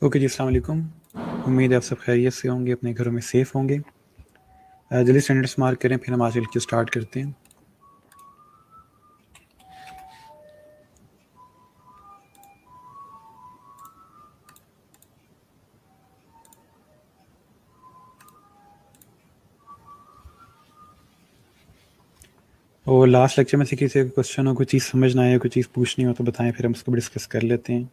Okay जी, अस्सलाम वालेकुम। उम्मीद है आप सब खैरियत से होंगे, अपने घरों में सेफ़ होंगे। जल्दी स्टैंडर्ड्स मार्क करें, फिर हम आज की लेक्चर स्टार्ट करते हैं। और लास्ट लेक्चर में से किसी का क्वेश्चन हो, कोई चीज़ समझ ना आए, कोई चीज़ पूछनी हो तो बताएं, फिर हम उसको भी डिस्कस कर लेते हैं।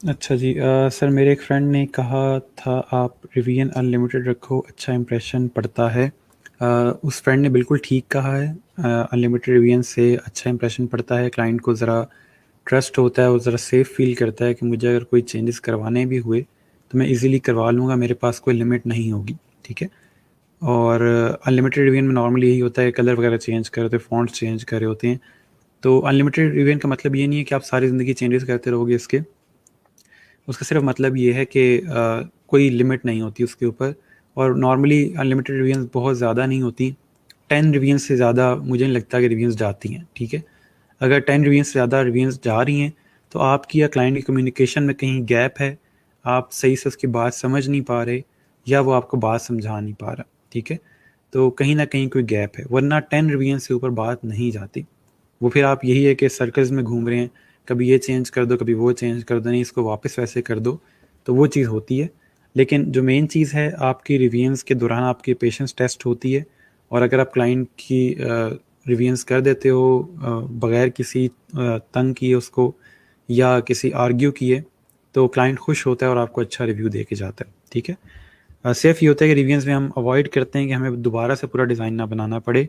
अच्छा जी, सर मेरे एक फ्रेंड ने कहा था आप रिवीजन अनलिमिटेड रखो, अच्छा इंप्रेशन पड़ता है। उस फ्रेंड ने बिल्कुल ठीक कहा है। अनलिमिटेड रिवीजन से अच्छा इंप्रेशन पड़ता है, क्लाइंट को ज़रा ट्रस्ट होता है, वो ज़रा सेफ़ फील करता है कि मुझे अगर कोई चेंजेस करवाने भी हुए तो मैं इजीली करवा लूँगा, मेरे पास कोई लिमिट नहीं होगी। ठीक है। और अनलिमिटेड रिवीजन में नॉर्मली यही होता है, कलर वगैरह चेंज कर रहे होते हैं, फ़ॉन्ट्स चेंज कर रहे होते हैं। तो अनलिमिटेड रिवीजन का मतलब ये नहीं है कि आप सारी ज़िंदगी चेंजेस करते रहोगे इसके। उसका सिर्फ मतलब ये है कि कोई लिमिट नहीं होती उसके ऊपर। और नॉर्मली अनलिमिटेड रिवीजन्स बहुत ज़्यादा नहीं होती। 10 रिवीजन्स से ज़्यादा मुझे नहीं लगता कि रिवीजन्स जाती हैं। ठीक है। अगर 10 रिवीजन्स से ज़्यादा रिवीजन्स जा रही हैं तो आपकी या क्लाइंट की कम्युनिकेशन में कहीं गैप है, आप सही से उसकी बात समझ नहीं पा रहे, या वो आपको बात समझा नहीं पा रहा। ठीक है। तो कहीं ना कहीं कोई गैप है, वरना 10 रिवीजन से ऊपर बात नहीं जाती। वो फिर आप यही है कि सर्कल्स में घूम रहे हैं, कभी ये चेंज कर दो, कभी वो चेंज कर दो, नहीं इसको वापस वैसे कर दो, तो वो चीज़ होती है। लेकिन जो मेन चीज़ है, आपकी रिवीजन्स के दौरान आपकी पेशेंस टेस्ट होती है। और अगर आप क्लाइंट की रिवीजन्स कर देते हो बगैर किसी तंग किए उसको, या किसी आर्ग्यू किए, तो क्लाइंट खुश होता है और आपको अच्छा रिव्यू दे के जाता है। ठीक है। सेफ ये होता है कि रिवीजन्स में हम अवॉइड करते हैं कि हमें दोबारा से पूरा डिज़ाइन ना बनाना पड़े।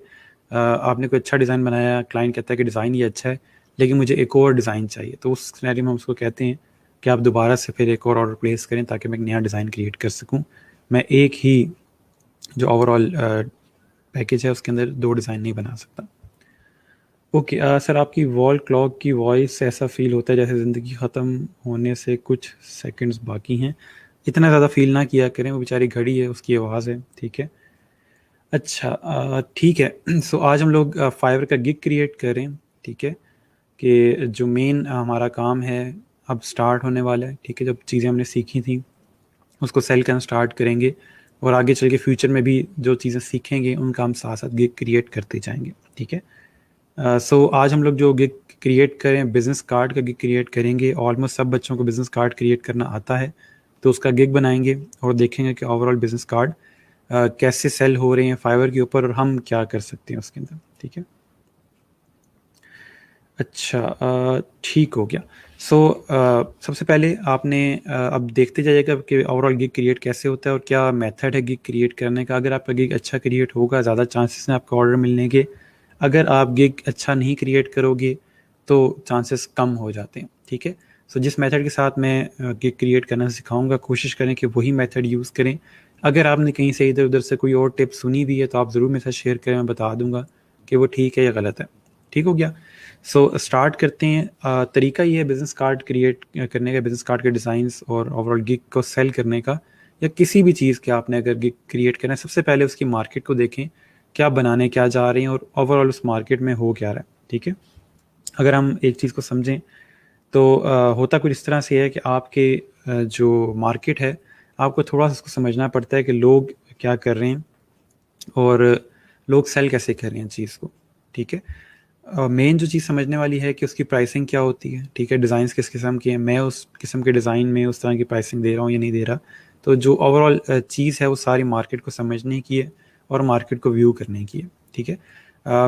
आपने कोई अच्छा डिज़ाइन बनाया, क्लाइंट कहता है कि डिज़ाइन ये अच्छा है लेकिन मुझे एक और डिज़ाइन चाहिए, तो उस सिनेरियो में हम उसको कहते हैं कि आप दोबारा से फिर एक और ऑर्डर प्लेस करें ताकि मैं एक नया डिज़ाइन क्रिएट कर सकूं। मैं एक ही जो ओवरऑल पैकेज है उसके अंदर दो डिज़ाइन नहीं बना सकता। ओके, सर आपकी वॉल क्लॉक की वॉइस ऐसा फील होता है जैसे ज़िंदगी ख़त्म होने से कुछ सेकंड्स बाकी हैं। इतना ज़्यादा फील ना किया करें, वो बेचारी घड़ी है, उसकी आवाज़ है। ठीक है। अच्छा, ठीक है। सो आज हम लोग फाइवर का गिग क्रिएट करें। ठीक है। कि जो मेन हमारा काम है अब स्टार्ट होने वाला है। ठीक है। जब चीज़ें हमने सीखी थी उसको सेल करना स्टार्ट करेंगे, और आगे चल के फ्यूचर में भी जो चीज़ें सीखेंगे उनका हम साथ साथ गिग क्रिएट करते जाएंगे। ठीक है। सो आज हम लोग जो गिग क्रिएट करें, बिजनेस कार्ड का गिग क्रिएट करेंगे। ऑलमोस्ट सब बच्चों को बिजनेस कार्ड क्रिएट करना आता है, तो उसका गिग बनाएंगे और देखेंगे कि ओवरऑल बिजनेस कार्ड कैसे सेल हो रहे हैं फाइवर के ऊपर और हम क्या कर सकते हैं उसके अंदर। ठीक है। अच्छा, ठीक हो गया। सो सबसे पहले आपने अब देखते जाइएगा कि ओवरऑल गिग क्रिएट कैसे होता है और क्या मेथड है गिग क्रिएट करने का। अगर आपका गिग अच्छा क्रिएट होगा, ज़्यादा चांसेस हैं आपका ऑर्डर मिलने के। अगर आप गिग अच्छा नहीं क्रिएट करोगे तो चांसेस कम हो जाते हैं। ठीक है। सो जिस मेथड के साथ मैं गिग क्रिएट करना सिखाऊंगा, कोशिश करें कि वही मेथड यूज़ करें। अगर आपने कहीं से इधर उधर से कोई और टिप सुनी भी है तो आप ज़रूर मेरे साथ शेयर करें, मैं बता दूंगा कि वो ठीक है या गलत है। ठीक हो गया। सो स्टार्ट करते हैं। तरीका ये है बिजनेस कार्ड क्रिएट करने का, बिजनेस कार्ड के डिज़ाइंस और ओवरऑल गिग को सेल करने का, या किसी भी चीज़ के आपने अगर गिग क्रिएट करना है, सबसे पहले उसकी मार्केट को देखें, क्या बनाने क्या जा रहे हैं और ओवरऑल उस मार्केट में हो क्या रहा है। ठीक है। अगर हम एक चीज़ को समझें तो होता कुछ इस तरह से है कि आपके जो मार्केट है, आपको थोड़ा सा उसको समझना पड़ता है कि लोग क्या कर रहे हैं और लोग सेल कैसे कर रहे हैं चीज़ को। ठीक है। मेन जो चीज़ समझने वाली है कि उसकी प्राइसिंग क्या होती है, ठीक है, डिज़ाइंस किस किस्म के हैं, मैं उस किस्म के डिज़ाइन में उस तरह की प्राइसिंग दे रहा हूँ या नहीं दे रहा। तो जो ओवरऑल चीज़ है वो सारी मार्केट को समझने की है और मार्केट को व्यू करने की है, ठीक है।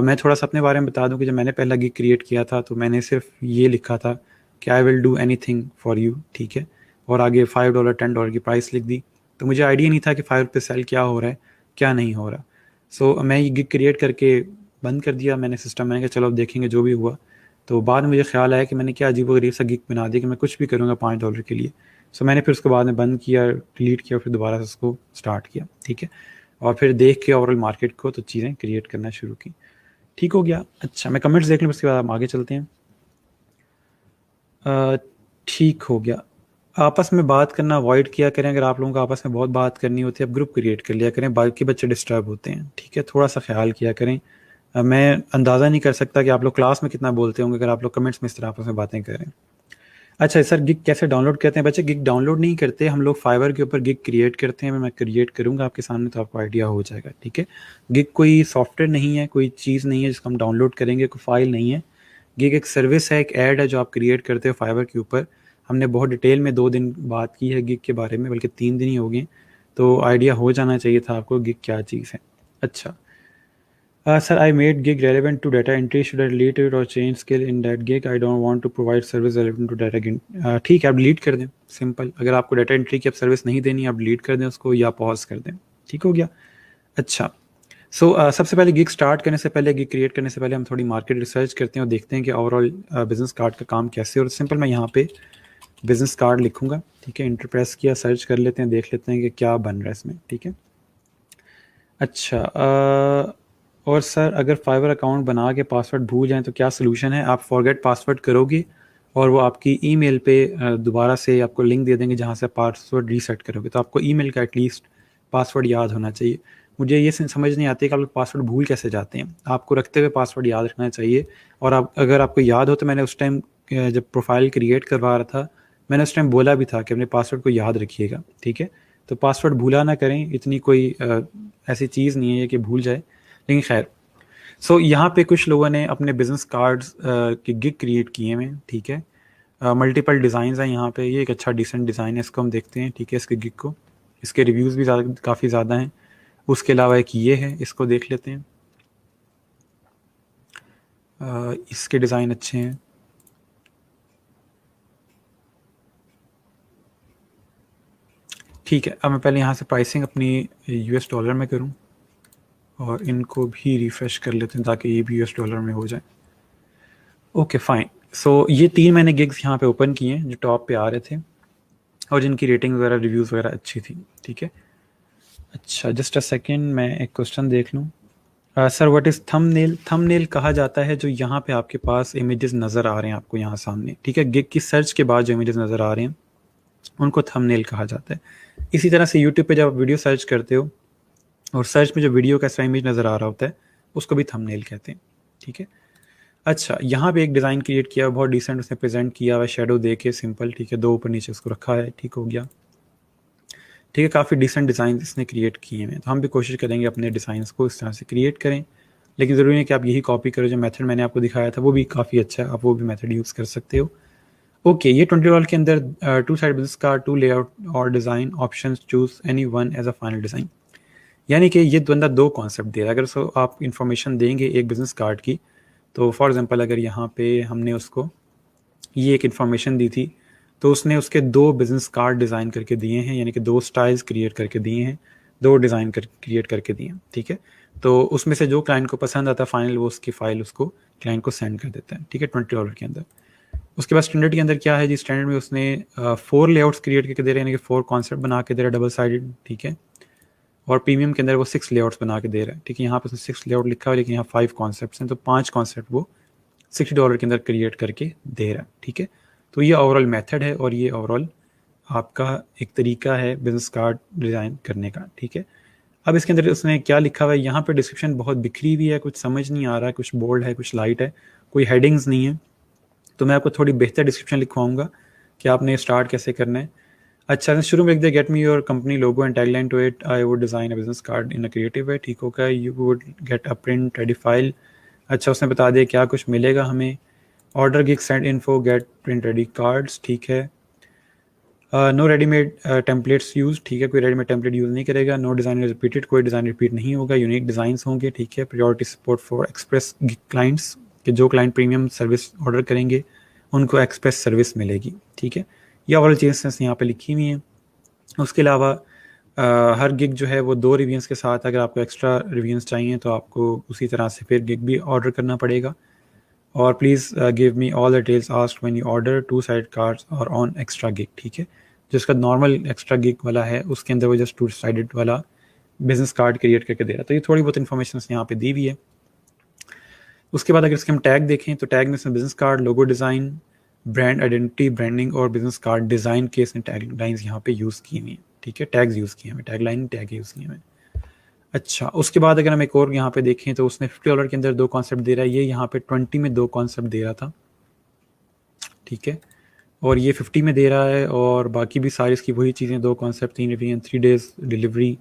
मैं थोड़ा सा अपने बारे में बता दूं कि जब मैंने पहला गिग क्रिएट किया था तो मैंने सिर्फ ये लिखा था कि I will do anything for you, ठीक है, और आगे $5 $10 की प्राइस लिख दी। तो मुझे आइडिया नहीं था कि 5 रुपये सेल क्या हो रहा है, क्या नहीं हो रहा। सो मैं ये गिग क्रिएट करके बंद कर दिया मैंने सिस्टम। मैंने कहा चलो अब देखेंगे जो भी हुआ। तो बाद में मुझे ख्याल आया कि मैंने क्या अजीबोगरीब सा गिग बना दिया कि मैं कुछ भी करूँगा $5 के लिए। सो मैंने फिर उसके बाद में बंद किया, डिलीट किया, फिर दोबारा से उसको स्टार्ट किया, ठीक है। और फिर देख के ओवरऑल मार्केट को तो चीज़ें क्रिएट करना शुरू की, ठीक हो गया। अच्छा, मैं कमेंट्स देख लूँ उसके बाद हम आगे चलते हैं। ठीक हो गया। आपस में बात करना अवॉइड किया करें। अगर आप लोगों को आपस में बहुत बात करनी होती है, आप ग्रुप क्रिएट कर लिया करें, बाकी बच्चे डिस्टर्ब होते हैं, ठीक है, थोड़ा सा ख्याल किया करें। मैं अंदाज़ा नहीं कर सकता कि आप लोग क्लास में कितना बोलते होंगे अगर आप लोग कमेंट्स में इस तरह आपस में बातें करें। अच्छा सर, गिग कैसे डाउनलोड करते हैं? बच्चे गिग डाउनलोड नहीं करते, हम लोग फाइवर के ऊपर गिग क्रिएट करते हैं। मैं क्रिएट करूँगा आपके सामने तो आपको आइडिया हो जाएगा, ठीक है। गिग कोई सॉफ्टवेयर नहीं है, कोई चीज़ नहीं है जिसको हम डाउनलोड करेंगे, कोई फाइल नहीं है। गिग एक सर्विस है, एक ऐड है जो आप क्रिएट करते हो फाइवर के ऊपर। हमने बहुत डिटेल में 2 दिन बात की है गिग के बारे में, बल्कि 3 दिन ही हो गए, तो आइडिया हो जाना चाहिए था आपको गिग क्या चीज़ है। अच्छा sir, I made gig relevant to data entry. Should I delete it or change skill in that gig? I don't want to provide service relevant to data entry. ठीक है, आप डिलीट कर दें, सिंपल। अगर आपको डाटा एंट्री की अब service नहीं देनी, आप डिलीट कर दें उसको या पॉज कर दें, ठीक हो गया। अच्छा, सबसे पहले गिग स्टार्ट करने से पहले, गिग क्रिएट करने से पहले हम थोड़ी मार्केट रिसर्च करते हैं और देखते हैं कि ओवरऑल बिजनेस कार्ड का काम कैसे। और सिंपल मैं यहाँ पे बिजनेस कार्ड लिखूंगा, ठीक है, इंटर प्रेस किया, सर्च कर लेते हैं, देख लेते हैं कि क्या बन रहा है इसमें, ठीक है। अच्छा, और सर अगर फाइवर अकाउंट बना के पासवर्ड भूल जाएं तो क्या सोल्यूशन है? आप फॉरगेट पासवर्ड करोगे और वो आपकी ईमेल पे दोबारा से आपको लिंक दे देंगे जहाँ से पासवर्ड रीसेट करोगे। तो आपको ईमेल का एटलीस्ट पासवर्ड याद होना चाहिए। मुझे ये समझ नहीं आती कि आप लोग पासवर्ड भूल कैसे जाते हैं। आपको रखते हुए पासवर्ड याद रखना चाहिए। और आप, अगर आपको याद हो तो मैंने उस टाइम जब प्रोफाइल क्रिएट करवा रहा था, मैंने उस टाइम बोला भी था कि अपने पासवर्ड को याद रखिएगा, ठीक है। तो पासवर्ड भूला ना करें, इतनी कोई ऐसी चीज़ नहीं है कि भूल जाए, लेकिन खैर। सो यहाँ पे कुछ लोगों ने अपने बिजनेस कार्ड्स के गिग क्रिएट किए हैं, ठीक है। मल्टीपल डिज़ाइन हैं यहाँ पे। ये एक अच्छा डिसेंट डिज़ाइन है, इसको हम देखते हैं, ठीक है, इसके गिग को। इसके रिव्यूज़ भी काफ़ी ज़्यादा हैं। उसके अलावा एक ये है, इसको देख लेते हैं। इसके डिज़ाइन अच्छे हैं। ठीक है, अब मैं पहले यहाँ से प्राइसिंग अपनी US डॉलर में करूँ और इनको भी रिफ़्रेश कर लेते हैं ताकि ये भी US डॉलर में हो जाए। Okay fine. सो ये 3 मैंने गिग्स यहाँ पे ओपन किए हैं जो टॉप पे आ रहे थे और जिनकी रेटिंग वगैरह, रिव्यूज़ वगैरह अच्छी थी, ठीक है। अच्छा, जस्ट अ सेकेंड, मैं एक क्वेश्चन देख लूँ। Sir what is thumbnail? Thumbnail कहा जाता है जो यहाँ पे आपके पास इमेजेस नज़र आ रहे हैं आपको यहाँ सामने, ठीक है। गिग की सर्च के बाद जो इमेजेस नज़र आ रहे हैं उनको थंबनेल कहा जाता है। इसी तरह से यूट्यूब पे जब आप वीडियो सर्च करते हो और सर्च में जो वीडियो का इमेज नज़र आ रहा होता है उसको भी थंबनेल कहते हैं, ठीक है। अच्छा, यहाँ पे एक डिज़ाइन क्रिएट किया, बहुत डिसेंट उसने प्रेजेंट किया हुआ, शेडो दे के सिंपल, ठीक है, 2 ऊपर नीचे उसको रखा है, ठीक हो गया, ठीक है। काफ़ी डिसेंट डिज़ाइन इसने क्रिएट किए हैं। तो हम भी कोशिश करेंगे अपने डिज़ाइंस को इस तरह से क्रिएट करें, लेकिन ज़रूरी नहीं कि आप यही कॉपी करो। जो मेथड मैंने आपको दिखाया था वो भी काफ़ी अच्छा है, आप वो भी मेथड यूज़ कर सकते हो। ओके, ये $20 के अंदर 2 साइड बिजनेस कार्ड, 2 लेआउट और design options, choose any one as a final design. यानी कि ये बंदा 2 कॉन्सेप्ट दे रहा है। अगर उसको आप इन्फॉर्मेशन देंगे एक बिज़नेस कार्ड की, तो फॉर एग्जांपल अगर यहाँ पे हमने उसको ये एक इन्फॉर्मेशन दी थी, तो उसने उसके 2 बिज़नेस कार्ड डिज़ाइन करके दिए हैं, यानी कि 2 स्टाइल्स क्रिएट करके दिए हैं, 2 डिज़ाइन क्रिएट करके दिए हैं, ठीक है। तो उसमें से जो क्लाइंट को पसंद आता है फाइनल, वो उसकी फ़ाइल उसको क्लाइंट को सेंड कर देता है, ठीक है, $20 के अंदर। उसके बाद स्टैंडर्ड के अंदर क्या है जी? स्टैंडर्ड में उसने 4 लेआउट्स क्रिएट करके दे रहे हैं, यानी कि 4 कॉन्सेप्ट बना के दे रहा है डबल साइडेड, ठीक है। और प्रीमियम के अंदर वो 6 लेआउट्स बना के दे रहा है, ठीक है। यहाँ पर उसने 6 लेआउट लिखा है, लेकिन यहाँ 5 कॉन्सेप्ट्स हैं, तो 5 कॉन्सेप्ट वो $60 के अंदर क्रिएट करके दे रहा है, ठीक है। तो ये ओवरऑल मेथड है और ये ओवरऑल आपका एक तरीका है बिजनेस कार्ड डिज़ाइन करने का, ठीक है। अब इसके अंदर उसने क्या लिखा हुआ है, यहाँ पे डिस्क्रिप्शन बहुत बिखरी हुई है, कुछ समझ नहीं आ रहा है, कुछ बोल्ड है, कुछ लाइट है, कोई हेडिंग्स नहीं है। तो मैं आपको थोड़ी बेहतर डिस्क्रिप्शन लिखवाऊंगा कि आपने स्टार्ट कैसे करना है। अच्छा, शुरू में लिख दे, get me your company logo and tagline to it, I would design a business card in a creative way, ठीक होगा। You would get a print ready file अच्छा, उसने बता दिया क्या कुछ मिलेगा हमें। Order gig send info get print ready cards, ठीक है। नो रेडीमेड टेम्पलेट्स यूज, ठीक है, कोई रेडीमेड टेम्पलेट यूज़ नहीं करेगा। नो डिज़ाइन रिपीटेड, कोई डिज़ाइन रिपीट नहीं होगा। यूनिक डिज़ाइंस होंगे, ठीक है। Priority support for express clients, कि जो क्लाइंट प्रीमियम सर्विस ऑर्डर करेंगे उनको एक्सप्रेस सर्विस मिलेगी, ठीक है। ये वाली चीज़ें यहाँ पे लिखी हुई हैं। उसके अलावा हर गिग जो है वो 2 रिव्यूज़ के साथ, अगर आपको एक्स्ट्रा रिव्यूज़ चाहिए तो आपको उसी तरह से फिर गिग भी ऑर्डर करना पड़ेगा। और please give me all the details asked when you order 2 side cards और ऑन एक्स्ट्रा गिग, ठीक है। जिसका नॉर्मल एक्स्ट्रा गिग वाला है उसके अंदर वो जस्ट 2 साइडेड वाला बिजनेस कार्ड क्रिएट करके दे रहा है। तो ये थोड़ी बहुत इन्फॉर्मेशन यहाँ पे दी हुई है। उसके बाद अगर इसके हम टैग देखें तो टैग में इसमें business card, logo design, brand identity, branding और बिजनेस कार्ड डिज़ाइन के इसने टैग लाइन्स यहाँ पे यूज़ की हुई हैं, ठीक है। टैग्स यूज़ किए हैं, टैग लाइन टैग यूज़ किए हैं। अच्छा, उसके बाद अगर हम एक और यहाँ पे देखें तो उसने $50 के अंदर 2 कॉन्सेप्ट दे रहा है। ये यहाँ पे 20 में 2 कॉन्सेप्ट दे रहा था, ठीक है। और ये 50 में दे रहा है। और बाकी भी सारी इसकी वही चीज़ें, 2 concept, 3 revision, 3 days delivery,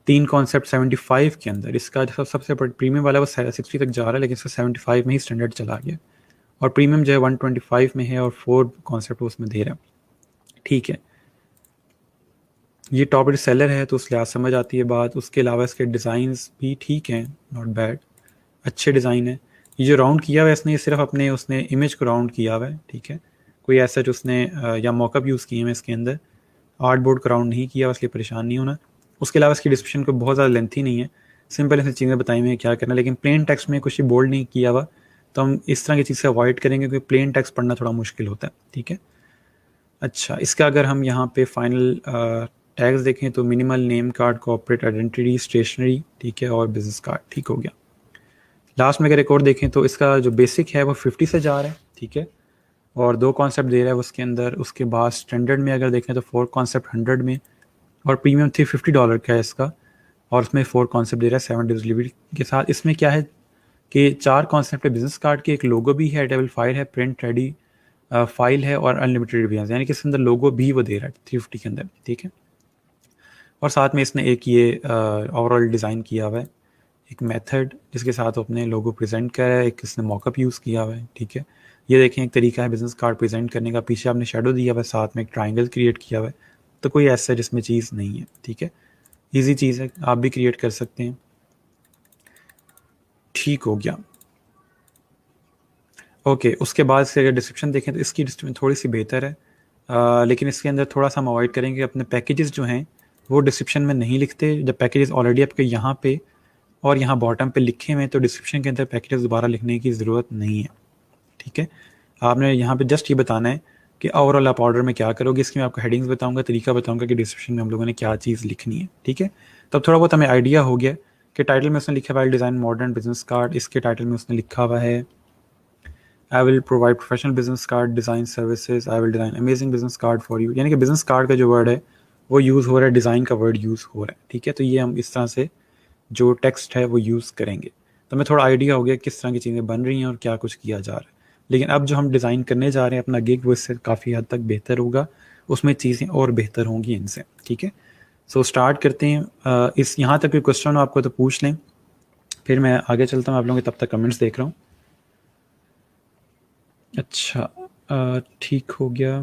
3 concept 75 के अंदर। इसका जो सबसे प्रीमियम वाला वो 60 तक जा रहा है, लेकिन इसका 75 में ही स्टैंडर्ड चला गया। और प्रीमियम जो है 125 में है और 4 कॉन्सेप्ट उसमें दे रहा है, ठीक है। ये टॉप रेट सेलर है तो उस लिहाज समझ आती है बात। उसके अलावा इसके डिज़ाइंस भी ठीक हैं, नॉट बैड, अच्छे डिज़ाइन है। ये जो राउंड किया हुआ है इसने, सिर्फ अपने उसने इमेज को राउंड किया हुआ है, ठीक है। कोई ऐसा जो उसने या मॉकअप यूज़ किए हैं इसके अंदर, आर्ट बोर्ड का राउंड नहीं किया, इसलिए परेशान नहीं होना। उसके अलावा इसकी डिस्क्रिप्शन को बहुत ज़्यादा लेंथी नहीं है, सिंपल ऐसी चीज़ें बताई हुई हैं क्या करना, लेकिन प्लेन टेक्स्ट में कुछ बोल्ड नहीं किया हुआ, तो हम इस तरह की चीज़ से अवॉइड करेंगे क्योंकि प्लेन टेक्स्ट पढ़ना थोड़ा मुश्किल होता है, ठीक है। अच्छा, इसका अगर हम यहाँ पे फाइनल टैग्स देखें तो minimal name card, corporate identity, stationery, ठीक है, और बिजनेस कार्ड, ठीक हो गया। लास्ट में अगर एक और देखें तो इसका जो बेसिक है वो 50 से जा रहा है, ठीक है। और 2 कॉन्सेप्ट दे रहा है उसके अंदर। उसके बाद स्टैंडर्ड में अगर देखें तो 4 कॉन्सेप्ट 100 में, और प्रीमियम $350 का है इसका, और उसमें 4 कॉन्सेप्ट दे रहा है 7 डेज डिलीवरी के साथ। इसमें क्या है कि 4 कॉन्सेप्ट है बिजनेस कार्ड के, एक लोगो भी है, टेबल फाइल है, प्रिंट रेडी फाइल है, और अनलिमिटेड रिव्यूज, यानी कि इसके अंदर लोगो भी वो दे रहा है 350 के अंदर, ठीक है। और साथ में इसने एक ये ओवरऑल डिज़ाइन किया हुआ है, एक मेथड जिसके साथ अपने लोगो प्रेजेंट करा है, एक इसने मॉकअप यूज़ किया हुआ है, ठीक है। ये देखें एक तरीका है बिजनेस कार्ड प्रेजेंट करने का। पीछे आपने शेडो दिया हुआ है, साथ में एक ट्राइंगल क्रिएट किया हुआ है, तो कोई ऐसा जिसमें चीज़ नहीं है, ठीक है। ईजी चीज़ है, आप भी क्रिएट कर सकते हैं, ठीक हो गया। ओके, उसके बाद से अगर डिस्क्रिप्शन देखें तो इसकी डिस्क्रिप्शन थोड़ी सी बेहतर है, लेकिन इसके अंदर थोड़ा सा हम अवॉइड करेंगे। अपने पैकेजेस जो हैं वो डिस्क्रिप्शन में नहीं लिखते। जब पैकेजेस ऑलरेडी आपके यहाँ पे और यहाँ बॉटम पे लिखे हुए हैं तो डिस्क्रिप्शन के अंदर पैकेजेस दोबारा लिखने की ज़रूरत नहीं है, ठीक है। आपने यहाँ पे जस्ट ये बताना है कि ओवरऑल आप ऑर्डर में क्या करोगे। इसकी मैं आपको हेडिंग्स बताऊँगा, तरीका बताऊँगा कि डिस्क्रिप्शन में हम लोगों ने क्या चीज़ लिखनी है, ठीक है। तब थोड़ा बहुत हमें आइडिया हो गया कि टाइटल में उसने लिखा हुआ है डिज़ाइन मॉडर्न बिजनेस कार्ड, इसके टाइटल में उसने लिखा हुआ है I will provide professional business card design services, I will design amazing business card for you, यानी कि बिजनेस कार्ड का जो वर्ड है वो यूज़ हो रहा है, डिज़ाइन का वर्ड यूज़ हो रहा है, ठीक है। तो ये हम इस तरह से जो टेक्स्ट है वो यूज़ करेंगे, तो हमें थोड़ा आइडिया हो गया किस तरह की चीज़ें बन रही हैं और क्या कुछ किया जा रहा है। लेकिन अब जो हम डिज़ाइन करने जा रहे हैं अपना गिग, वो इससे काफ़ी हद तक बेहतर होगा, उसमें चीज़ें और बेहतर होंगी इनसे, ठीक है। सो स्टार्ट करते हैं। इस यहाँ तक कोई क्वेश्चन हो आपको तो पूछ लें, फिर मैं आगे चलता हूँ। आप लोगों के तब तक कमेंट्स देख रहा हूँ। अच्छा, ठीक हो गया,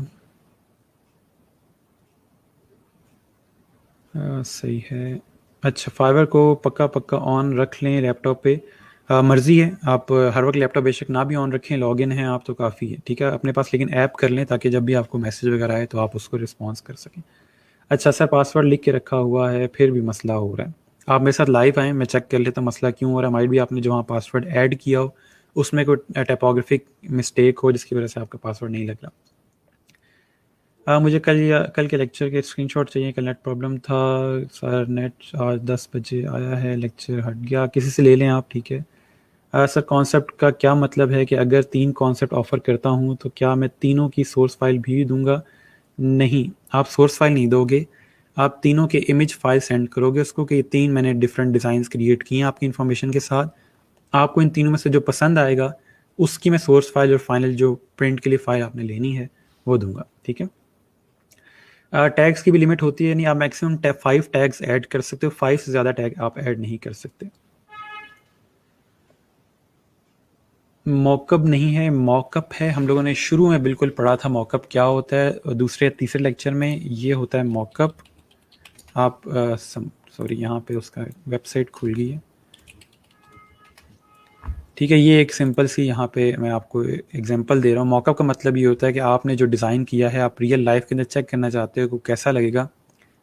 सही है। अच्छा, फाइवर को पक्का पक्का ऑन रख लें लैपटॉप पे, मर्ज़ी है, आप हर वक्त लैपटॉप बेशक ना भी ऑन रखें, लॉगिन हैं आप तो काफ़ी है, ठीक है। अपने पास लेकिन ऐप कर लें ताकि जब भी आपको मैसेज वगैरह आए तो आप उसको रिस्पॉन्स कर सकें। अच्छा सर, पासवर्ड लिख के रखा हुआ है फिर भी मसला हो रहा है। आप मेरे साथ लाइव आएँ, मैं चेक कर लेता हूँ मसला क्यों हो रहा है। माइट भी आपने जो वहाँ पासवर्ड ऐड किया हो उसमें कोई टाइपोग्राफिक मिस्टेक हो जिसकी वजह से आपका पासवर्ड नहीं लग रहा। मुझे कल के लेक्चर के स्क्रीनशॉट चाहिए, कल नेट प्रॉब्लम था सर, नेट आज 10 बजे आया है, लेक्चर हट गया, किसी से ले लें आप, ठीक है। सर कॉन्सेप्ट का क्या मतलब है कि अगर 3 कॉन्सेप्ट ऑफ़र करता हूँ तो क्या मैं तीनों की सोर्स फाइल भी दूंगा? नहीं, आप सोर्स फाइल नहीं दोगे, आप तीनों के इमेज फाइल सेंड करोगे उसको कि ये 3 मैंने डिफरेंट डिज़ाइंस क्रिएट किए हैं आपकी इन्फॉर्मेशन के साथ। आपको इन तीनों में से जो पसंद आएगा उसकी मैं सोर्स फाइल और फाइनल जो प्रिंट के लिए फ़ाइल आपने लेनी है वो दूंगा, ठीक है। टैग्स की भी लिमिट होती है, नहीं आप मैक्सिमम 5 टैग्स ऐड कर सकते हो, 5 से ज़्यादा टैग आप ऐड नहीं कर सकते। मॉकअप नहीं है, मॉकअप है। हम लोगों ने शुरू में बिल्कुल पढ़ा था मॉकअप क्या होता है, दूसरे या तीसरे लेक्चर में। ये होता है मॉकअप। आप सॉरी, यहाँ पे उसका वेबसाइट खुल गई है। ठीक है, ये एक सिंपल सी यहाँ पे मैं आपको एग्जांपल दे रहा हूँ। मॉकअप का मतलब ये होता है कि आपने जो डिज़ाइन किया है आप रियल लाइफ के अंदर चेक करना चाहते हो कि कैसा लगेगा,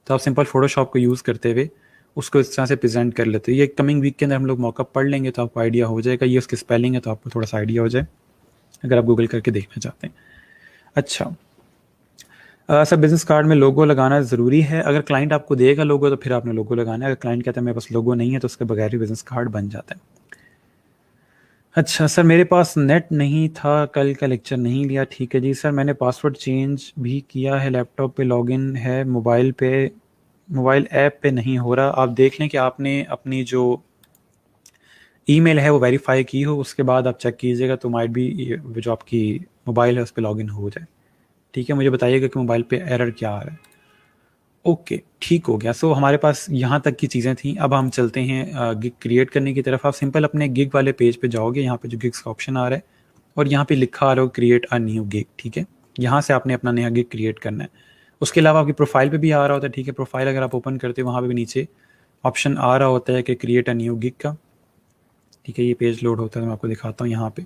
तो आप सिंपल फोटोशॉप को यूज़ करते हुए उसको इस तरह से प्रेजेंट कर लेते हो। ये कमिंग वीक के अंदर हम लोग मॉकअप पढ़ लेंगे तो आपको आइडिया हो जाएगा। ये उसकी स्पेलिंग है तो आपको थोड़ा सा आइडिया हो जाए अगर आप गूगल करके देखना चाहते हैं। अच्छा सर, बिजनेस कार्ड में लोगो लगाना ज़रूरी है? अगर क्लाइंट आपको देगा लोगो तो फिर आपने लोगो लगाना है। अगर क्लाइंट कहता है मेरे पास लोगो नहीं है तो उसके बगैर ही बिजनेस कार्ड बन जाता है। अच्छा सर, मेरे पास नेट नहीं था, कल का लेक्चर नहीं लिया। ठीक है जी सर, मैंने पासवर्ड चेंज भी किया है, लैपटॉप पे लॉगिन है, मोबाइल ऐप पे नहीं हो रहा। आप देख लें कि आपने अपनी जो ईमेल है वो वेरीफाई की हो, उसके बाद आप चेक कीजिएगा तो माइट भी जो आपकी मोबाइल है उस पर लॉगिन हो जाए। ठीक है, मुझे बताइएगा कि मोबाइल पे एरर क्या आ रहा है। ओके, ठीक हो गया। सो हमारे पास यहाँ तक की चीज़ें थी। अब हम चलते हैं गिग क्रिएट करने की तरफ। आप सिंपल अपने गिग वाले पेज पे जाओगे, यहाँ पे जो गिग्स का ऑप्शन आ रहा है और यहाँ पे लिखा आ रहा हो क्रिएट अ न्यू गिग। ठीक है, यहाँ से आपने अपना नया गिग क्रिएट करना है। उसके अलावा आपकी प्रोफाइल पे भी आ रहा होता है। ठीक है, प्रोफाइल अगर आप ओपन करते हो वहाँ पे भी नीचे ऑप्शन आ रहा होता है कि क्रिएट अ न्यू गिग का। ठीक है, ये पेज लोड होता है, मैं आपको दिखाता हूँ। यहाँ पे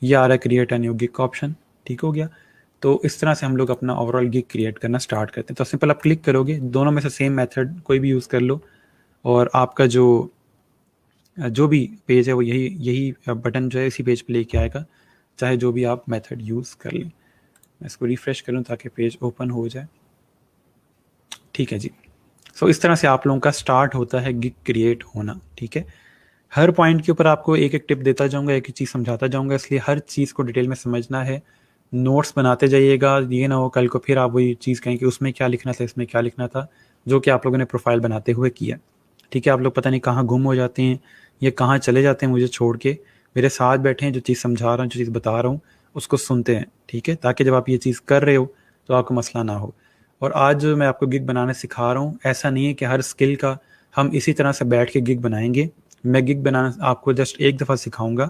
ये आ रहा है क्रिएट अ न्यू गिग का ऑप्शन। ठीक हो गया। तो इस तरह से हम लोग अपना ओवरऑल गिग क्रिएट करना स्टार्ट करते हैं। तो सिंपल आप क्लिक करोगे, दोनों में से सेम मेथड कोई भी यूज़ कर लो और आपका जो भी पेज है वो यही यही बटन जो है इसी पेज पे लेके आएगा, चाहे जो भी आप मेथड यूज़ कर लें। मैं इसको रिफ़्रेश करूँ ताकि पेज ओपन हो जाए। ठीक है जी। सो इस तरह से आप लोगों का स्टार्ट होता है गिग क्रिएट होना। ठीक है, हर पॉइंट के ऊपर आपको एक एक टिप देता जाऊँगा, एक एक चीज़ समझाता जाऊँगा, इसलिए हर चीज़ को डिटेल में समझना है। नोट्स बनाते जाइएगा, ये ना हो कल को फिर आप वही चीज़ कहें कि उसमें क्या लिखना था, इसमें क्या लिखना था, जो कि आप लोगों ने प्रोफाइल बनाते हुए किया। ठीक है, आप लोग पता नहीं कहाँ गुम हो जाते हैं या कहाँ चले जाते हैं मुझे छोड़ के। मेरे साथ बैठे हैं, जो चीज़ समझा रहा हूँ, जो चीज़ बता रहा हूँ उसको सुनते हैं। ठीक है, ताकि जब आप ये चीज़ कर रहे हो तो आपको मसला ना हो। और आज जो मैं आपको गिग बनाना सिखा रहा हूँ, ऐसा नहीं है कि हर स्किल का हम इसी तरह से बैठ के गिग बनाएंगे। मैं गिग बनाना आपको जस्ट एक दफ़ा सिखाऊंगा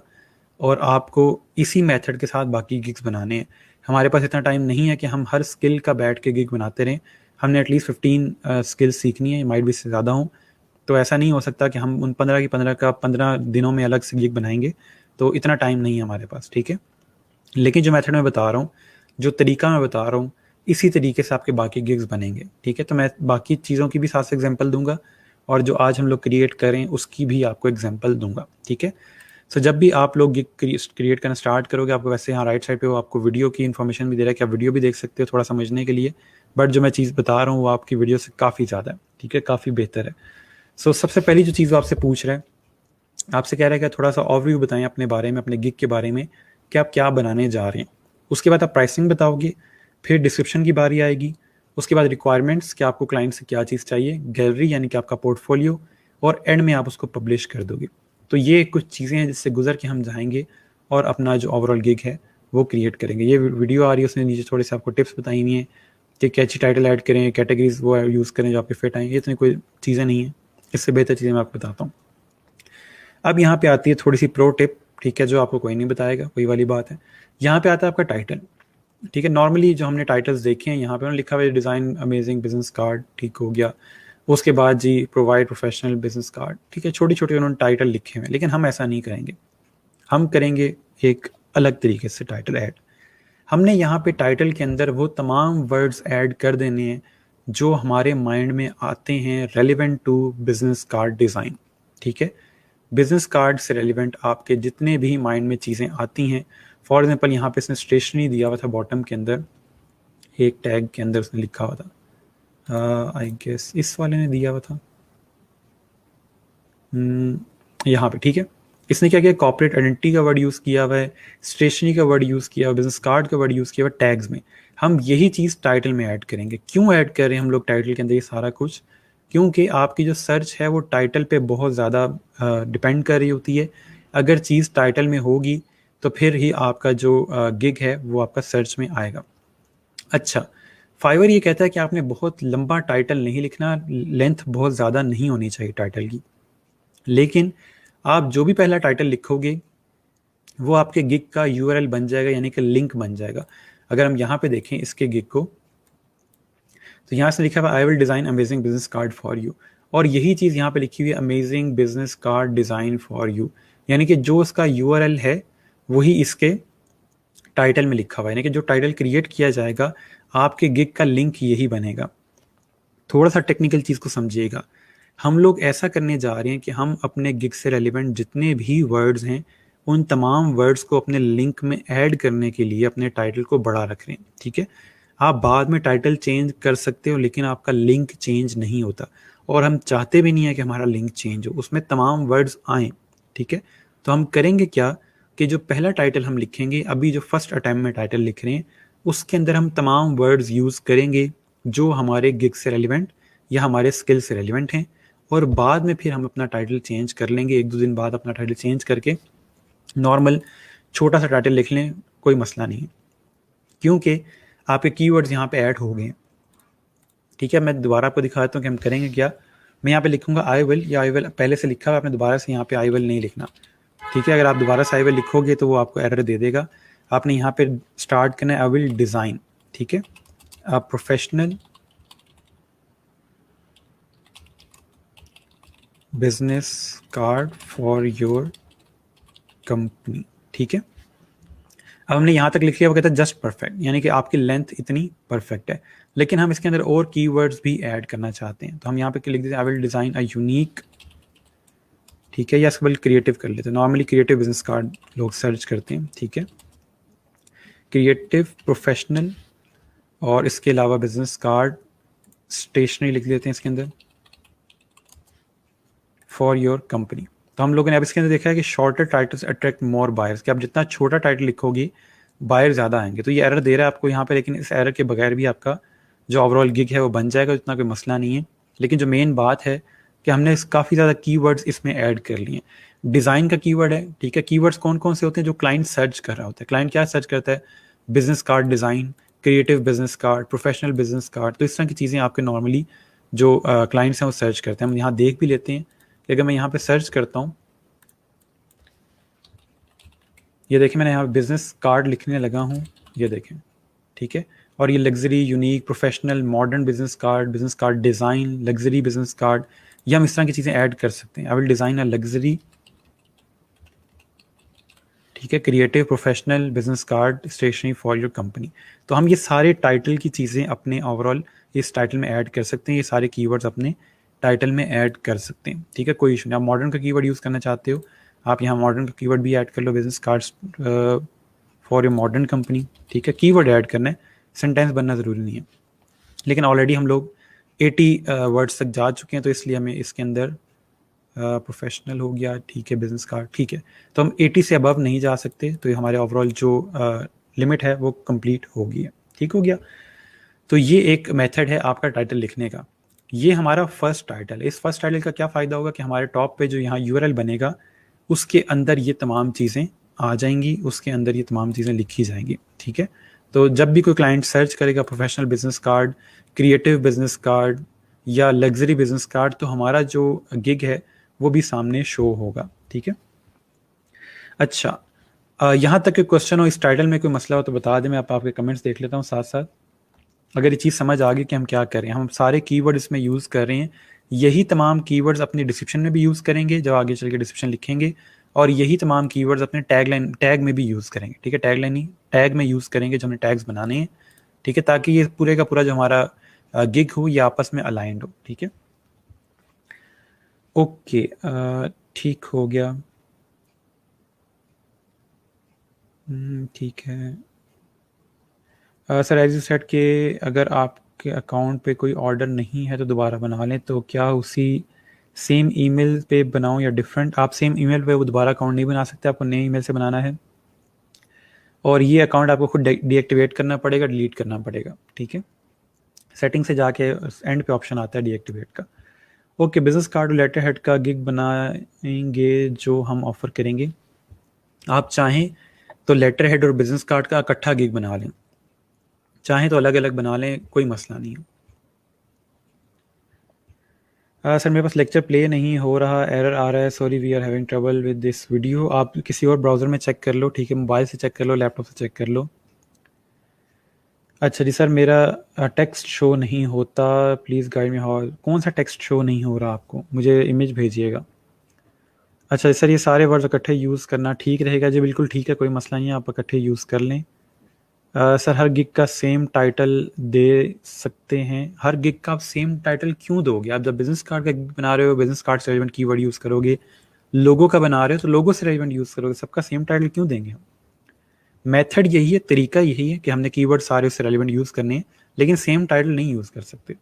और आपको इसी मेथड के साथ बाकी गिग्स बनाने हैं। हमारे पास इतना टाइम नहीं है कि हम हर स्किल का बैठ के गिग बनाते रहें। हमने एटलीस्ट 15 स्किल्स सीखनी है, माइट भी से ज़्यादा हों। तो ऐसा नहीं हो सकता कि हम उन 15 की 15 का 15 दिनों में अलग से गिग बनाएंगे, तो इतना टाइम नहीं है हमारे पास। ठीक है, लेकिन जो मेथड मैं बता रहा हूँ, जो तरीका मैं बता रहा हूँ, इसी तरीके से आपके बाकी गिग्स बनेंगे। ठीक है, तो मैं बाकी चीज़ों की भी साथ से एग्जांपल दूंगा और जो आज हम लोग क्रिएट करें उसकी भी आपको एग्जांपल दूंगा। ठीक है, सो जब भी आप लोग गिग क्रिएट करना स्टार्ट करोगे, आपको वैसे यहाँ राइट साइड पे वो आपको वीडियो की इन्फॉर्मेशन भी दे रहा है कि आप वीडियो भी देख सकते हो थोड़ा समझने के लिए। बट जो मैं चीज़ बता रहा हूँ वो आपकी वीडियो से काफ़ी ज़्यादा है। ठीक है, काफ़ी बेहतर है। सो सबसे पहली जो चीज़ वो आपसे पूछ रहा है, आपसे कह रहा है कि थोड़ा सा ओवरव्यू बताएं अपने बारे में, अपने गिग के बारे में कि आप क्या बनाने जा रहे हैं। उसके बाद आप प्राइसिंग बताओगे, फिर डिस्क्रिप्शन की बारी आएगी, उसके बाद रिक्वायरमेंट्स कि आपको क्लाइंट से क्या चीज़ चाहिए, गैलरी यानी कि आपका पोर्टफोलियो, और एंड में आप उसको पब्लिश कर दोगे। तो ये कुछ चीज़ें हैं जिससे गुजर के हम जाएंगे और अपना जो ओवरऑल गिग है वो क्रिएट करेंगे। ये वीडियो आ रही है, उसने नीचे थोड़े से आपको टिप्स बताई हुई हैं कि कैची टाइटल ऐड करें, कैटेगरीज वो यूज़ करें जो आपके फिट आएँ। ये इतनी कोई चीज़ें नहीं हैं, इससे बेहतर चीज़ें मैं आपको बताता हूँ। अब यहाँ पे आती है थोड़ी सी प्रो टिप। ठीक है, जो आपको कोई नहीं बताएगा, वही वाली बात है। यहाँ पे आता है आपका टाइटल। ठीक है, नॉर्मली जो हमने टाइटल्स देखे हैं यहाँ पे उन्होंने लिखा हुआ है डिज़ाइन अमेजिंग बिजनेस कार्ड। ठीक हो गया, उसके बाद जी प्रोवाइड प्रोफेशनल बिजनेस कार्ड। ठीक है, छोटी छोटी उन्होंने टाइटल लिखे हुए हैं, लेकिन हम ऐसा नहीं करेंगे। हम करेंगे एक अलग तरीके से टाइटल ऐड। हमने यहाँ पे टाइटल के अंदर वो तमाम वर्ड्स ऐड कर देने हैं जो हमारे माइंड में आते हैं relevant to business card design. ठीक है, बिजनेस कार्ड से रेलिवेंट आपके जितने भी माइंड में चीज़ें आती हैं। फॉर एग्जांपल यहाँ पे इसने स्टेशनरी दिया हुआ था बॉटम के अंदर, एक टैग के अंदर उसने लिखा हुआ था, आई गेस इस वाले ने दिया हुआ था, यहाँ पे। ठीक है, इसने क्या किया, कॉर्पोरेट आइडेंटिटी का वर्ड यूज़ किया हुआ है, स्टेशनरी का वर्ड यूज़ किया हुआ, बिजनेस कार्ड का वर्ड यूज़ किया हुआ टैग्स में। हम यही चीज़ टाइटल में ऐड करेंगे। क्यों ऐड कर रहे हैं हम लोग टाइटल के अंदर ये सारा कुछ? क्योंकि आपकी जो सर्च है वो टाइटल पे बहुत ज़्यादा डिपेंड कर रही होती है। अगर चीज़ टाइटल में होगी तो फिर ही आपका जो गिग है वो आपका सर्च में आएगा। अच्छा, फाइवर ये कहता है कि आपने बहुत लंबा टाइटल नहीं लिखना, लेंथ बहुत ज़्यादा नहीं होनी चाहिए टाइटल की। लेकिन आप जो भी पहला टाइटल लिखोगे वो आपके गिग का यूआरएल बन जाएगा, यानी कि लिंक बन जाएगा। अगर हम यहाँ पे देखें इसके गिग को, तो यहाँ से लिखा हुआ आई will design amazing business card for you, और यही चीज़ यहाँ पे लिखी हुई है amazing business card design for you, यानी कि जो उसका यूआरएल है वही इसके टाइटल में लिखा हुआ है, यानी कि जो टाइटल क्रिएट किया जाएगा आपके गिग का लिंक यही बनेगा। थोड़ा सा टेक्निकल चीज़ को समझिएगा, हम लोग ऐसा करने जा रहे हैं कि हम अपने गिग से रेलिवेंट जितने भी वर्ड्स हैं उन तमाम वर्ड्स को अपने लिंक में ऐड करने के लिए अपने टाइटल को बड़ा रख रहे हैं, ठीक है। आप बाद में टाइटल चेंज कर सकते हो, लेकिन आपका लिंक चेंज नहीं होता, और हम चाहते भी नहीं है कि हमारा लिंक चेंज हो, उसमें तमाम वर्ड्स आएँ, ठीक है। तो हम करेंगे क्या कि जो पहला टाइटल हम लिखेंगे, अभी जो फर्स्ट अटैम्प्ट में टाइटल लिख रहे हैं उसके अंदर हम तमाम वर्ड्स यूज़ करेंगे जो हमारे गिग से रेलिवेंट या हमारे स्किल से रेलिवेंट हैं, और बाद में फिर हम अपना टाइटल चेंज कर लेंगे, 1-2 दिन बाद अपना टाइटल चेंज करके नॉर्मल छोटा सा टाइटल लिख लें, कोई मसला नहीं है, क्योंकि आपके कीवर्ड्स यहाँ पे ऐड हो गए हैं, ठीक है। मैं दोबारा आपको दिखाता हूँ कि हम करेंगे क्या। मैं यहाँ पे लिखूंगा आई विल, या आई विल पहले से लिखा हुआ, आपने दोबारा से यहाँ पे आई विल नहीं लिखना, ठीक है। अगर आप दोबारा से आई विल लिखोगे तो वो आपको एरर दे देगा। आपने यहाँ पे स्टार्ट करना है आई विल डिज़ाइन, ठीक है, professional business card for your company, ठीक है। अब हमने यहाँ तक लिख लिया, वो कहता है जस्ट परफेक्ट, यानी कि आपकी लेंथ इतनी परफेक्ट है, लेकिन हम इसके अंदर और कीवर्ड्स भी ऐड करना चाहते हैं, तो हम यहाँ पे लिख देते हैं I will design a unique, ठीक है, या इसके बल्कि क्रिएटिव कर लेते हैं। नॉर्मली क्रिएटिव बिजनेस कार्ड लोग सर्च करते हैं, ठीक है, क्रिएटिव प्रोफेशनल, और इसके अलावा बिजनेस कार्ड स्टेशनरी लिख देते हैं इसके अंदर फॉर योर कंपनी। तो हम लोगों ने अब इसके अंदर देखा है कि shorter titles attract more buyers, कि आप जितना छोटा टाइटल लिखोगे बायर ज़्यादा आएंगे। तो ये एरर दे रहा है आपको यहाँ पे, लेकिन इस एरर के बगैर भी आपका जो ओवरऑल गिग है वो बन जाएगा, इतना कोई मसला नहीं है। लेकिन जो मेन बात है कि हमने काफ़ी ज़्यादा कीवर्ड्स इसमें ऐड कर लिए हैं। डिज़ाइन का कीवर्ड है, ठीक है। कीवर्ड्स कौन कौन से होते हैं जो क्लाइंट सर्च कर रहा होता है? क्लाइंट क्या सर्च करता है? Business card design, creative business card, professional business card. तो इस तरह की चीज़ें आपके नॉर्मली जो क्लाइंट्स हैं वो सर्च करते हैं। हम यहाँ देख भी लेते हैं कि अगर मैं यहाँ पे सर्च करता हूँ, ये देखें मैंने यहाँ बिजनेस कार्ड लिखने लगा हूँ, ये देखें, ठीक है। और ये luxury, unique, professional, modern business card design, luxury business card, ये हम इस तरह की चीज़ें ऐड कर सकते हैं। I will design a luxury, ठीक है, creative professional business card stationery for your company. तो हम ये सारे टाइटल की चीज़ें अपने ओवरऑल इस टाइटल में ऐड कर सकते हैं, ये सारे कीवर्ड्स अपने टाइटल में ऐड कर सकते हैं, ठीक है, कोई इशू नहीं। आप मॉडर्न का कीवर्ड यूज़ करना चाहते हो, आप यहाँ मॉडर्न का कीवर्ड भी ऐड कर लो, business cards for your modern company, ठीक है। कीवर्ड ऐड करना है, सेंटेंस बनना ज़रूरी नहीं है, लेकिन ऑलरेडी हम लोग 80 वर्ड्स तक जा चुके हैं, तो इसलिए हमें इसके अंदर प्रोफेशनल हो गया, ठीक है, बिजनेस कार्ड, ठीक है। तो हम 80 से अबव नहीं जा सकते, तो ये हमारे ओवरऑल जो लिमिट है वो कंप्लीट हो गई है, ठीक हो गया। तो ये एक मेथड है आपका टाइटल लिखने का। ये हमारा फर्स्ट टाइटल है। इस फर्स्ट टाइटल का क्या फ़ायदा होगा कि हमारे टॉप पे जो यहाँ यूआरएल बनेगा उसके अंदर ये तमाम चीज़ें आ जाएंगी, उसके अंदर ये तमाम चीज़ें लिखी जाएंगी, ठीक है। तो जब भी कोई क्लाइंट सर्च करेगा professional business card, creative business card या लग्जरी बिजनेस कार्ड, तो हमारा जो गिग है वो भी सामने शो होगा, ठीक है। अच्छा, यहाँ तक के क्वेश्चन हो, इस टाइटल में कोई मसला हो तो बता दें, मैं आपके कमेंट्स देख लेता हूँ साथ साथ। अगर ये चीज़ समझ आ गई कि हम क्या कर रहे हैं, हम सारे कीवर्ड इसमें यूज़ कर रहे हैं, यही तमाम कीवर्ड्स अपने डिस्क्रिप्शन में भी यूज़ करेंगे जब आगे चल के डिस्क्रिप्शन लिखेंगे, और यही तमाम कीवर्ड्स अपने टैग में भी यूज़ करेंगे, ठीक है। टैग लाइन नहीं, टैग में यूज़ करेंगे जो हमने टैग्स बनाने हैं, ठीक है, ताकि ये पूरे का पूरा जो हमारा गिग हो ये आपस में अलाइंड हो, ठीक है। ओके, ठीक हो गया, ठीक है। सर एज यू सेड कि अगर आपके अकाउंट पे कोई ऑर्डर नहीं है तो दोबारा बना लें, तो क्या उसी सेम ईमेल पे बनाऊं या डिफरेंट? आप सेम ईमेल पे वो दोबारा अकाउंट नहीं बना सकते, आपको नए ईमेल से बनाना है, और ये अकाउंट आपको खुद डीएक्टिवेट करना पड़ेगा, डिलीट करना पड़ेगा, ठीक है। सेटिंग से जाके एंड पे ऑप्शन आता है डीएक्टिवेट का। ओके, बिजनेस कार्ड और लेटर हेड का गिग बनाएंगे जो हम ऑफर करेंगे। आप चाहें तो लेटर हेड और बिजनेस कार्ड का इकट्ठा गिग बना लें, चाहें तो अलग अलग बना लें, कोई मसला नहीं है। सर मेरे पास लेक्चर प्ले नहीं हो रहा, एरर आ रहा है, sorry we are having trouble with this video. आप किसी और ब्राउज़र में चेक कर लो, ठीक है, मोबाइल से चेक कर लो, लैपटॉप से चेक कर लो। अच्छा जी सर, मेरा टेक्स्ट शो नहीं होता, प्लीज़ गाइड मी हाउ। कौन सा टेक्स्ट शो नहीं हो रहा आपको? मुझे इमेज भेजिएगा। अच्छा सर, ये सारे वर्ड्स इकट्ठे यूज़ करना ठीक रहेगा? जी बिल्कुल ठीक है, कोई मसला नहीं है, आप इकट्ठे यूज़ कर लें। सर हर गिग का सेम टाइटल दे सकते हैं? हर गिग का आप सेम टाइटल क्यों दोगे? आप जब बिजनेस कार्ड का गिग बना रहे हो, बिजनेस कार्ड से रेलेवेंट कीवर्ड यूज़ करोगे। लोगो का बना रहे हो तो लोगो से रेलेवेंट यूज़ करोगे, सबका सेम टाइटल क्यों देंगे हम? मेथड यही है, तरीका यही है कि हमने कीवर्ड सारे उससे रेलेवेंट यूज़ करने हैं, लेकिन सेम टाइटल नहीं यूज़ कर सकते।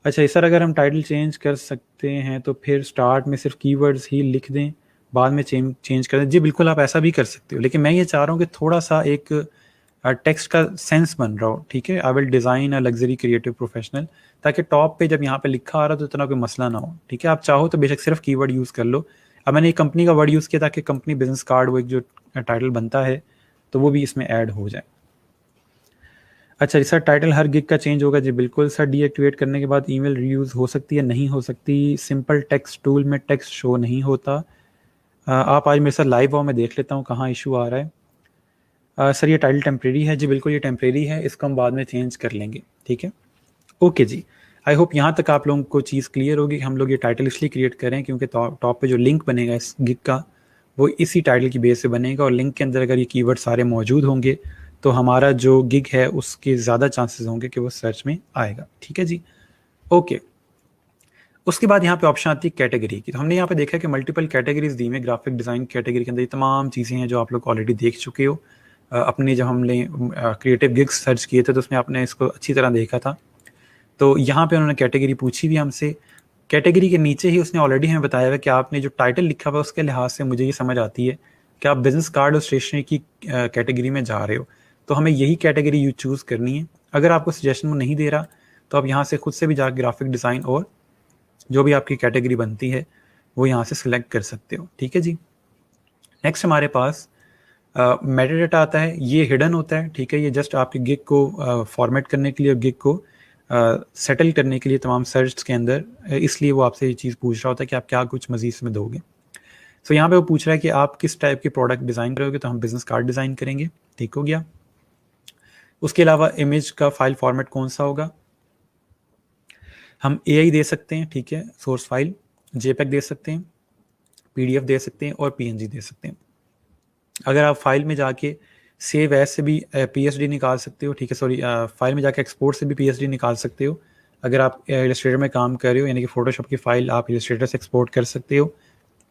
अच्छा सर, अगर हम टाइटल चेंज कर सकते हैं तो फिर स्टार्ट में सिर्फ कीवर्ड्स ही लिख दें, बाद में चेंज कर दें? जी बिल्कुल, आप ऐसा भी कर सकते हो, लेकिन मैं ये चाह रहा हूँ कि थोड़ा सा एक टेक्स्ट का सेंस बन रहा हो, ठीक है। आई will design a luxury creative professional, ताकि टॉप पे जब यहाँ पे लिखा आ रहा तो इतना कोई मसला ना हो, ठीक है। आप चाहो तो बेशक सिर्फ कीवर्ड यूज़ कर लो। अब मैंने एक कंपनी का वर्ड यूज़ किया ताकि कंपनी बिजनेस कार्ड वो एक जो टाइटल बनता है तो वो भी इसमें ऐड हो जाए। अच्छा सर, टाइटल हर गिग का चेंज होगा? जी बिल्कुल सर। डीएक्टिवेट करने के बाद ईमेल रीयूज़ हो सकती है? नहीं हो सकती, सिंपल टेक्स्ट टूल में टेक्स्ट शो नहीं होता। आप आज मेरे साथ लाइव आओ, मैं देख लेता हूँ कहाँ इशू आ रहा है। सर ये टाइटल टेम्प्रेरी है? जी बिल्कुल, ये टेम्प्रेरी है, इसको हम बाद में चेंज कर लेंगे, ठीक है। ओके जी, आई होप यहाँ तक आप लोगों को चीज़ क्लियर होगी कि हम लोग ये टाइटल इसलिए क्रिएट करें क्योंकि टॉप पे जो लिंक बनेगा इस गिग का वो इसी टाइटल की बेस से बनेगा, और लिंक के अंदर अगर ये कीवर्ड सारे मौजूद होंगे तो हमारा जो गिग है उसके ज़्यादा चांसेस होंगे कि वो सर्च में आएगा, ठीक है जी। ओके, उसके बाद यहाँ पे ऑप्शन आती है कैटेगरी की। तो हमने यहाँ पे देखा कि मल्टीपल कैटेगरीज दी हैं ग्राफिक डिज़ाइन कैटेगरी के अंदर। ये तमाम चीज़ें हैं जो आप लोग ऑलरेडी देख चुके हो। अपने जब हमने क्रिएटिव गिग्स सर्च किए थे तो उसमें आपने इसको अच्छी तरह देखा था। तो यहाँ पे उन्होंने कैटेगरी पूछी भी हमसे। कैटेगरी के नीचे ही उसने ऑलरेडी हमें बताया हुआ कि आपने जो टाइटल लिखा हुआ उसके लिहाज से मुझे ये समझ आती है कि आप बिजनेस कार्ड और स्टेशनरी की कैटेगरी में जा रहे हो, तो हमें यही कैटेगरी यू चूज़ करनी है। अगर आपको सजेशन वो नहीं दे रहा तो आप यहाँ से खुद से भी जाकर ग्राफिक डिज़ाइन और जो भी आपकी कैटेगरी बनती है वो यहाँ से सिलेक्ट कर सकते हो, ठीक है जी। नेक्स्ट हमारे पास मेटा डेटा आता है। ये हिडन होता है, ठीक है। ये जस्ट आपके गिग को फॉर्मेट करने के लिए, गिग को सेटल करने के लिए तमाम सर्च के अंदर, इसलिए वो आपसे ये चीज़ पूछ रहा होता है कि आप क्या कुछ मजीद में दोगे। सो यहाँ पे वो पूछ रहा है कि आप किस टाइप के प्रोडक्ट डिज़ाइन करोगे, तो हम बिजनेस कार्ड डिज़ाइन करेंगे, ठीक हो गया। उसके अलावा इमेज का फाइल फॉर्मेट कौन सा होगा? हम एआई दे सकते हैं, ठीक है, सोर्स फाइल, जेपेग दे सकते हैं, पीडीएफ दे सकते हैं और पीएनजी दे सकते हैं। अगर आप फाइल में जाके सेव एज से भी पीएसडी निकाल सकते हो, ठीक है, सॉरी, फाइल में जाके एक्सपोर्ट से भी पीएसडी निकाल सकते हो। अगर आप इलस्ट्रेटर में काम कर रहे हो, यानी कि फोटोशॉप की फाइल आप इलस्ट्रेटर से एक्सपोर्ट कर सकते हो,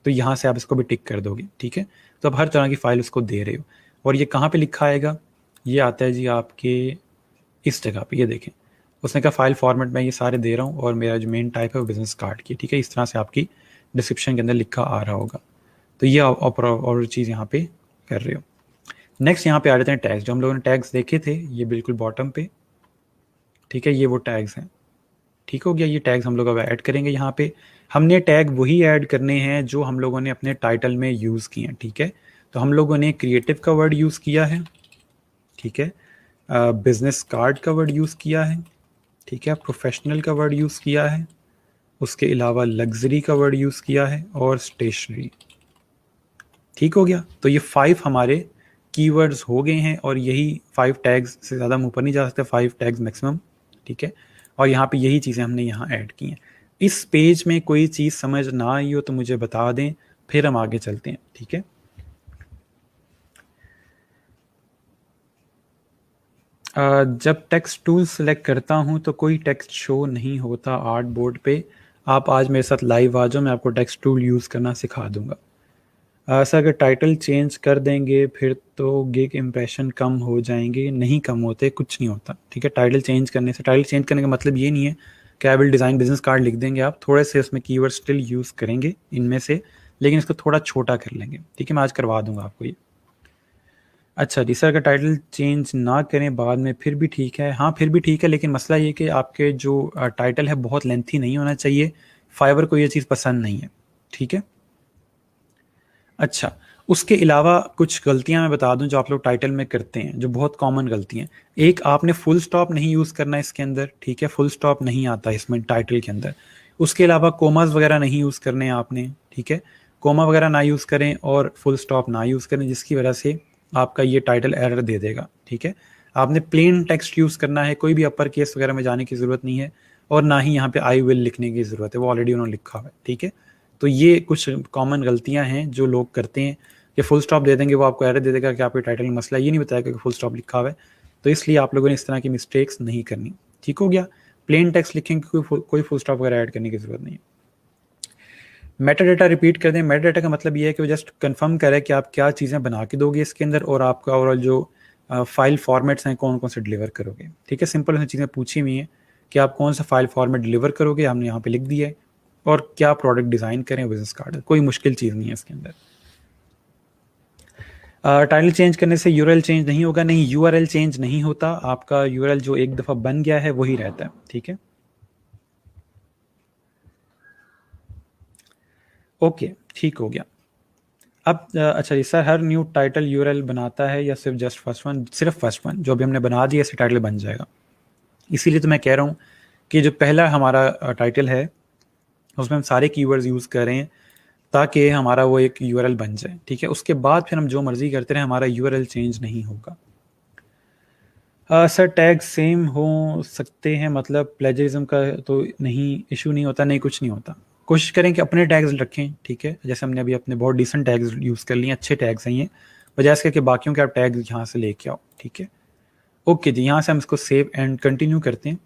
तो यहाँ से आप इसको भी टिक कर दोगे, ठीक है। तो आप हर तरह की फाइल उसको दे रहे हो। और ये कहाँ पे लिखा आएगा? ये आता है जी आपके इस जगह पे, ये देखें। उसने कहा फाइल फॉर्मेट में ये सारे दे रहा हूँ और मेरा जो मेन टाइप है वो बिजनेस कार्ड की, ठीक है। इस तरह से आपकी डिस्क्रिप्शन के अंदर लिखा आ रहा होगा। तो ये और चीज़ यहाँ पे कर रहे हो। नेक्स्ट यहाँ पे आ जाते हैं टैग्स। जो हम लोगों ने टैग्स देखे थे ये बिल्कुल बॉटम पे, ठीक है, ये वो टैग्स हैं, ठीक हो गया। ये टैग्स हम लोग अब ऐड करेंगे। यहाँ पे हमने टैग वही ऐड करने हैं जो हम लोगों ने अपने टाइटल में यूज़ किए हैं, ठीक है। तो हम लोगों ने क्रिएटिव का वर्ड यूज़ किया है, ठीक है, बिजनेस कार्ड का वर्ड यूज़ किया है, ठीक है, प्रोफेशनल का वर्ड यूज़ किया है, उसके अलावा लग्जरी का वर्ड यूज़ किया है और स्टेशनरी, ठीक हो गया। तो ये 5 हमारे कीवर्ड्स हो गए हैं और यही 5 टैग्स से ज़्यादा हम ऊपर नहीं जा सकते, 5 टैग्स मैक्सिमम, ठीक है। और यहाँ पे यही चीज़ें हमने यहाँ ऐड की हैं। इस पेज में कोई चीज़ समझ ना आई हो तो मुझे बता दें, फिर हम आगे चलते हैं, ठीक है। जब टेक्स्ट टूल सेलेक्ट करता हूँ तो कोई टेक्स्ट शो नहीं होता आर्ट बोर्ड पे। आप आज मेरे साथ लाइव आ जाओ, मैं आपको टेक्स्ट टूल यूज़ करना सिखा दूंगा। सर अगर टाइटल चेंज कर देंगे फिर तो गिग इम्प्रेशन कम हो जाएंगे? नहीं कम होते, कुछ नहीं होता, ठीक है। टाइटल चेंज करने का मतलब ये नहीं है कि आई विल डिज़ाइन बिजनेस कार्ड लिख देंगे आप, थोड़े से उसमें कीवर्ड स्टिल यूज़ करेंगे इनमें से, लेकिन इसको थोड़ा छोटा कर लेंगे, ठीक है। मैं आज करवा दूंगा आपको ये। अच्छा जी सर, अगर टाइटल चेंज ना करें बाद में फिर भी ठीक है? हाँ फिर भी ठीक है, लेकिन मसला ये कि आपके जो टाइटल है बहुत लेंथी नहीं होना चाहिए। फाइवर को ये चीज़ पसंद नहीं है, ठीक है। अच्छा, उसके अलावा कुछ गलतियां मैं बता दूं जो आप लोग टाइटल में करते हैं, जो बहुत कॉमन गलती हैं। एक, आपने फुल स्टॉप नहीं यूज़ करना इसके अंदर, ठीक है, फुल स्टॉप नहीं आता इसमें टाइटल के अंदर। उसके अलावा कोमास वगैरह नहीं यूज़ करने हैं आपने, ठीक है, कोमा वगैरह ना यूज़ करें और फुल स्टॉप ना यूज़ करें, जिसकी वजह से आपका ये टाइटल एरर दे देगा, ठीक है। आपने प्लेन टेक्स्ट यूज़ करना है, कोई भी अपर केस वगैरह में जाने की ज़रूरत नहीं है, और ना ही यहाँ पे आई विल लिखने की ज़रूरत है, वो ऑलरेडी उन्होंने लिखा हुआ है, ठीक है। तो ये कुछ कॉमन गलतियाँ हैं जो लोग करते हैं कि फुल स्टॉप दे देंगे, वो आपको एरर दे देगा कि आपके टाइटल में मसला, ये नहीं बताएगा कि फुल स्टॉप लिखा हुआ है। तो इसलिए आप लोगों ने इस तरह की मिस्टेक्स नहीं करनी, ठीक हो गया। प्लेन टेक्स्ट लिखेंगे, कोई फुल स्टॉप वगैरह ऐड करने की ज़रूरत नहीं है। मेटा डाटा रिपीट कर दें। मेटा डाटा का मतलब ये है कि वो जस्ट कंफर्म करे कि आप क्या चीज़ें बना के दोगे इसके अंदर, और आपका ओवरऑल जो फाइल फॉर्मेट्स हैं कौन कौन से डिलीवर करोगे, ठीक है। सिंपल सी चीज़ें पूछी हुई हैं कि आप कौन सा फाइल फॉर्मेट डिलीवर करोगे, हमने यहाँ पे लिख दिया है, और क्या प्रोडक्ट डिज़ाइन करें, बिजनेस कार्ड, कोई मुश्किल चीज़ नहीं है इसके अंदर। टाइटल चेंज करने से यूआरएल चेंज नहीं होगा, नहीं, यूआरएल चेंज नहीं होता, आपका यूआरएल जो एक दफ़ा बन गया है वही रहता है, ठीक है। ओके, ठीक हो गया। अब अच्छा जी सर, हर न्यू टाइटल यूआरएल बनाता है या सिर्फ जस्ट फर्स्ट वन? सिर्फ फर्स्ट वन, जो अभी हमने बना दिया ऐसे टाइटल बन जाएगा। इसीलिए तो मैं कह रहा हूँ कि जो पहला हमारा टाइटल है उसमें हम सारे कीवर्ड्स यूज़ करें ताकि हमारा वो एक यूआरएल बन जाए, ठीक है। उसके बाद फिर हम जो मर्जी करते रहें, हमारा यूआरएल चेंज नहीं होगा। सर टैग सेम हो सकते हैं, मतलब प्लेजरिज्म का तो नहीं, इशू नहीं होता? नहीं, कुछ नहीं होता। कोशिश करें कि अपने टैग्स रखें, ठीक है। जैसे हमने अभी अपने बहुत डिसेंट टैग्स यूज़ कर लिए, अच्छे टैग्स हैं ये, बजाय इसके कि बाकियों के आप टैग्स यहाँ से लेके आओ, ठीक है। ओके जी, यहाँ से हम इसको सेव एंड कंटिन्यू करते हैं।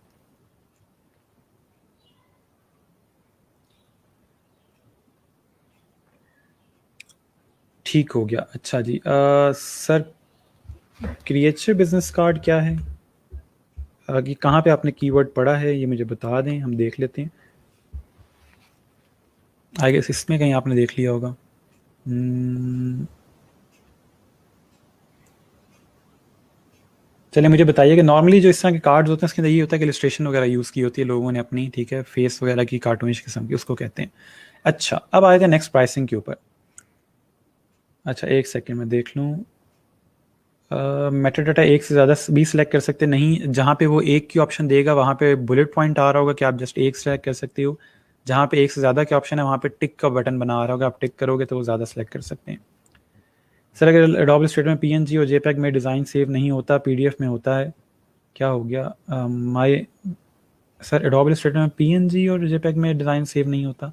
ठीक हो गया। अच्छा जी, सर क्रिएचर बिजनेस कार्ड क्या है? कि कहाँ पे आपने कीवर्ड पढ़ा है ये मुझे बता दें, हम देख लेते हैं। आई गेस इसमें कहीं आपने देख लिया होगा। चलिए मुझे बताइए कि नॉर्मली जो इस तरह के कार्ड्स होते हैं उसके अंदर ये होता है कि इलस्ट्रेशन वगैरह यूज़ की होती है लोगों ने अपनी, ठीक है, फेस वगैरह की कार्टूनिश किस्म की, उसको कहते हैं। अच्छा, अब आए थे नेक्स्ट प्राइसिंग के ऊपर। अच्छा, एक सेकेंड में देख लूँ। मेटा डाटा एक से ज़्यादा भी सिलेक्ट कर सकते नहीं, जहाँ पे वो एक की ऑप्शन देगा वहाँ पे बुलेट पॉइंट आ रहा होगा कि आप जस्ट एक सेलेक्ट कर सकते हो। जहाँ पे एक से ज़्यादा के ऑप्शन है वहाँ पे टिक का बटन बना आ रहा होगा, आप टिक करोगे तो वो ज़्यादा सेलेक्ट कर सकते हैं। सर अगर एडोब इलस्ट्रेटर में पीएनजी और जेपैग में डिज़ाइन सेव नहीं होता, पीडीएफ में होता है, क्या हो गया? माई सर एडोब इलस्ट्रेटर में पीएनजी और जेपैग में डिज़ाइन सेव नहीं होता,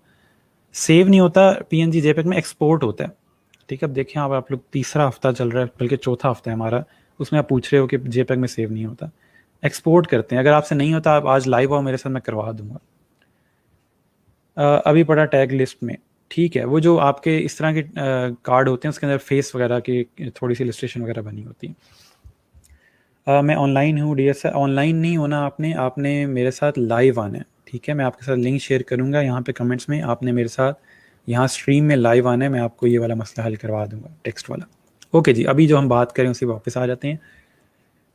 सेव नहीं होता पीएनजी जेपैग में, एक्सपोर्ट होता है, ठीक है। अब देखें, अब आप लोग तीसरा हफ्ता चल रहा है, बल्कि चौथा हफ्ता है हमारा, उसमें आप पूछ रहे हो कि जेपैग में सेव नहीं होता, एक्सपोर्ट करते हैं। अगर आपसे नहीं होता आप आज लाइव आओ मेरे साथ, मैं करवा दूंगा। अभी पड़ा टैग लिस्ट में, ठीक है। वो जो आपके इस तरह के कार्ड होते हैं उसके अंदर फेस वगैरह की थोड़ी सी इलस्ट्रेशन वगैरह बनी होती है। मैं ऑनलाइन हूँ डीएसआर, ऑनलाइन नहीं होना आपने, आपने मेरे साथ लाइव आना है, ठीक है। मैं आपके साथ लिंक शेयर करूँगा यहाँ पे कमेंट्स में, आपने मेरे साथ यहाँ स्ट्रीम में लाइव आना है, मैं आपको ये वाला मसला हल करवा दूंगा, टेक्स्ट वाला। ओके जी, अभी जो हम बात करें उसी वापस आ जाते हैं।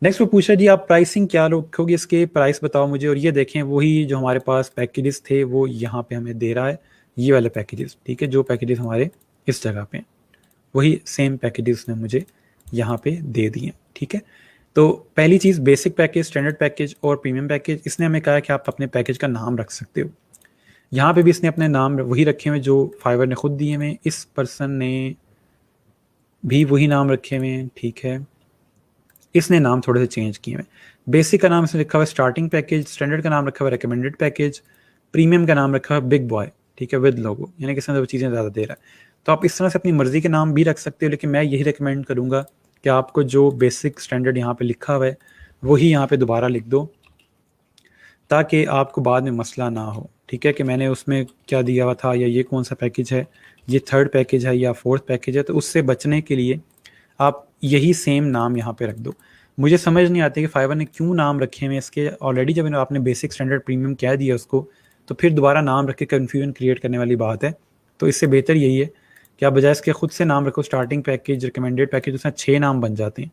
नेक्स्ट वो पूछा जी, आप प्राइसिंग क्या रखोगे, इसके प्राइस बताओ मुझे। और ये देखें, वही जो हमारे पास पैकेजेस थे वो यहाँ पे हमें दे रहा है, ये वाले पैकेजेस, ठीक है। जो पैकेजेस हमारे इस जगह पे वही सेम पैकेजेस ने मुझे यहाँ पे दे दिए, ठीक है। तो पहली चीज़, बेसिक पैकेज, स्टैंडर्ड पैकेज और प्रीमियम पैकेज, इसने हमें कहा कि आप अपने पैकेज का नाम रख सकते हो। यहाँ पे भी इसने अपने नाम वही रखे हुए जो फाइवर ने खुद दिए हुए, इस पर्सन ने भी वही नाम रखे हुए हैं, ठीक है। इसने नाम थोड़े से चेंज किए हुए। बेसिक का नाम इसने लिखा हुआ है स्टार्टिंग पैकेज, स्टैंडर्ड का नाम रखा हुआ है रिकमेंडेड पैकेज, प्रीमियम का नाम रखा हुआ है बिग बॉय, ठीक है, विद लोगो, यानी कि इसमें वो चीज़ें ज़्यादा दे रहा है। तो आप इस तरह से अपनी मर्जी के नाम भी रख सकते हो, लेकिन मैं यही रिकमेंड करूँगा कि आपको जो बेसिक स्टैंडर्ड यहाँ पे लिखा हुआ है वही यहाँ पे दोबारा लिख दो, ताकि आपको बाद में मसला ना हो, ठीक है, कि मैंने उसमें क्या दिया हुआ था, या ये कौन सा पैकेज है, ये थर्ड पैकेज है या फोर्थ पैकेज है। तो उससे बचने के लिए आप यही सेम नाम यहाँ पे रख दो। मुझे समझ नहीं आती कि फाइवर ने क्यों नाम रखे हुए इसके, ऑलरेडी जब आपने बेसिक स्टैंडर्ड प्रीमियम कह दिया उसको, तो फिर दोबारा नाम रख के कन्फ्यूजन क्रिएट करने वाली बात है। तो इससे बेहतर यही है कि आप बजाय इसके खुद से नाम रखो, स्टार्टिंग पैकेज, रिकमेंडेड पैकेज, उसमें 6 नाम बन जाते हैं।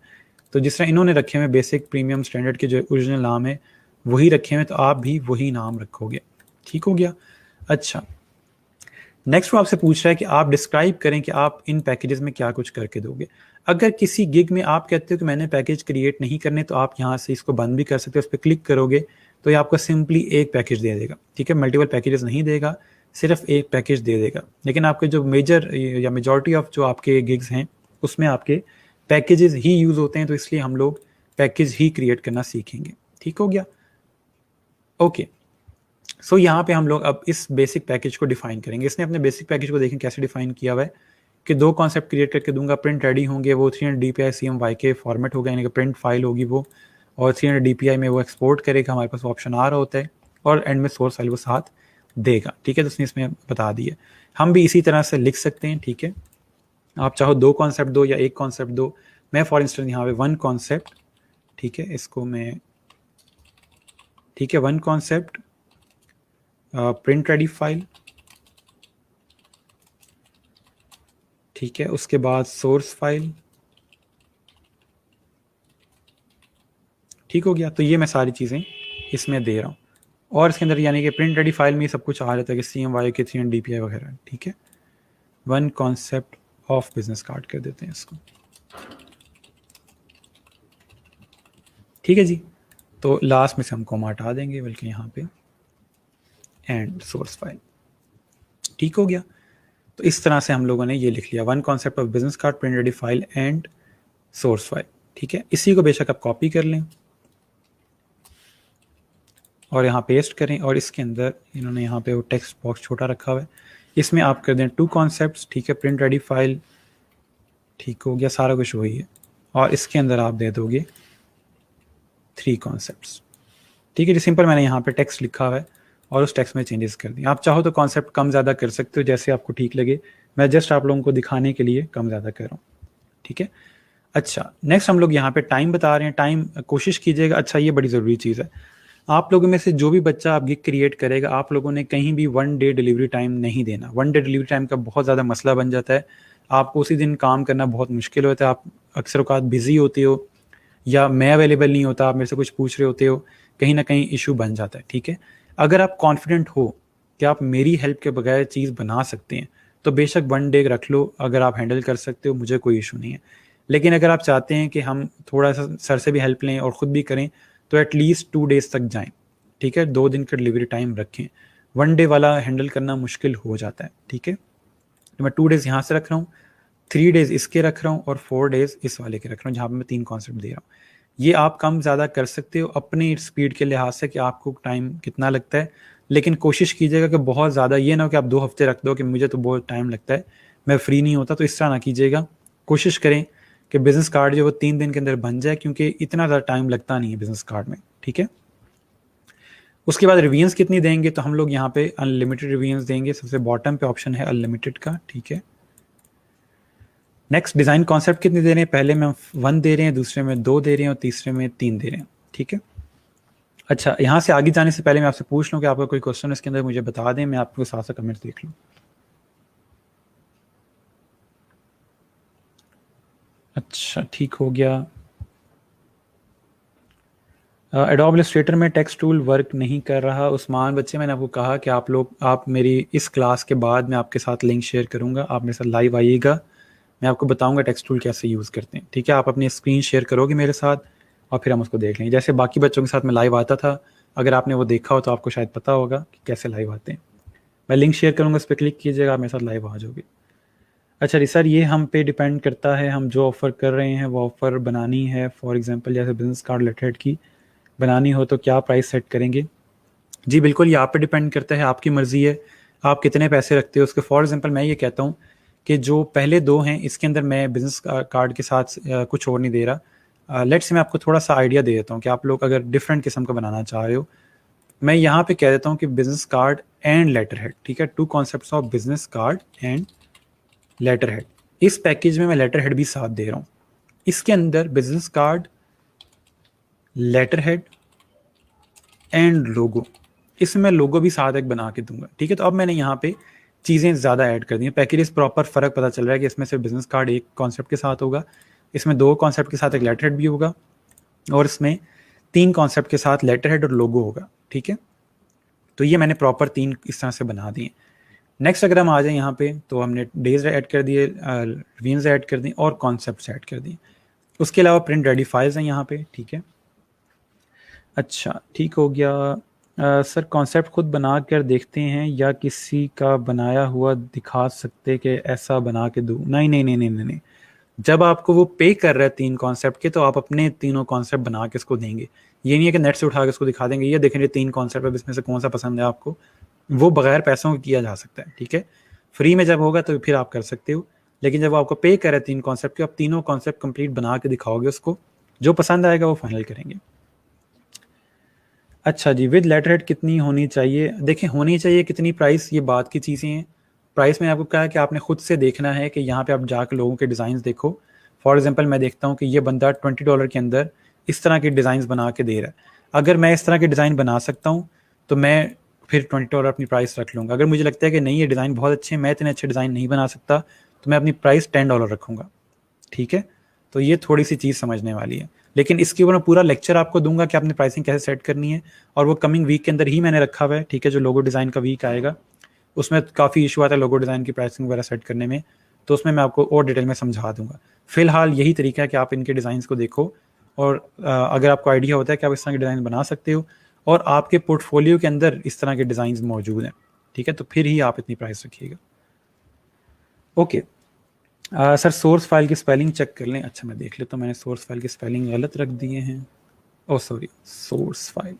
तो जिस तरह इन्होंने रखे हुए बेसिक, प्रीमियम, स्टैंडर्ड के जो ओरिजिनल नाम है वही रखे हुए, तो आप भी वही नाम रखोगे, ठीक हो गया। अच्छा, नेक्स्ट वो आपसे पूछ रहा है कि आप डिस्क्राइब करें कि आप इन पैकेजेस में क्या कुछ करके दोगे। अगर किसी गिग में आप कहते हो कि मैंने पैकेज क्रिएट नहीं करने, तो आप यहाँ से इसको बंद भी कर सकते हो। उस पर क्लिक करोगे तो ये आपको सिंपली एक पैकेज दे देगा, ठीक है, मल्टीपल पैकेजेस नहीं देगा, सिर्फ एक पैकेज दे देगा। लेकिन आपके जो मेजर या मेजॉरिटी ऑफ जो आपके गिग्स हैं उसमें आपके पैकेजेस ही यूज़ होते हैं, तो इसलिए हम लोग पैकेज ही क्रिएट करना सीखेंगे। ठीक हो गया? ओके, सो यहाँ पे हम लोग अब इस बेसिक पैकेज को डिफाइन करेंगे। इसने अपने बेसिक पैकेज को देखें कैसे डिफाइन किया हुआ है कि 2 कॉन्सेप्ट क्रिएट करके दूंगा, प्रिंट रेडी होंगे, वो 300 DPI CMYK फॉर्मेट होगा, यानी कि प्रिंट फाइल होगी वो, और 300 DPI में वो एक्सपोर्ट करेगा, हमारे पास ऑप्शन आ रहा होता है, और एंड में सोर्स फाइल वो साथ देगा। ठीक है, तो उसने इसमें बता दिया। हम भी इसी तरह से लिख सकते हैं। ठीक है, आप चाहो 2 कॉन्सेप्ट दो या 1 कॉन्सेप्ट दो। मैं फॉर इंस्टेंस यहाँ पे 1 कॉन्सेप्ट, ठीक है, इसको मैं, ठीक है, 1 कॉन्सेप्ट प्रिंट रेडी फाइल, ठीक है, उसके बाद सोर्स फाइल। ठीक हो गया? तो ये मैं सारी चीज़ें इसमें दे रहा हूँ, और इसके अंदर यानी कि प्रिंट रेडी फाइल में सब कुछ आ जाता है कि CMYK 300 DPI वगैरह। ठीक है, 1 कॉन्सेप्ट ऑफ बिजनेस कार्ड कर देते हैं इसको। ठीक है जी, तो लास्ट में से हम कॉमा हटा देंगे, बल्कि यहाँ पे एंड सोर्स फाइल। ठीक हो गया? तो इस तरह से हम लोगों ने ये लिख लिया, 1 concept of business card, print ready file and source file. ठीक है, इसी को बेशक आप कॉपी कर लें और यहाँ पेस्ट करें, और इसके अंदर इन्होंने यहाँ पे वो टेक्स्ट बॉक्स छोटा रखा हुआ है, इसमें आप कर दें 2 कॉन्सेप्ट्स। ठीक है, प्रिंट रेडी फाइल। ठीक हो गया, सारा कुछ वही है, और इसके अंदर आप दे दोगे 3 कॉन्सेप्ट्स। ठीक है जी, सिंपल मैंने यहाँ पे टेक्स्ट लिखा हुआ है और उस टेक्स्ट में चेंजेस कर दिए। आप चाहो तो कॉन्सेप्ट कम ज़्यादा कर सकते हो, जैसे आपको ठीक लगे। मैं जस्ट आप लोगों को दिखाने के लिए कम ज़्यादा कर रहा हूँ। ठीक है, अच्छा, नेक्स्ट हम लोग यहाँ पे टाइम बता रहे हैं। टाइम कोशिश कीजिएगा, अच्छा ये बड़ी ज़रूरी चीज़ है, आप लोगों में से जो भी बच्चा आप गिग क्रिएट करेगा, आप लोगों ने कहीं भी 1 डे डिलीवरी टाइम नहीं देना। 1 डे डिलीवरी टाइम का बहुत ज़्यादा मसला बन जाता है, आपको उसी दिन काम करना बहुत मुश्किल होता है। आप अक्सर औकात बिजी होते हो, या मैं अवेलेबल नहीं होता, आप मेरे से कुछ पूछ रहे होते हो, कहीं ना कहीं इशू बन जाता है। ठीक है, अगर आप कॉन्फिडेंट हो कि आप मेरी हेल्प के बगैर चीज़ बना सकते हैं, तो बेशक 1 डे रख लो, अगर आप हैंडल कर सकते हो, मुझे कोई इशू नहीं है। लेकिन अगर आप चाहते हैं कि हम थोड़ा सा सर से भी हेल्प लें और ख़ुद भी करें, तो एटलीस्ट 2 डेज़ तक जाएं। ठीक है, 2 दिन का डिलीवरी टाइम रखें, 1 डे वाला हैंडल करना मुश्किल हो जाता है। ठीक है, तो मैं 2 डेज़ यहाँ से रख रहा हूँ, 3 डेज़ इसके रख रहा हूँ, और 4 डेज़ इस वाले के रख रहा हूँ, जहाँ पर मैं 3 कॉन्सेप्ट दे रहा हूँ। ये आप कम ज़्यादा कर सकते हो अपनी स्पीड के लिहाज से कि आपको टाइम कितना लगता है, लेकिन कोशिश कीजिएगा कि बहुत ज़्यादा ये ना हो कि आप 2 हफ्ते रख दो कि मुझे तो बहुत टाइम लगता है, मैं फ्री नहीं होता, तो इस तरह ना कीजिएगा। कोशिश करें कि बिज़नेस कार्ड जो वो 3 दिन के अंदर बन जाए, क्योंकि इतना ज़्यादा टाइम लगता नहीं है बिज़नेस कार्ड में। ठीक है, उसके बाद रिवीजन्स कितनी देंगे, तो हम लोग यहाँ पे अनलिमिटेड रिवीजन्स देंगे। सबसे बॉटम पे ऑप्शन है अनलिमिटेड का। ठीक है, नेक्स्ट डिज़ाइन कॉन्सेप्ट कितने दे रहे हैं, पहले में 1 दे रहे हैं, दूसरे में 2 दे रहे हैं, और तीसरे में 3 दे रहे हैं। ठीक है, अच्छा, यहाँ से आगे जाने से पहले मैं आपसे पूछ लूँ कि आपका कोई क्वेश्चन इसके अंदर मुझे बता दें, मैं आपको साथ साथ कमेंट देख लूँ। अच्छा, ठीक हो गया। एडोब इलस्ट्रेटर में टेक्स्ट टूल वर्क नहीं कर रहा। उस्मान बच्चे, मैंने आपको कहा कि आप मेरी इस क्लास के बाद मैं आपके साथ लिंक शेयर करूँगा, आप मेरे साथ लाइव आइएगा, मैं आपको बताऊँगा टेक्स्ट टूल कैसे यूज़ करते हैं। ठीक है, आप अपनी स्क्रीन शेयर करोगे मेरे साथ, और फिर हम उसको देख लेंगे, जैसे बाकी बच्चों के साथ मैं लाइव आता था। अगर आपने वो देखा हो तो आपको शायद पता होगा कि कैसे लाइव आते हैं। मैं लिंक शेयर करूँगा, उस पर क्लिक कीजिएगा, आप मेरे साथ लाइव आ जाओगे। अच्छा जी सर, ये हम पे डिपेंड करता है, हम जो ऑफ़र कर रहे हैं वो ऑफ़र बनानी है, फॉर एग्जांपल जैसे बिजनेस कार्ड लेटरहेड की बनानी हो तो क्या प्राइस सेट करेंगे? जी बिल्कुल, ये आप पे डिपेंड करता है, आपकी मर्ज़ी है, आप कितने पैसे रखते हो उसके। फॉर एग्जांपल मैं ये कहता हूँ कि जो पहले 2 हैं इसके अंदर मैं बिज़नेस कार्ड के साथ कुछ और नहीं दे रहा। लेट्स से मैं आपको थोड़ा सा आइडिया दे देता हूँ कि आप लोग अगर डिफरेंट किस्म का बनाना चाह रहे हो, मैं यहाँ पे कह देता हूँ कि बिजनेस कार्ड एंड लेटरहेड। ठीक है, 2 concepts of business card and letterhead. इस पैकेज में मैं लेटरहेड भी साथ दे रहा हूँ। इसके अंदर business card, letterhead and logo, इसमें लोगो भी साथ एक बना के दूंगा। ठीक है, तो अब मैंने यहाँ पे चीज़ें ज़्यादा ऐड कर दी हैं। पैकेज प्रॉपर फ़र्क पता चल रहा है कि इसमें सिर्फ बिजनेस कार्ड एक कॉन्सेप्ट के साथ होगा, इसमें 2 कॉन्सेप्ट के साथ एक लेटरहेड भी होगा, और इसमें 3 कॉन्सेप्ट के साथ लेटरहेड और लोगो होगा। ठीक है, तो ये मैंने प्रॉपर 3 इस तरह से बना दिए। नेक्स्ट अगर हम आ जाएँ यहाँ पे, तो हमने डेज़ ऐड कर दिए, रिवीजन्स ऐड कर दी और कॉन्सेप्ट्स ऐड कर दिए। उसके अलावा प्रिंट रेडी फाइल्स हैं यहाँ पे, ठीक है। अच्छा, ठीक हो गया। सर कॉन्सेप्ट खुद बना कर देखते हैं या किसी का बनाया हुआ दिखा सकते कि ऐसा बना के दूँ? नहीं, नहीं, नहीं, नहीं, नहीं, नहीं। जब आपको वो पे कर रहा है 3 कॉन्सेप्ट के, तो आप अपने तीनों कॉन्सेप्ट बना के उसको देंगे। ये नहीं है कि नेट से उठा के उसको दिखा देंगे, ये देखें ये 3 कॉन्सेप्ट है, इसमें से कौन-सा पसंद है आपको। वो बगैर पैसों के किया जा सकता है, ठीक है। फ्री में जब होगा तो फिर आप कर सकते हो, लेकिन जब वो आपको पे कर रहा है 3 कॉन्सेप्ट के, आप तीनों कॉन्सेप्ट कंप्लीट बना के दिखाओगे उसको, जो पसंद आएगा वो फाइनल करेंगे। अच्छा जी, विद लेटर हेड कितनी होनी चाहिए? देखिए, होनी चाहिए कितनी प्राइस, ये बात की चीज़ें हैं। प्राइस मैंने आपको कहा है कि आपने खुद से देखना है कि यहाँ पे आप जाकर लोगों के डिज़ाइंस देखो। फॉर एग्जांपल मैं देखता हूँ कि ये बंदा $20 के अंदर इस तरह के डिज़ाइंस बना के दे रहा है। अगर मैं इस तरह के डिज़ाइन बना सकता हूँ, तो मैं फिर $20 अपनी प्राइस रख लूँगा। अगर मुझे लगता है कि नहीं, ये डिज़ाइन बहुत अच्छे हैं, मैं इतने अच्छे डिज़ाइन नहीं बना सकता, तो मैं अपनी प्राइस $10 रखूँगा, ठीक है। तो ये थोड़ी-सी चीज़ समझने वाली है। लेकिन इसके ऊपर मैं पूरा लेक्चर आपको दूँगा कि आपने प्राइसिंग कैसे सेट करनी है, और वो कमिंग वीक के अंदर ही मैंने रखा हुआ है, ठीक है। जो लोगो डिज़ाइन का वीक आएगा, उसमें काफ़ी इशू आता है लोगो डिज़ाइन की प्राइसिंग वगैरह सेट करने में, तो उसमें मैं आपको और डिटेल में समझा दूँगा। फ़िलहाल यही तरीका है कि आप इनके डिज़ाइंस को देखो, और अगर आपको आइडिया होता है कि आप इस तरह के डिज़ाइन बना सकते हो और आपके पोर्टफोलियो के अंदर इस तरह के डिज़ाइंस मौजूद हैं, ठीक है, तो फिर ही आप इतनी प्राइस रखिएगा। ओके। सर सोर्स फाइल की स्पेलिंग चेक कर लें। अच्छा, मैं देख लेता हूँ, मैंने सोर्स फाइल की स्पेलिंग गलत रख दिए हैं। ओह सॉरी, सोर्स फाइल,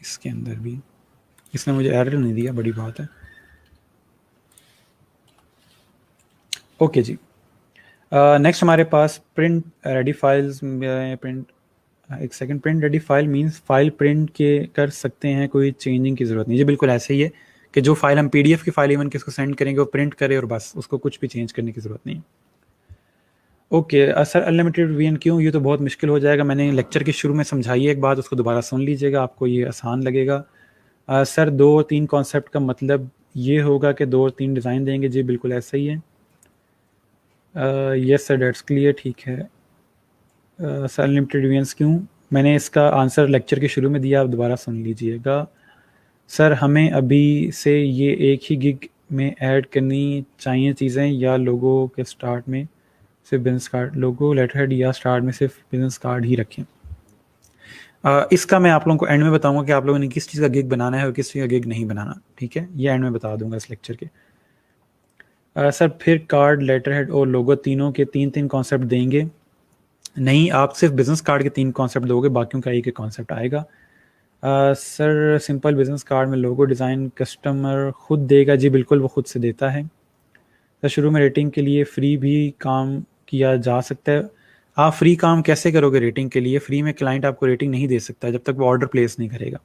इसके अंदर भी इसने मुझे एरर नहीं दिया, बड़ी बात है। ओके जी। नेक्स्ट हमारे पास प्रिंट रेडी फाइल्स में प्रिंट, एक second, print ready file means file print के कर सकते हैं, कोई चेंजिंग की ज़रूरत नहीं। जी बिल्कुल ऐसे ही है कि जो फाइल हम पीडीएफ की फाइल इवन किसको सेंड करेंगे वो प्रिंट करे और बस, उसको कुछ भी चेंज करने की ज़रूरत नहीं। ओके। सर अनलिमिटेड वीएन क्यों? ये तो बहुत मुश्किल हो जाएगा। मैंने लेक्चर के शुरू में समझाई है एक बात, उसको दोबारा सुन लीजिएगा, आपको ये आसान लगेगा। सर 2 और 3 कॉन्सेप्ट का मतलब ये होगा कि 2 और 3 डिज़ाइन देंगे? जी बिल्कुल ऐसा ही है। यस सर डेट्स क्लियर, ठीक है। सर अनलिमिटेड वीएंस क्यों? मैंने इसका आंसर लेक्चर के शुरू में दिया, आप दोबारा सुन लीजिएगा। सर हमें अभी से ये एक ही गिग में ऐड करनी चाहिए चीज़ें, या लोगों के स्टार्ट में सिर्फ बिजनेस कार्ड, लोगो लेटर हेड या स्टार्ट में सिर्फ बिजनेस कार्ड ही रखें? इसका मैं आप लोगों को एंड में बताऊंगा कि आप लोगों ने किस चीज़ का गिग बनाना है और किस चीज़ का गिग नहीं बनाना, ठीक है। ये एंड में बता दूंगा इस लेक्चर के। सर फिर कार्ड, लेटर हेड और लोगो तीनों के 3-3 कॉन्सेप्ट देंगे? नहीं, आप सिर्फ बिजनेस कार्ड के 3 कॉन्सेप्ट दोगे, बाकियों का एक कॉन्सेप्ट आएगा। सर सिंपल बिजनेस कार्ड में लोगो डिज़ाइन कस्टमर खुद देगा? जी बिल्कुल, वो खुद से देता है। सर शुरू में रेटिंग के लिए फ्री भी काम किया जा सकता है? आप फ्री काम कैसे करोगे रेटिंग के लिए? फ्री में क्लाइंट आपको रेटिंग नहीं दे सकता जब तक वो ऑर्डर प्लेस नहीं करेगा।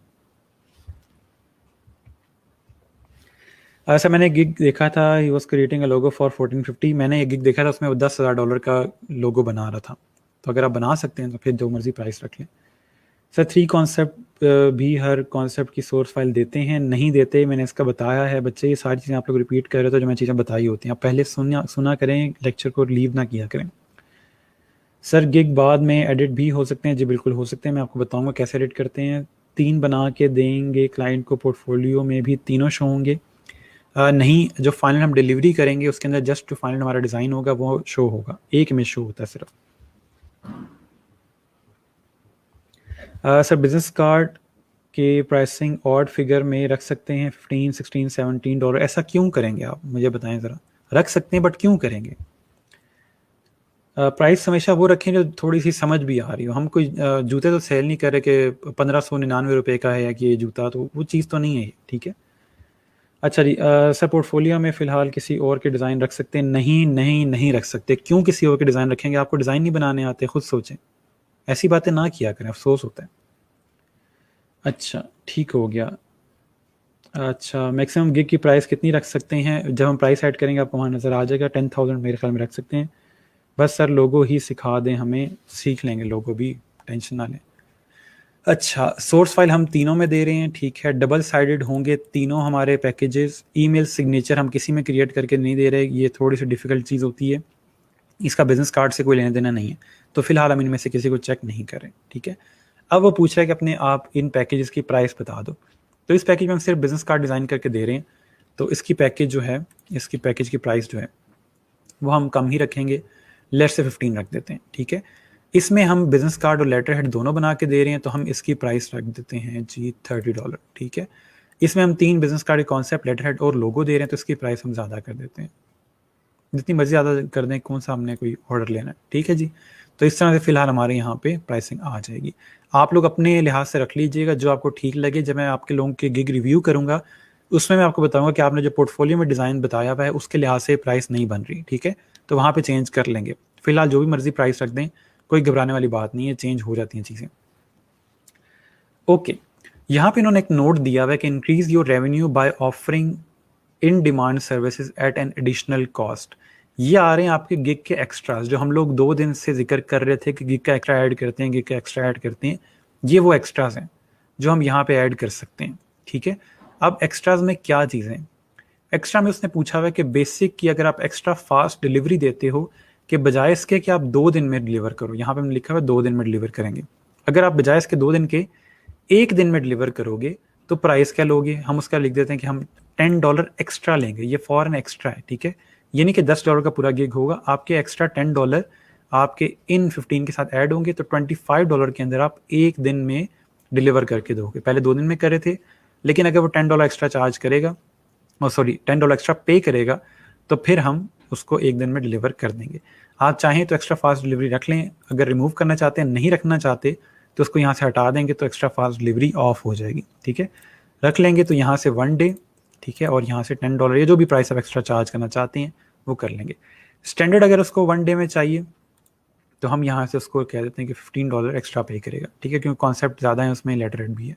सर मैंने गिग देखा था, he was creating a logo for 1450। मैंने एक गिग देखा था, उसमें वो $10,000 का लोगो बना रहा था। तो अगर आप बना सकते हैं तो फिर जो मर्जी प्राइस रख लें। सर 3 कॉन्सेप्ट भी हर कॉन्सेप्ट की सोर्स फाइल देते हैं? नहीं देते, मैंने इसका बताया है। बच्चे ये सारी चीज़ें आप लोग रिपीट कर रहे हो, तो जो मैं चीज़ें बताई होती हैं आप पहले सुना करें, लेक्चर को लीव ना किया करें। सर गिग बाद में एडिट भी हो सकते हैं? जी बिल्कुल हो सकते हैं, मैं आपको बताऊंगा कैसे एडिट करते हैं। 3 बना के देंगे क्लाइंट को, पोर्टफोलियो में भी तीनों शो होंगे? नहीं, जो फाइनल हम डिलीवरी करेंगे उसके अंदर जस्ट जो फाइनल हमारा डिज़ाइन होगा वो शो होगा, एक में शो होता है सिर्फ। सर बिजनेस कार्ड के प्राइसिंग ऑड फिगर में रख सकते हैं? 15, 16, $17? ऐसा क्यों करेंगे आप, मुझे बताएं ज़रा। रख सकते हैं बट क्यों करेंगे? प्राइस हमेशा वो रखें जो थोड़ी सी समझ भी आ रही हो। हम कोई जूते तो सेल नहीं कर रहे कि 1599 का है या कि ये जूता, तो वो चीज़ तो नहीं है ये, ठीक है। अच्छा जी। सर पोर्टफोलियो में फ़िलहाल किसी और के डिज़ाइन रख सकते हैं? नहीं, नहीं, नहीं रख सकते। क्यों किसी और के डिज़ाइन रखेंगे? आपको डिज़ाइन नहीं बनाने आते, खुद सोचें। ऐसी बातें ना किया करें, अफसोस होता है। अच्छा, ठीक हो गया। अच्छा, मैक्सिमम गिग की प्राइस कितनी रख सकते हैं? जब हम प्राइस ऐड करेंगे आपको वहाँ नज़र आ जाएगा। 10,000 मेरे ख्याल में रख सकते हैं। बस सर लोगो ही सिखा दें हमें, सीख लेंगे लोगो भी, टेंशन ना लें। अच्छा, सोर्स फाइल हम तीनों में दे रहे हैं, ठीक है। डबल साइडेड होंगे तीनों हमारे पैकेजेस। ईमेल सिग्नेचर हम किसी में क्रिएट करके नहीं दे रहे, ये थोड़ी सी डिफ़िकल्ट चीज़ होती है। इसका बिजनेस कार्ड से कोई लेना देना नहीं है, तो फिलहाल हम इनमें से किसी को चेक नहीं कर रहे, ठीक है। अब वो पूछ रहा है कि अपने आप इन पैकेजेस की प्राइस बता दो। तो इस पैकेज में हम सिर्फ बिजनेस कार्ड डिज़ाइन करके दे रहे हैं, तो इसकी पैकेज जो है, इसकी पैकेज की प्राइस जो है वो हम कम ही रखेंगे, लेट्स से 15 रख देते हैं, ठीक है। इसमें हम बिजनेस कार्ड और लेटर हेड दोनों बना के दे रहे हैं, तो हम इसकी प्राइस रख देते हैं जी $30, ठीक है। इसमें हम 3 बिजनेस कार्ड के कॉन्सेप्ट, लेटर हेड और लोगो दे रहे हैं, तो इसकी प्राइस हम ज़्यादा कर देते हैं, जितनी मर्जी ज़्यादा कर दें, कौन सा हमने कोई ऑर्डर लेना है, ठीक है जी। तो इस तरह से फिलहाल हमारे यहाँ पे प्राइसिंग आ जाएगी। आप लोग अपने लिहाज से रख लीजिएगा जो आपको ठीक लगे। जब मैं आपके लोगों के गिग रिव्यू करूँगा उसमें मैं आपको बताऊंगा कि आपने जो पोर्टफोलियो में डिज़ाइन बताया हुआ है उसके लिहाज से प्राइस नहीं बन रही, ठीक है, तो वहाँ पे चेंज कर लेंगे। फिलहाल जो भी मर्जी प्राइस रख दें, कोई घबराने वाली बात नहीं है, चेंज हो जाती हैं चीज़ें। ओके, यहाँ पे इन्होंने एक नोट दिया हुआ है कि increase your revenue by offering in demand services at an additional cost. ये आ रहे हैं आपके गिग के एक्स्ट्राज, जो हम लोग 2 दिन से जिक्र कर रहे थे कि गिग का एक्स्ट्रा ऐड करते हैं, गिग का एक्स्ट्रा ऐड करते हैं, ये वो एक्स्ट्राज हैं जो हम यहाँ पे ऐड कर सकते हैं, ठीक है। अब एक्स्ट्राज में क्या चीज़ें, एक्स्ट्रा में उसने पूछा हुआ है कि बेसिक की अगर आप एक्स्ट्रा फास्ट डिलीवरी देते हो कि बजाय इसके कि आप 2 दिन में डिलीवर करो, यहाँ पे हमने लिखा हुआ है 2 दिन में डिलीवर करेंगे, अगर आप बजाय इसके 2 दिन के 1 दिन में डिलीवर करोगे तो प्राइस क्या लोगे, हम उसका लिख देते हैं कि हम $10 एक्स्ट्रा लेंगे। ये फॉरन एक्स्ट्रा है, ठीक है, ये नहीं कि $10 का पूरा गिग होगा, आपके एक्स्ट्रा $10 आपके इन 15 के साथ ऐड होंगे, तो $25 के अंदर आप 1 दिन में डिलीवर करके दोगे। पहले 2 दिन में कर रहे थे, लेकिन अगर वो $10 एक्स्ट्रा चार्ज करेगा, सॉरी $10 एक्स्ट्रा पे करेगा, तो फिर हम उसको 1 दिन में डिलीवर कर देंगे। आप चाहें तो एक्स्ट्रा फास्ट डिलीवरी रख लें, अगर रिमूव करना चाहते हैं, नहीं रखना चाहते तो उसको यहाँ से हटा देंगे, तो एक्स्ट्रा फास्ट डिलीवरी ऑफ हो जाएगी, ठीक है। रख लेंगे तो यहाँ से 1 डे, ठीक है, और यहाँ से $10, ये जो भी प्राइस आप एक्स्ट्रा चार्ज करना चाहते हैं वो कर लेंगे। स्टैंडर्ड अगर उसको 1 डे में चाहिए तो हम यहाँ से उसको कह देते हैं कि $15 एक्स्ट्रा पे करेगा, ठीक है, क्योंकि कॉन्सेप्ट ज़्यादा है उसमें, लेटर हेड भी है।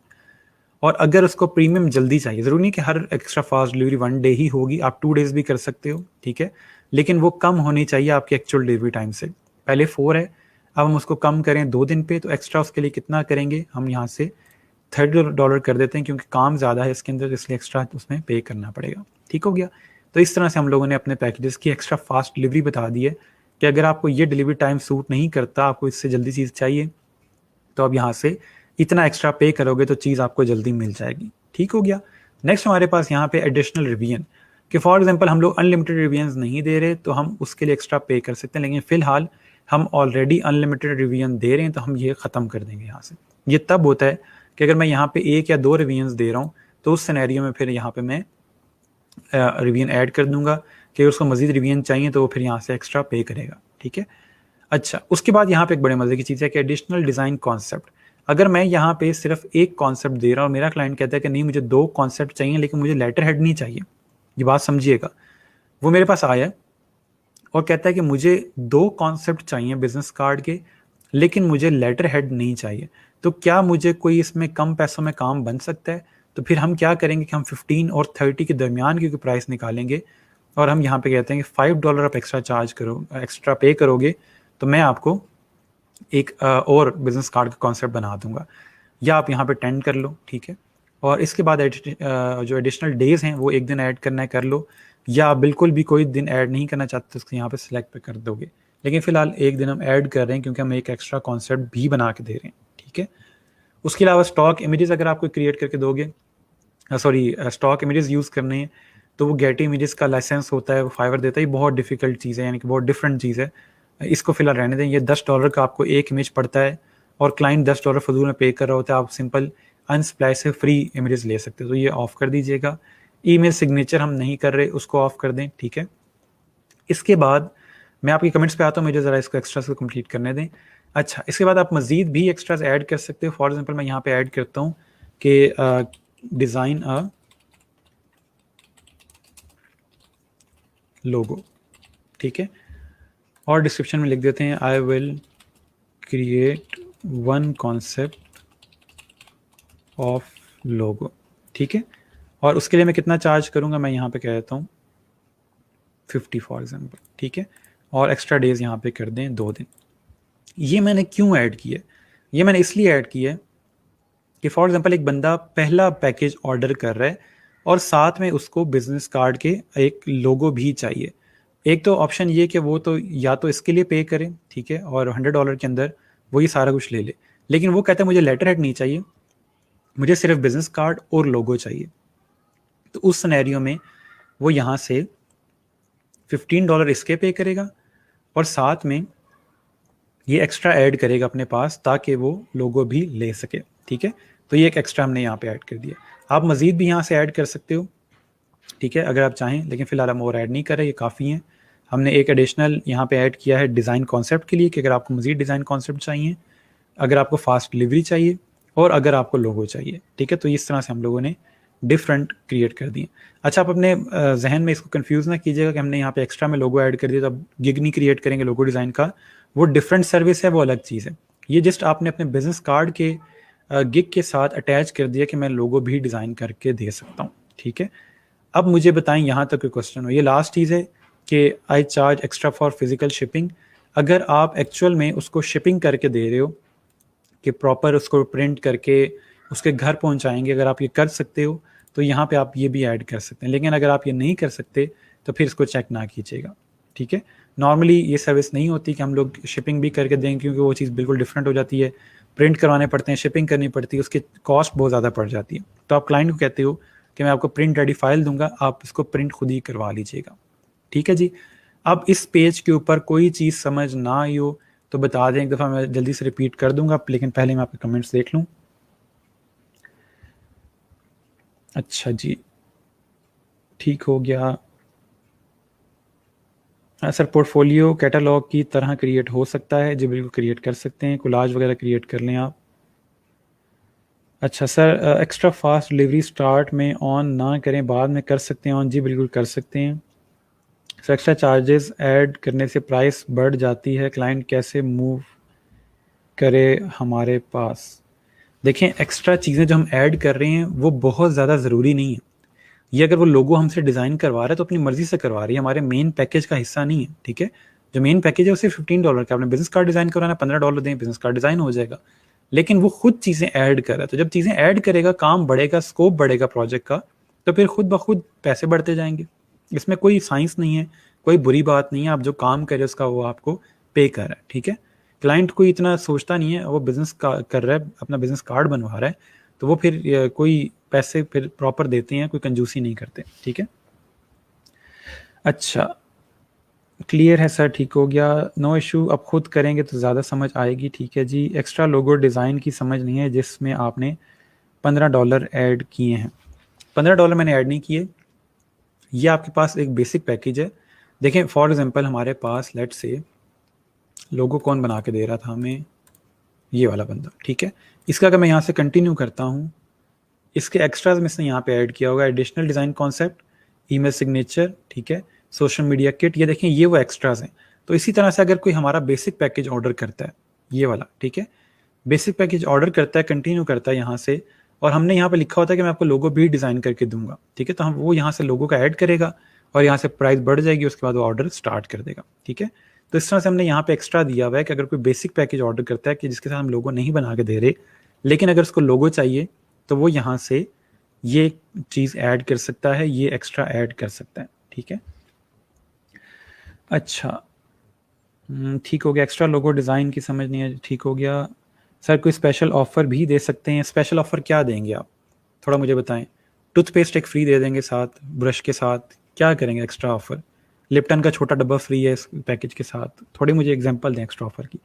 और अगर उसको प्रीमियम जल्दी चाहिए, ज़रूरी नहीं कि हर एक्स्ट्रा फास्ट डिलीवरी 1 डे ही होगी, आप 2 डेज़ भी कर सकते हो, ठीक है, लेकिन वो कम होनी चाहिए आपकी एक्चुअल डिलीवरी टाइम से। पहले 4 है, अब हम उसको कम करें 2 दिन पे, तो एक्स्ट्रा उसके लिए कितना करेंगे, हम यहाँ से $30 कर देते हैं, क्योंकि काम ज़्यादा है इसके अंदर, इसलिए एक्स्ट्रा उसमें पे करना पड़ेगा, ठीक हो गया। तो इस तरह से हम लोगों ने अपने पैकेजेस की एक्स्ट्रा फास्ट डिलीवरी बता दी है कि अगर आपको ये डिलीवरी टाइम सूट नहीं करता, आपको इससे जल्दी चीज़ चाहिए, तो अब यहाँ से इतना एक्स्ट्रा पे करोगे तो चीज़ आपको जल्दी मिल जाएगी, ठीक हो गया। नेक्स्ट हमारे पास यहाँ पे एडिशनल रिवीजन, कि फॉर एग्जांपल हम लोग अनलिमिटेड रिवीजन नहीं दे रहे तो हम उसके लिए एक्स्ट्रा पे कर सकते हैं, लेकिन फिलहाल हम ऑलरेडी अनलिमिटेड रिवीजन दे रहे हैं तो हम ये ख़त्म कर देंगे यहाँ से। ये तब होता है कि अगर मैं यहाँ पे 1 या 2 रिवीजन दे रहा हूँ तो उस सिनेरियो में फिर यहाँ पे मैं रिवीजन ऐड कर दूंगा कि उसको मजीद रिवीजन चाहिए तो वो फिर यहाँ से एक्स्ट्रा पे करेगा, ठीक है। अच्छा, उसके बाद यहाँ पे एक बड़े मज़े की चीज़ है कि एडिशनल डिज़ाइन कॉन्सेप्ट। अगर मैं यहाँ पे सिर्फ एक कॉन्सेप्ट दे रहा हूँ, मेरा क्लाइंट कहता है कि नहीं मुझे 2 कॉन्सेप्ट चाहिए लेकिन मुझे लेटर हेड नहीं चाहिए, ये बात समझिएगा, वो मेरे पास आया और कहता है कि मुझे 2 कॉन्सेप्ट चाहिए बिजनेस कार्ड के, लेकिन मुझे लेटर हेड नहीं चाहिए, तो क्या मुझे कोई इसमें कम पैसों में काम बन सकता है? तो फिर हम क्या करेंगे कि हम 15 और 30 के दरमियान की प्राइस निकालेंगे और हम यहाँ पे कहते हैं कि $5 आप एक्स्ट्रा चार्ज करो, एक्स्ट्रा पे करोगे तो मैं आपको एक और बिजनेस कार्ड का कॉन्सेप्ट बना दूंगा, या आप यहाँ पे 10 कर लो, ठीक है। और इसके बाद जो एडिशनल डेज हैं वो 1 दिन ऐड करना है कर लो, या आप बिल्कुल भी कोई दिन ऐड नहीं करना चाहते तो उसको यहाँ पे सिलेक्ट पे कर दोगे, लेकिन फिलहाल 1 दिन हम ऐड कर रहे हैं क्योंकि हम एक एक्स्ट्रा कॉन्सेप्ट भी बना के दे रहे हैं, ठीक है। उसके अलावा स्टॉक इमेजेस अगर आप कोई क्रिएट करके दोगे, सॉरी स्टॉक इमेजेस यूज़ करने हैं तो वो गेट इमेजेस का लाइसेंस होता है, वो फाइवर देता है, ये बहुत डिफिकल्ट चीज़ है, यानी कि बहुत डिफरेंट चीज़ है, इसको फिलहाल रहने दें। ये $10 का आपको एक इमेज पड़ता है और क्लाइंट $10 फजूल में पे कर रहा होता है, आप सिंपल अनस्प्लाइस से फ्री इमेजेस ले सकते हो, तो ये ऑफ़ कर दीजिएगा। ईमेल सिग्नेचर हम नहीं कर रहे, उसको ऑफ़ कर दें, ठीक है। इसके बाद मैं आपकी कमेंट्स पे आता हूँ, मुझे ज़रा इसको एक्स्ट्रा से कंप्लीट करने दें। अच्छा, इसके बाद आप मज़ीद भी एक्स्ट्रास ऐड कर सकते हो। फॉर एग्जांपल मैं यहाँ पे ऐड करता हूँ कि डिज़ाइन अ लोगो, ठीक है, और डिस्क्रिप्शन में लिख देते हैं I will create 1 concept of logo, ठीक है। और उसके लिए मैं कितना चार्ज करूँगा, मैं यहाँ पे कह देता हूँ 50 फॉर एग्जांपल, ठीक है, और एक्स्ट्रा डेज यहाँ पे कर दें 2 दिन। ये मैंने क्यों ऐड किया है, ये मैंने इसलिए ऐड किया है कि फॉर एग्जांपल एक बंदा पहला पैकेज ऑर्डर कर रहा है और साथ में उसको बिजनेस कार्ड के एक लोगो भी चाहिए। एक तो ऑप्शन ये कि वो तो या तो इसके लिए पे करें, ठीक है, और $100 के अंदर वो ये सारा कुछ ले ले, लेकिन वो कहता है मुझे लेटर हेड नहीं चाहिए, मुझे सिर्फ बिजनेस कार्ड और लोगो चाहिए। तो उस सिनेरियो में वो यहाँ से $15 इसके पे करेगा और साथ में ये एक्स्ट्रा ऐड करेगा अपने पास ताकि वो लोगो भी ले सके। ठीक है, तो ये एक एक्स्ट्रा हमने यहाँ पे ऐड कर दिया। आप मज़ीद भी यहाँ से ऐड कर सकते हो, ठीक है, अगर आप चाहें, लेकिन फ़िलहाल हम और ऐड नहीं कर रहे, ये काफ़ी हैं। हमने एक एडिशनल यहाँ पे ऐड किया है डिज़ाइन कॉन्सेप्ट के लिए कि अगर आपको मज़ीद डिज़ाइन कॉन्सेप्ट चाहिए, अगर आपको फास्ट डिलीवरी चाहिए और अगर आपको लोगो चाहिए। ठीक है, तो इस तरह से हम लोगों ने डिफरेंट क्रिएट कर दिए। अच्छा, आप अपने जहन में इसको कंफ्यूज ना कीजिएगा कि हमने यहाँ पे एक्स्ट्रा में लोगो ऐड कर दिया तो अब गिग नहीं क्रिएट करेंगे लोगो डिज़ाइन का। वो डिफरेंट सर्विस है, वो अलग चीज़ है। ये जस्ट आपने अपने बिजनेस कार्ड के गिग के साथ अटैच कर दिया कि मैं लोगो भी डिज़ाइन करके दे सकता हूँ। ठीक है, अब मुझे बताएं यहाँ तक कोई क्वेश्चन हो। ये लास्ट चीज़ है कि आई charge extra for physical shipping. अगर आप एक्चुअल में उसको शिपिंग करके दे रहे हो कि प्रॉपर उसको प्रिंट करके उसके घर पहुंचाएंगे, अगर आप ये कर सकते हो तो यहाँ पे आप ये भी ऐड कर सकते हैं। लेकिन अगर आप ये नहीं कर सकते तो फिर इसको चेक ना कीजिएगा। ठीक है, नॉर्मली ये सर्विस नहीं होती कि हम लोग शिपिंग भी करके दें, क्योंकि वो चीज़ बिल्कुल डिफरेंट हो जाती है। प्रिंट करवाने पड़ते हैं, शिपिंग करनी पड़ती है, उसकी कॉस्ट बहुत ज़्यादा पड़ जाती है। तो आप क्लाइंट को कहते हो कि मैं आपको प्रिंट रेडी फाइल दूंगा, आप इसको प्रिंट खुद ही करवा लीजिएगा। ठीक है जी। अब इस पेज के ऊपर कोई चीज़ समझ ना आई हो तो बता दें, एक दफ़ा मैं जल्दी से रिपीट कर दूंगा, लेकिन पहले मैं आपके कमेंट्स देख लूँ। अच्छा जी, ठीक हो गया। सर पोर्टफोलियो कैटलॉग की तरह क्रिएट हो सकता है? जी बिल्कुल क्रिएट कर सकते हैं, कोलाज वगैरह क्रिएट कर लें आप। अच्छा sir, extra fast delivery start में ऑन ना करें, बाद में कर सकते हैं ऑन? जी बिल्कुल कर सकते हैं। सर एक्स्ट्रा चार्जेस ऐड करने से प्राइस बढ़ जाती है, क्लाइंट कैसे मूव करे हमारे पास? देखें, एक्स्ट्रा चीज़ें जो हम ऐड कर रहे हैं वो बहुत ज़्यादा ज़रूरी नहीं है। ये अगर वो लोगो हमसे डिज़ाइन करवा रहा है तो अपनी मर्जी से करवा रही है, हमारे मेन पैकेज का हिस्सा नहीं है। ठीक है, जो मेन पैकेज है वो सिर्फ $15 का। आपने बिजनेस कार्ड डिज़ाइन करवाना, $15 दें, बिजनेस कार्ड डिज़ाइन हो जाएगा। लेकिन वो खुद चीज़ें ऐड कर रहा है, तो जब चीज़ें ऐड करेगा, काम बढ़ेगा, स्कोप बढ़ेगा प्रोजेक्ट का, तो फिर खुद ब खुद पैसे बढ़ते जाएंगे। इसमें कोई साइंस नहीं है, कोई बुरी बात नहीं है। आप जो काम करें उसका वो आपको पे कर रहा है। ठीक है, क्लाइंट कोई इतना सोचता नहीं है, वो बिजनेस कर रहा है, अपना बिजनेस कार्ड बनवा रहा है, तो वो फिर कोई पैसे फिर प्रॉपर देते हैं, कोई कंजूसी नहीं करते। ठीक है, अच्छा क्लियर है सर, ठीक हो गया, नो इशू। अब खुद करेंगे तो ज़्यादा समझ आएगी। ठीक है जी। एक्स्ट्रा लोगो डिज़ाइन की समझ नहीं है जिसमें आपने $15 ऐड किए हैं। $15 मैंने ऐड नहीं किए, ये आपके पास एक बेसिक पैकेज है। देखें फॉर एग्जांपल हमारे पास लेट से लोगो कौन बना के दे रहा था हमें, ये वाला बंदा। ठीक है, इसका अगर मैं यहाँ से कंटिन्यू करता हूँ, इसके एक्स्ट्राज में इसने यहाँ पे ऐड किया होगा additional design concept, email signature, ठीक है, सोशल मीडिया किट, ये देखें ये वो एक्स्ट्राज हैं। तो इसी तरह से अगर कोई हमारा बेसिक पैकेज ऑर्डर करता है, ये वाला, ठीक है, बेसिक पैकेज ऑर्डर करता है, कंटिन्यू करता है यहाँ से, और हमने यहाँ पे लिखा होता है कि मैं आपको लोगो भी डिज़ाइन करके दूंगा। ठीक है, तो हम वो यहाँ से लोगो का ऐड करेगा और यहाँ से प्राइस बढ़ जाएगी, उसके बाद वो ऑर्डर स्टार्ट कर देगा। ठीक है, तो इस तरह से हमने यहाँ पे एक्स्ट्रा दिया हुआ है कि अगर कोई बेसिक पैकेज ऑर्डर करता है कि जिसके साथ हम लोगो नहीं बना के दे रहे, लेकिन अगर उसको लोगो चाहिए तो वो यहाँ से ये चीज़ ऐड कर सकता है, ये एक्स्ट्रा ऐड कर सकता है। ठीक है, अच्छा ठीक हो गया। एक्स्ट्रा लोगो डिज़ाइन की समझ नहीं है, ठीक हो गया। सर कोई स्पेशल ऑफ़र भी दे सकते हैं? स्पेशल ऑफ़र क्या देंगे आप, थोड़ा मुझे बताएं। टूथपेस्ट एक फ्री दे देंगे साथ, ब्रश के साथ, क्या करेंगे एक्स्ट्रा ऑफ़र? लिप्टन का छोटा डब्बा फ्री है इस पैकेज के साथ, थोड़ी मुझे एग्जांपल दें एक्स्ट्रा ऑफ़र की।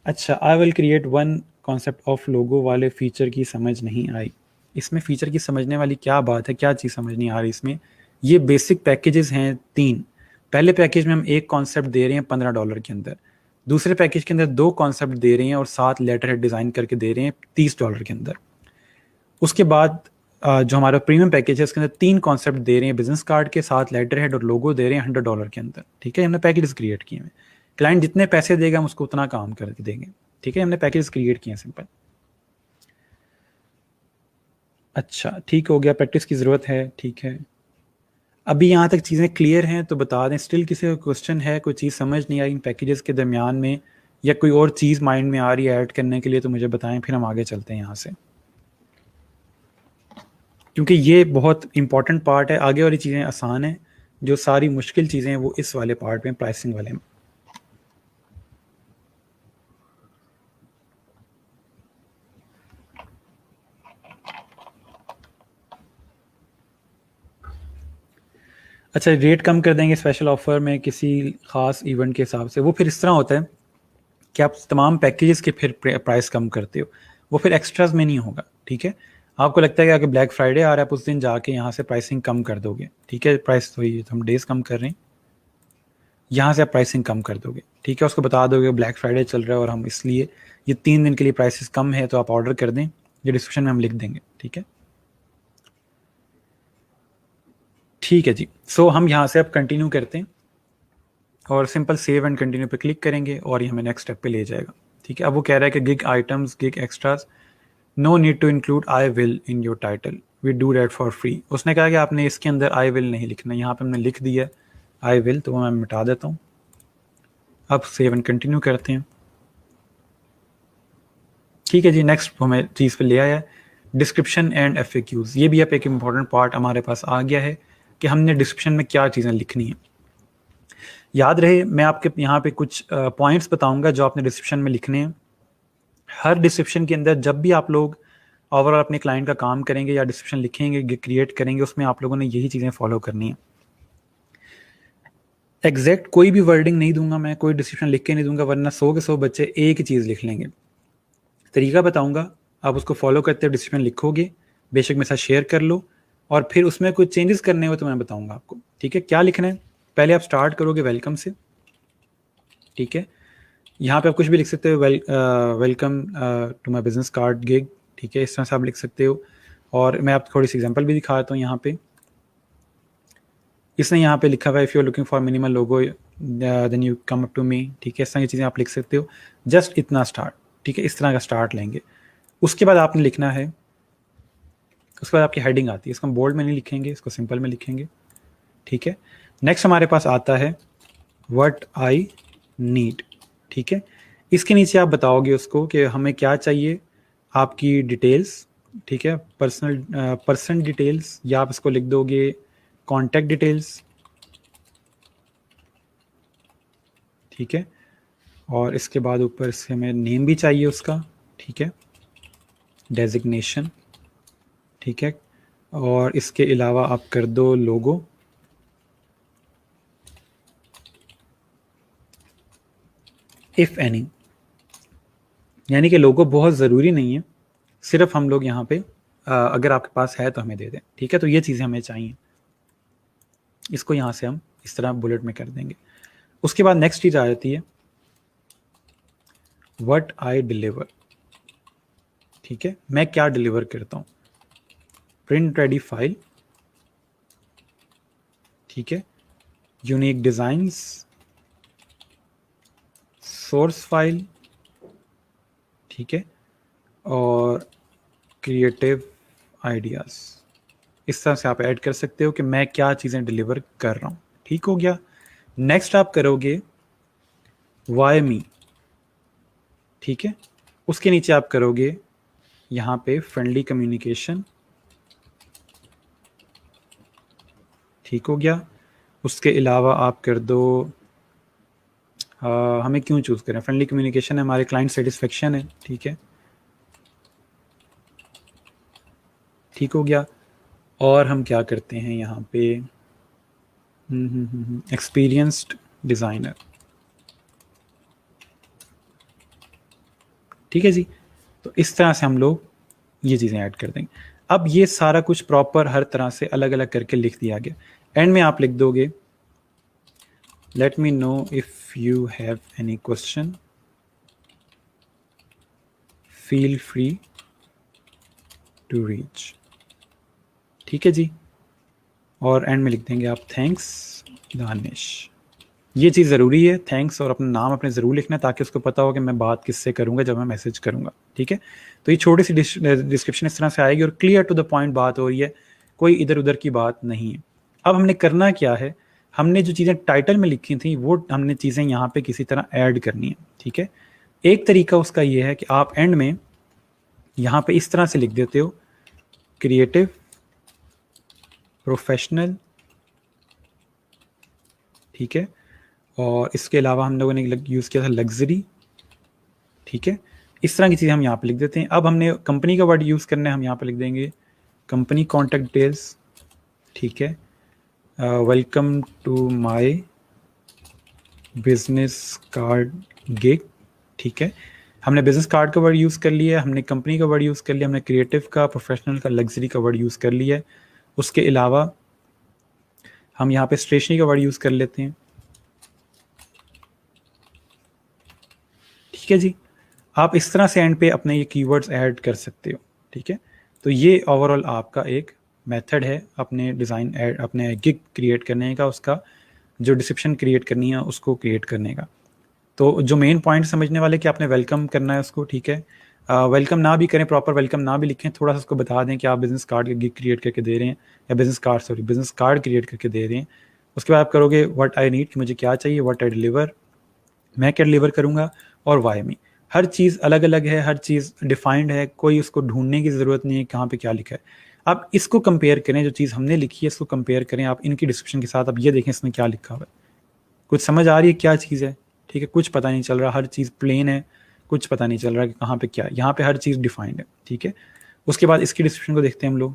अच्छा, I will create one concept of logo वाले फीचर की समझ नहीं आई। इसमें फ़ीचर की समझने वाली क्या बात है, क्या चीज़ समझ नहीं आ रही इसमें? ये बेसिक पैकेजेस हैं 3। पहले पैकेज में हम एक कॉन्सेप्ट दे रहे हैं $15 के अंदर, दूसरे पैकेज के अंदर 2 कॉन्सेप्ट दे रहे हैं और 7 लेटर हेड डिज़ाइन करके दे रहे हैं $30 के अंदर। उसके बाद जो हमारा प्रीमियम पैकेज है उसके अंदर 3 कॉन्सेप्ट दे रहे हैं बिजनेस कार्ड के, 7 लेटर हेड और लोगो दे रहे हैं $100 के अंदर। ठीक है, हमने पैकेजेस क्रिएट किए हैं। क्लाइंट जितने पैसे देगा हम उसको उतना काम करके देंगे। ठीक है, हमने पैकेज क्रिएट किए हैं, सिंपल। अच्छा ठीक हो गया, प्रैक्टिस की ज़रूरत है। ठीक है, अभी यहाँ तक चीज़ें क्लियर हैं तो बता दें। स्टिल किसी का क्वेश्चन है, कोई चीज़ समझ नहीं आई इन पैकेजेस के दरमियान में, या कोई और चीज़ माइंड में आ रही है ऐड करने के लिए, तो मुझे बताएं, फिर हम आगे चलते हैं यहाँ से, क्योंकि ये बहुत इंपॉर्टेंट पार्ट है। आगे वाली चीज़ें आसान हैं, जो सारी मुश्किल चीज़ें हैं वो इस वाले पार्ट में, प्राइसिंग वाले में। अच्छा, रेट कम कर देंगे स्पेशल ऑफर में किसी खास इवेंट के हिसाब से, वो फिर इस तरह होता है कि आप तमाम पैकेजेस के फिर प्राइस कम करते हो, वो फिर एक्स्ट्राज में नहीं होगा, ठीक है। आपको लगता है कि अगर ब्लैक फ्राइडे आ रहा है आप उस दिन जाके यहाँ से प्राइसिंग कम कर दोगे, ठीक है, प्राइस तो ये हम डेज कम कर रहे हैं, यहाँ से आप प्राइसिंग कम कर दोगे, ठीक है, उसको बता दोगे ब्लैक फ्राइडे चल रहा है और हम इसलिए ये 3 दिन के लिए प्राइसेस कम है तो आप ऑर्डर कर दें, ये डिस्क्रिप्शन में हम लिख देंगे, ठीक है। ठीक है जी, सो हम यहाँ से अब कंटिन्यू करते हैं और सिंपल सेव एंड कंटिन्यू पे क्लिक करेंगे और ये हमें नेक्स्ट स्टेप पे ले जाएगा, ठीक है। अब वो कह रहा है कि gig items, gig extras, no need to include I will in your title, we do that for free. उसने कहा कि आपने इसके अंदर आई विल नहीं लिखना, यहाँ पे हमने लिख दिया आई विल, तो मैं मिटा देता हूँ। अब सेव एंड कंटिन्यू करते हैं, ठीक है जी। नेक्स्ट हमें चीज़ पे ले आया है डिस्क्रिप्शन एंड FAQs। ये भी अब एक इम्पॉर्टेंट पार्ट हमारे पास आ गया है कि हमने डिस्क्रिप्शन में क्या चीज़ें लिखनी है। याद रहे मैं आपके यहाँ पे कुछ पॉइंट्स बताऊंगा जो आपने डिस्क्रिप्शन में लिखने हैं। हर डिस्क्रिप्शन के अंदर जब भी आप लोग ओवरऑल अपने क्लाइंट का काम करेंगे या डिस्क्रिप्शन लिखेंगे, क्रिएट करेंगे, उसमें आप लोगों ने यही चीज़ें फॉलो करनी है। एग्जैक्ट कोई भी वर्डिंग नहीं दूंगा मैं, कोई डिस्क्रिप्शन लिख के नहीं दूंगा, वरना 100 के 100 बच्चे एक ही चीज़ लिख लेंगे। तरीका बताऊंगा, आप उसको फॉलो करते हो डिस्क्रिप्शन लिखोगे, बेशक मेरे साथ शेयर कर लो, और फिर उसमें कुछ चेंजेस करने हो तो मैं बताऊंगा आपको, ठीक है। क्या लिखना है, पहले आप स्टार्ट करोगे वेलकम से, ठीक है। यहाँ पे आप कुछ भी लिख सकते हो, welcome to my business card gig, ठीक है, इस तरह से आप लिख सकते हो। और मैं आपको थोड़ी सी एग्जांपल भी दिखाता हूँ। यहाँ पे इसने यहाँ पे लिखा हुआ है if you are looking for minimal logo then you come up to me, ठीक है, इस तरह की चीज़ें आप लिख सकते हो। जस्ट इतना स्टार्ट, ठीक है, इस तरह का स्टार्ट लेंगे। उसके बाद आपने लिखना है, उसके बाद आपकी हेडिंग आती है, इसको हम बोल्ड में नहीं लिखेंगे, इसको सिंपल में लिखेंगे, ठीक है। नेक्स्ट हमारे पास आता है व्हाट आई नीड, ठीक है। इसके नीचे आप बताओगे उसको कि हमें क्या चाहिए, आपकी डिटेल्स, ठीक है, पर्सन डिटेल्स, या आप इसको लिख दोगे कॉन्टैक्ट डिटेल्स, ठीक है। और इसके बाद ऊपर से हमें नेम भी चाहिए उसका, ठीक है, डेजिग्नेशन, ठीक है। और इसके अलावा आप कर दो लोगो, इफ़ एनी, यानी कि लोगो बहुत ज़रूरी नहीं है, सिर्फ हम लोग यहाँ पे अगर आपके पास है तो हमें दे दें, ठीक है। तो ये चीज़ें हमें चाहिए, इसको यहाँ से हम इस तरह बुलेट में कर देंगे। उसके बाद नेक्स्ट चीज़ आ जाती है व्हाट आई डिलीवर, ठीक है, मैं क्या डिलीवर करता हूँ। प्रिंट रेडी फाइल, ठीक है, यूनिक डिज़ाइंस, सोर्स फाइल, ठीक है, और क्रिएटिव आइडियाज़। इस तरह से आप ऐड कर सकते हो कि मैं क्या चीज़ें डिलीवर कर रहा हूँ, ठीक हो गया। नेक्स्ट आप करोगे वाई मी, ठीक है। उसके नीचे आप करोगे यहाँ पे फ्रेंडली कम्युनिकेशन, ठीक हो गया। उसके अलावा आप कर दो हमें क्यों चूज़ करें, फ्रेंडली कम्युनिकेशन है, हमारे क्लाइंट सेटिस्फेक्शन है, ठीक है, ठीक हो गया। और हम क्या करते हैं यहाँ पे, एक्सपीरियंस्ड डिज़ाइनर, ठीक है जी। तो इस तरह से हम लोग ये चीज़ें ऐड कर देंगे। अब ये सारा कुछ प्रॉपर हर तरह से अलग अलग करके लिख दिया गया। एंड में आप लिख दोगे let me know if you have any question, feel free to reach, ठीक है जी। और एंड में लिख देंगे आप थैंक्स दानिश। ये चीज़ ज़रूरी है, थैंक्स और अपना नाम अपने ज़रूर लिखना, ताकि उसको पता हो कि मैं बात किससे करूँगा जब मैं मैसेज करूँगा, ठीक है। तो ये छोटी सी डिस्क्रिप्शन इस तरह से आएगी और क्लियर टू द पॉइंट बात हो रही है, कोई इधर उधर की बात नहीं है। अब हमने करना क्या है, हमने जो चीज़ें टाइटल में लिखी थी वो हमने चीज़ें यहाँ पे किसी तरह ऐड करनी है, ठीक है। एक तरीका उसका ये है कि आप एंड में यहाँ पे इस तरह से लिख देते हो क्रिएटिव, प्रोफेशनल, ठीक है। और इसके अलावा हम लोगों ने यूज़ किया था लग्जरी, ठीक है। इस तरह की चीज़ें हम यहाँ पे लिख देते हैं। अब हमने कंपनी का वर्ड यूज़ करना है, हम यहाँ पे लिख देंगे कंपनी कॉन्टैक्ट डिटेल्स, ठीक है। Welcome to my business card gig. ठीक है, हमने बिजनेस कार्ड का वर्ड यूज़ कर लिया है, हमने कंपनी का वर्ड यूज़ कर लिया, हमने क्रिएटिव का, प्रोफेशनल का, लग्जरी का वर्ड यूज़ कर लिया है। उसके अलावा हम यहाँ पे स्टेशनरी का वर्ड यूज़ कर लेते हैं। ठीक है जी, आप इस तरह से एंड पे अपने ये कीवर्ड्स ऐड कर सकते हो। ठीक है, तो ये ओवरऑल आपका एक मेथड है अपने डिज़ाइन ऐड, अपने गिग क्रिएट करने का, उसका जो डिस्क्रिप्शन क्रिएट करनी है उसको क्रिएट करने का। तो जो मेन पॉइंट समझने वाले कि आपने वेलकम करना है उसको। ठीक है, वेलकम ना भी करें, प्रॉपर वेलकम ना भी लिखें, थोड़ा सा उसको बता दें कि आप बिजनेस कार्ड का गिग क्रिएट करके दे रहे हैं, या बिजनेस कार्ड क्रिएट करके दे रहे हैं। उसके बाद आप करोगे व्हाट आई नीड, कि मुझे क्या चाहिए, व्हाट आई डिलीवर, मैं क्या डिलीवर करूँगा, और वाई मी। हर चीज़ अलग अलग है, हर चीज़ डिफाइंड है, कोई उसको ढूंढने की ज़रूरत नहीं है कहाँ पे क्या लिखा है। आप इसको कंपेयर करें, जो चीज़ हमने लिखी है इसको कंपेयर करें आप इनकी डिस्क्रिप्शन के साथ। अब ये देखें इसमें क्या लिखा हुआ है, कुछ समझ आ रही है क्या चीज़ है? ठीक है, कुछ पता नहीं चल रहा, हर चीज़ प्लेन है, कुछ पता नहीं चल रहा कि कहाँ पे क्या है। यहाँ पे हर चीज़ डिफाइंड है। ठीक है, उसके बाद इसकी डिस्क्रिप्शन को देखते हैं हम लोग।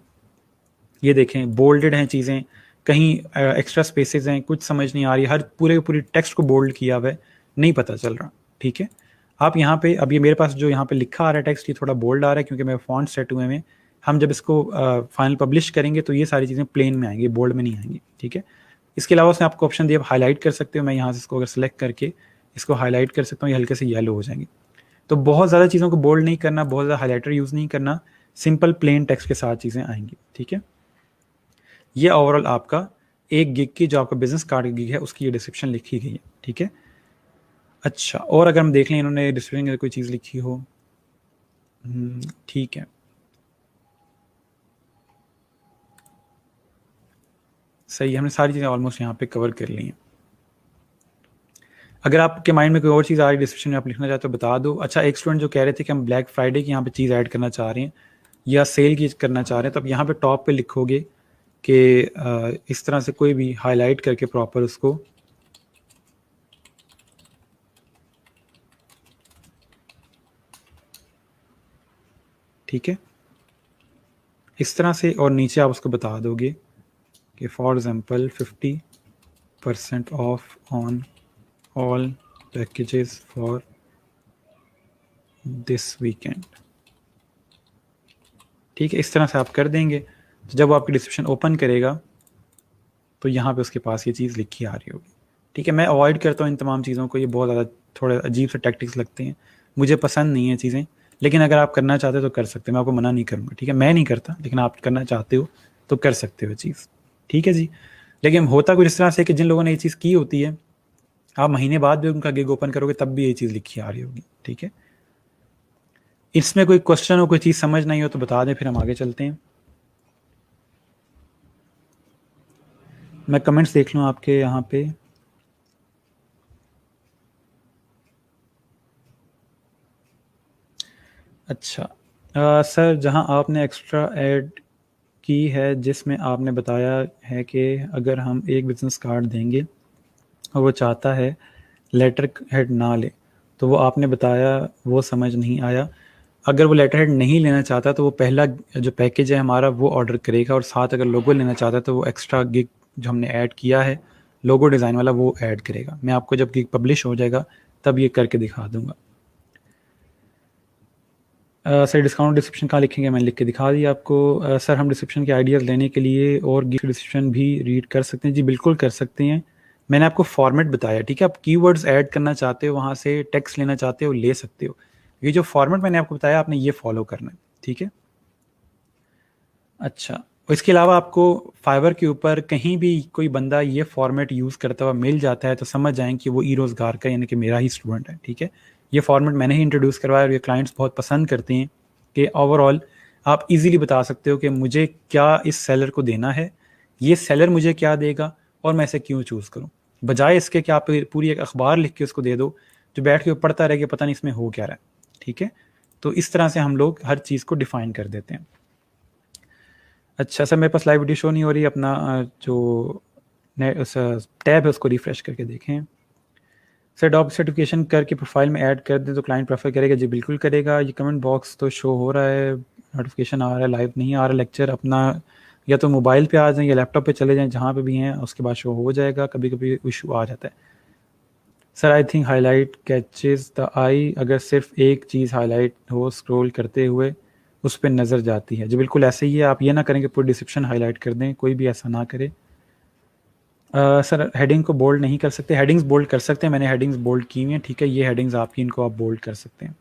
ये देखें बोल्डेड हैं चीज़ें, कहीं एक्स्ट्रा स्पेसेस हैं, कुछ समझ नहीं आ रही, हर पूरे टेक्स्ट को बोल्ड किया हुआ है, नहीं पता चल रहा। ठीक है, आप यहाँ पे, अब ये मेरे पास जो यहाँ पे लिखा आ रहा है टेक्स्ट, ये थोड़ा बोल्ड आ रहा है क्योंकि मेरे फॉन्ट सेट हुए में। हम जब इसको फाइनल पब्लिश करेंगे तो ये सारी चीज़ें प्लेन में आएंगी, बोल्ड में नहीं आएंगी। ठीक है, इसके अलावा उसने आपको ऑप्शन दिया, आप हाईलाइट कर सकते हो। मैं यहाँ से इसको अगर सेलेक्ट करके इसको हाईलाइट कर सकता हूँ, ये हल्के से येलो हो जाएंगे। तो बहुत ज़्यादा चीज़ों को बोल्ड नहीं करना, बहुत ज़्यादा हाईलाइटर यूज़ नहीं करना, सिंपल प्लेन टेक्स्ट के साथ चीज़ें आएंगी। ठीक है, ये ओवरऑल आपका एक गिग की, जो आपका बिजनेस कार्ड की गिग है, उसकी ये डिस्क्रिप्शन लिखी गई है। ठीक है, अच्छा, और अगर हम देख लें इन्होंने डिस्क्रिप्शन में कोई चीज़ लिखी हो, ठीक है, सही, हमने सारी चीज़ें ऑलमोस्ट यहाँ पे कवर कर ली हैं। अगर आपके माइंड में कोई और चीज़ आ रही है डिस्क्रिप्शन में, आप लिखना चाहते हो बता दो। अच्छा, एक स्टूडेंट जो कह रहे थे कि हम ब्लैक फ्राइडे की यहाँ पे चीज़ ऐड करना चाह रहे हैं या सेल की करना चाह रहे हैं, तो अब यहाँ पे टॉप पे लिखोगे कि इस तरह से कोई भी हाईलाइट करके प्रॉपर उसको, ठीक है, इस तरह से, और नीचे आप उसको बता दोगे कि for example 50% of on all packages for this weekend. ठीक है, इस तरह से आप कर देंगे, तो जब वो आपकी डिस्क्रिप्शन ओपन करेगा तो यहाँ पे उसके पास ये चीज़ लिखी आ रही होगी। ठीक है, मैं अवॉइड करता हूँ इन तमाम चीज़ों को, ये बहुत ज़्यादा थोड़े अजीब से टैक्टिक्स लगते हैं, मुझे पसंद नहीं है चीज़ें। लेकिन अगर आप करना चाहते हो तो कर सकते हो, मैं आपको मना नहीं करूँगा। ठीक है, मैं नहीं करता, लेकिन आप करना चाहते हो तो कर सकते हो चीज़। ठीक है जी, लेकिन होता कुछ इस तरह से कि जिन लोगों ने ये चीज़ की होती है, आप महीने बाद भी उनका गिग ओपन करोगे तब भी ये चीज़ लिखी आ रही होगी। ठीक है, इसमें कोई क्वेश्चन हो, कोई चीज़ समझ नहीं हो तो बता दें, फिर हम आगे चलते हैं। मैं कमेंट्स देख लूँ आपके यहाँ पे। अच्छा, सर, जहाँ आपने एक्स्ट्रा ऐड की है जिसमें आपने बताया है कि अगर हम एक बिज़नेस कार्ड देंगे और वो चाहता है लेटर हेड ना ले, तो वो आपने बताया वो समझ नहीं आया। अगर वो लेटर हेड नहीं लेना चाहता तो वो पहला जो पैकेज है हमारा वो ऑर्डर करेगा, और साथ अगर लोगो लेना चाहता है तो वो एक्स्ट्रा गिग जो हमने ऐड किया है लोगो डिज़ाइन वाला वो ऐड करेगा। मैं आपको जब गिग पब्लिश हो जाएगा तब ये करके दिखा दूंगा। सर, डिस्काउंट डिस्क्रिप्शन कहाँ लिखेंगे? मैंने लिख के दिखा दिया आपको। सर, हम डिस्क्रिप्शन के आइडियाज़ लेने के लिए और गिग डिस्क्रिप्शन भी रीड कर सकते हैं? जी बिल्कुल कर सकते हैं, मैंने आपको फॉर्मेट बताया। ठीक है, आप कीवर्ड्स ऐड करना चाहते हो, वहाँ से टेक्स्ट लेना चाहते हो, ले सकते हो। ये जो फॉर्मेट मैंने आपको बताया आपने ये फॉलो करना है। ठीक है, अच्छा, इसके अलावा आपको फाइवर के ऊपर कहीं भी कोई बंदा ये फॉर्मेट यूज़ करता हुआ मिल जाता है तो समझ जाएं कि वो ई रोज़गार का, यानी कि मेरा ही स्टूडेंट है। ठीक है, ये फॉर्मेट मैंने ही इंट्रोड्यूस करवाया और ये क्लाइंट्स बहुत पसंद करते हैं कि ओवरऑल आप इजीली बता सकते हो कि मुझे क्या इस सेलर को देना है, ये सेलर मुझे क्या देगा, और मैं इसे क्यों चूज़ करूँ, बजाय इसके कि आप पूरी एक अखबार लिख के उसको दे दो जो बैठ के पढ़ता रहे कि पता नहीं इसमें हो क्या रहा है। ठीक है, तो इस तरह से हम लोग हर चीज़ को डिफ़ाइन कर देते हैं। अच्छा सर, मेरे पास लाइव वीडियो शो नहीं हो रही, अपना जो टैब है उसको रिफ्रेश करके देखें। सर, डॉग सर्टिफिकेशन करके प्रोफाइल में ऐड कर दें तो क्लाइंट प्रेफर करेगा? जी बिल्कुल करेगा। ये कमेंट बॉक्स तो शो हो रहा है, नोटिफिकेशन आ रहा है, लाइव नहीं आ रहा लेक्चर अपना, या तो मोबाइल पे आ जाएं या लैपटॉप पे चले जाएं, जहाँ पे भी हैं उसके बाद शो हो जाएगा। कभी कभी इशू आ जाता है। Sir I think highlight catches the eye, अगर सिर्फ एक चीज़ हाईलाइट हो स्क्रॉल करते हुए उस पर नज़र जाती है। जी बिल्कुल ऐसे ही है, आप ये ना करें कि पूरी डिस्क्रिप्शन हाईलाइट कर दें, कोई भी ऐसा ना करे। सर हेडिंग को बोल्ड नहीं कर सकते, हेडिंग्स बोल्ड कर सकते हैं, मैंने हेडिंग्स बोल्ड की हुई हैं, ठीक है, ये हेडिंग्स आपकी, इनको आप बोल्ड कर सकते हैं।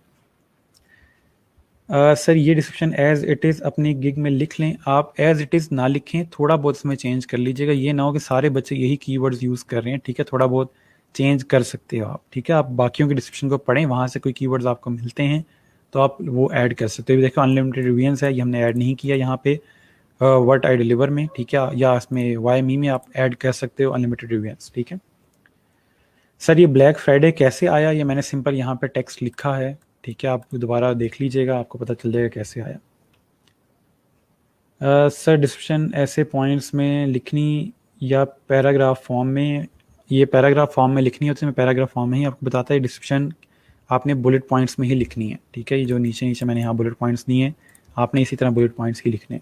सर ये डिस्क्रिप्शन एज इट इज़ अपनी गिग में लिख लें। आप एज इट इज़ ना लिखें, थोड़ा बहुत इसमें चेंज कर लीजिएगा, ये ना हो कि सारे बच्चे यही कीवर्ड्स यूज़ कर रहे हैं, ठीक है, थोड़ा बहुत चेंज कर सकते हो आप, ठीक है। आप बाकियों की डिस्क्रिप्शन को पढ़ें, वहाँ से कोई कीवर्ड्स आपको मिलते हैं तो आप वो ऐड कर सकते हो। देखो अनलिमिटेड रिवीजन्स है, ये हमने ऐड नहीं किया यहाँ पे व्हाट आई डिलीवर में, ठीक है, या इसमें वाई मी में आप ऐड कर सकते हो अनलिमिटेड रिवीजन्स, ठीक है। सर ये ब्लैक फ्राइडे कैसे आया, ये मैंने सिंपल यहाँ पे टेक्स्ट लिखा है, ठीक है, आप दोबारा देख लीजिएगा, आपको पता चल जाएगा कैसे आया। सर डिस्क्रिप्शन ऐसे पॉइंट्स में लिखनी या पैराग्राफ फॉर्म में, ये पैराग्राफ फॉर्म में लिखनी होती है, मैं पैराग्राफ फॉर्म में ही आपको बताता है। डिस्क्रिप्शन आपने बुलेट पॉइंट्स में ही लिखनी है, ठीक है, ये जो नीचे नीचे मैंने यहाँ बुलेट पॉइंट्स दिए हैं, आपने इसी तरह बुलेट पॉइंट्स ही लिखने।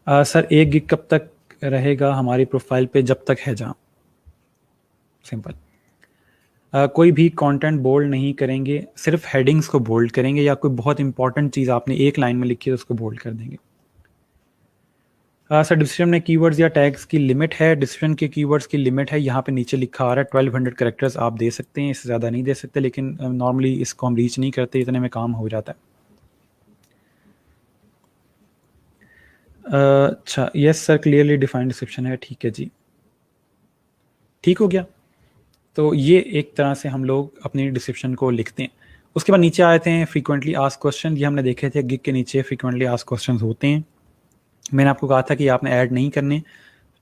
सर एक गिग कब तक रहेगा हमारी प्रोफाइल पे, जब तक है जहाँ, सिंपल। कोई भी कंटेंट बोल्ड नहीं करेंगे, सिर्फ हेडिंग्स को बोल्ड करेंगे, या कोई बहुत इंपॉर्टेंट चीज़ आपने एक लाइन में लिखी है तो उसको बोल्ड कर देंगे। सर डिस्क्रिप्शन में कीवर्ड्स या टैग्स की लिमिट है, डिस्क्रिप्शन के कीवर्ड्स की लिमिट है, यहाँ पे नीचे लिखा आ रहा है 1200 कैरेक्टर्स आप दे सकते हैं, इससे ज़्यादा नहीं दे सकते, लेकिन नॉर्मली इसको हम रीच नहीं करते, इतने में काम हो जाता है। अच्छा yes sir clearly defined description है, ठीक है जी, ठीक हो गया। तो ये एक तरह से हम लोग अपनी डिस्क्रिप्शन को लिखते हैं। उसके बाद नीचे आते हैं फ्रीक्वेंटली आस्क्ड क्वेश्चन, ये हमने देखे थे, गिग के नीचे फ्रीक्वेंटली आस्क्ड क्वेश्चन होते हैं। मैंने आपको कहा था कि आपने ऐड नहीं करने,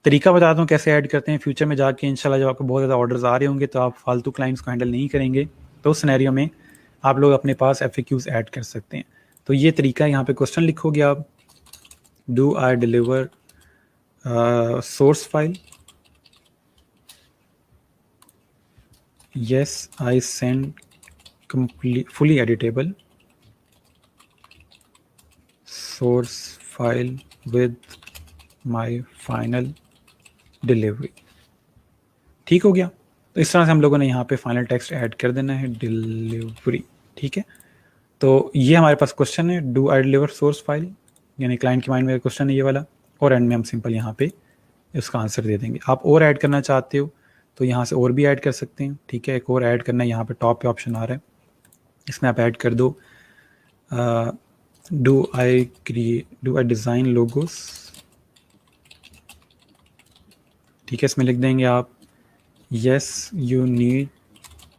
तरीका बताता हूँ कैसे ऐड करते हैं। फ्यूचर में जाके इंशाल्लाह जब आपको बहुत ज़्यादा ऑर्डर्स आ रहे होंगे तो आप फालतू क्लाइंट्स को हैंडल नहीं करेंगे, तो उस सिनेरियो में आप लोग अपने पास FAQs ऐड कर सकते हैं। तो ये तरीका है, यहाँ पे क्वेश्चन लिखोगे आप, do I deliver source file, yes I send fully editable source file with my final delivery, ठीक हो गया। तो इस तरह से हम लोगों ने यहाँ पे फाइनल टेक्स्ट ऐड कर देना है, डिलीवरी, ठीक है। तो ये हमारे पास क्वेश्चन है, do I deliver source file, यानी क्लाइंट के माइंड में क्वेश्चन है ये वाला, और एंड में हम सिंपल यहाँ पे उसका आंसर दे देंगे। आप और ऐड करना चाहते हो तो यहाँ से और भी ऐड कर सकते हैं, ठीक है। एक और ऐड करना है, यहाँ पे टॉप पे ऑप्शन आ रहा है, इसमें आप ऐड कर दो डू आई डिज़ाइन लोगोस, ठीक है, इसमें लिख देंगे आप yes you need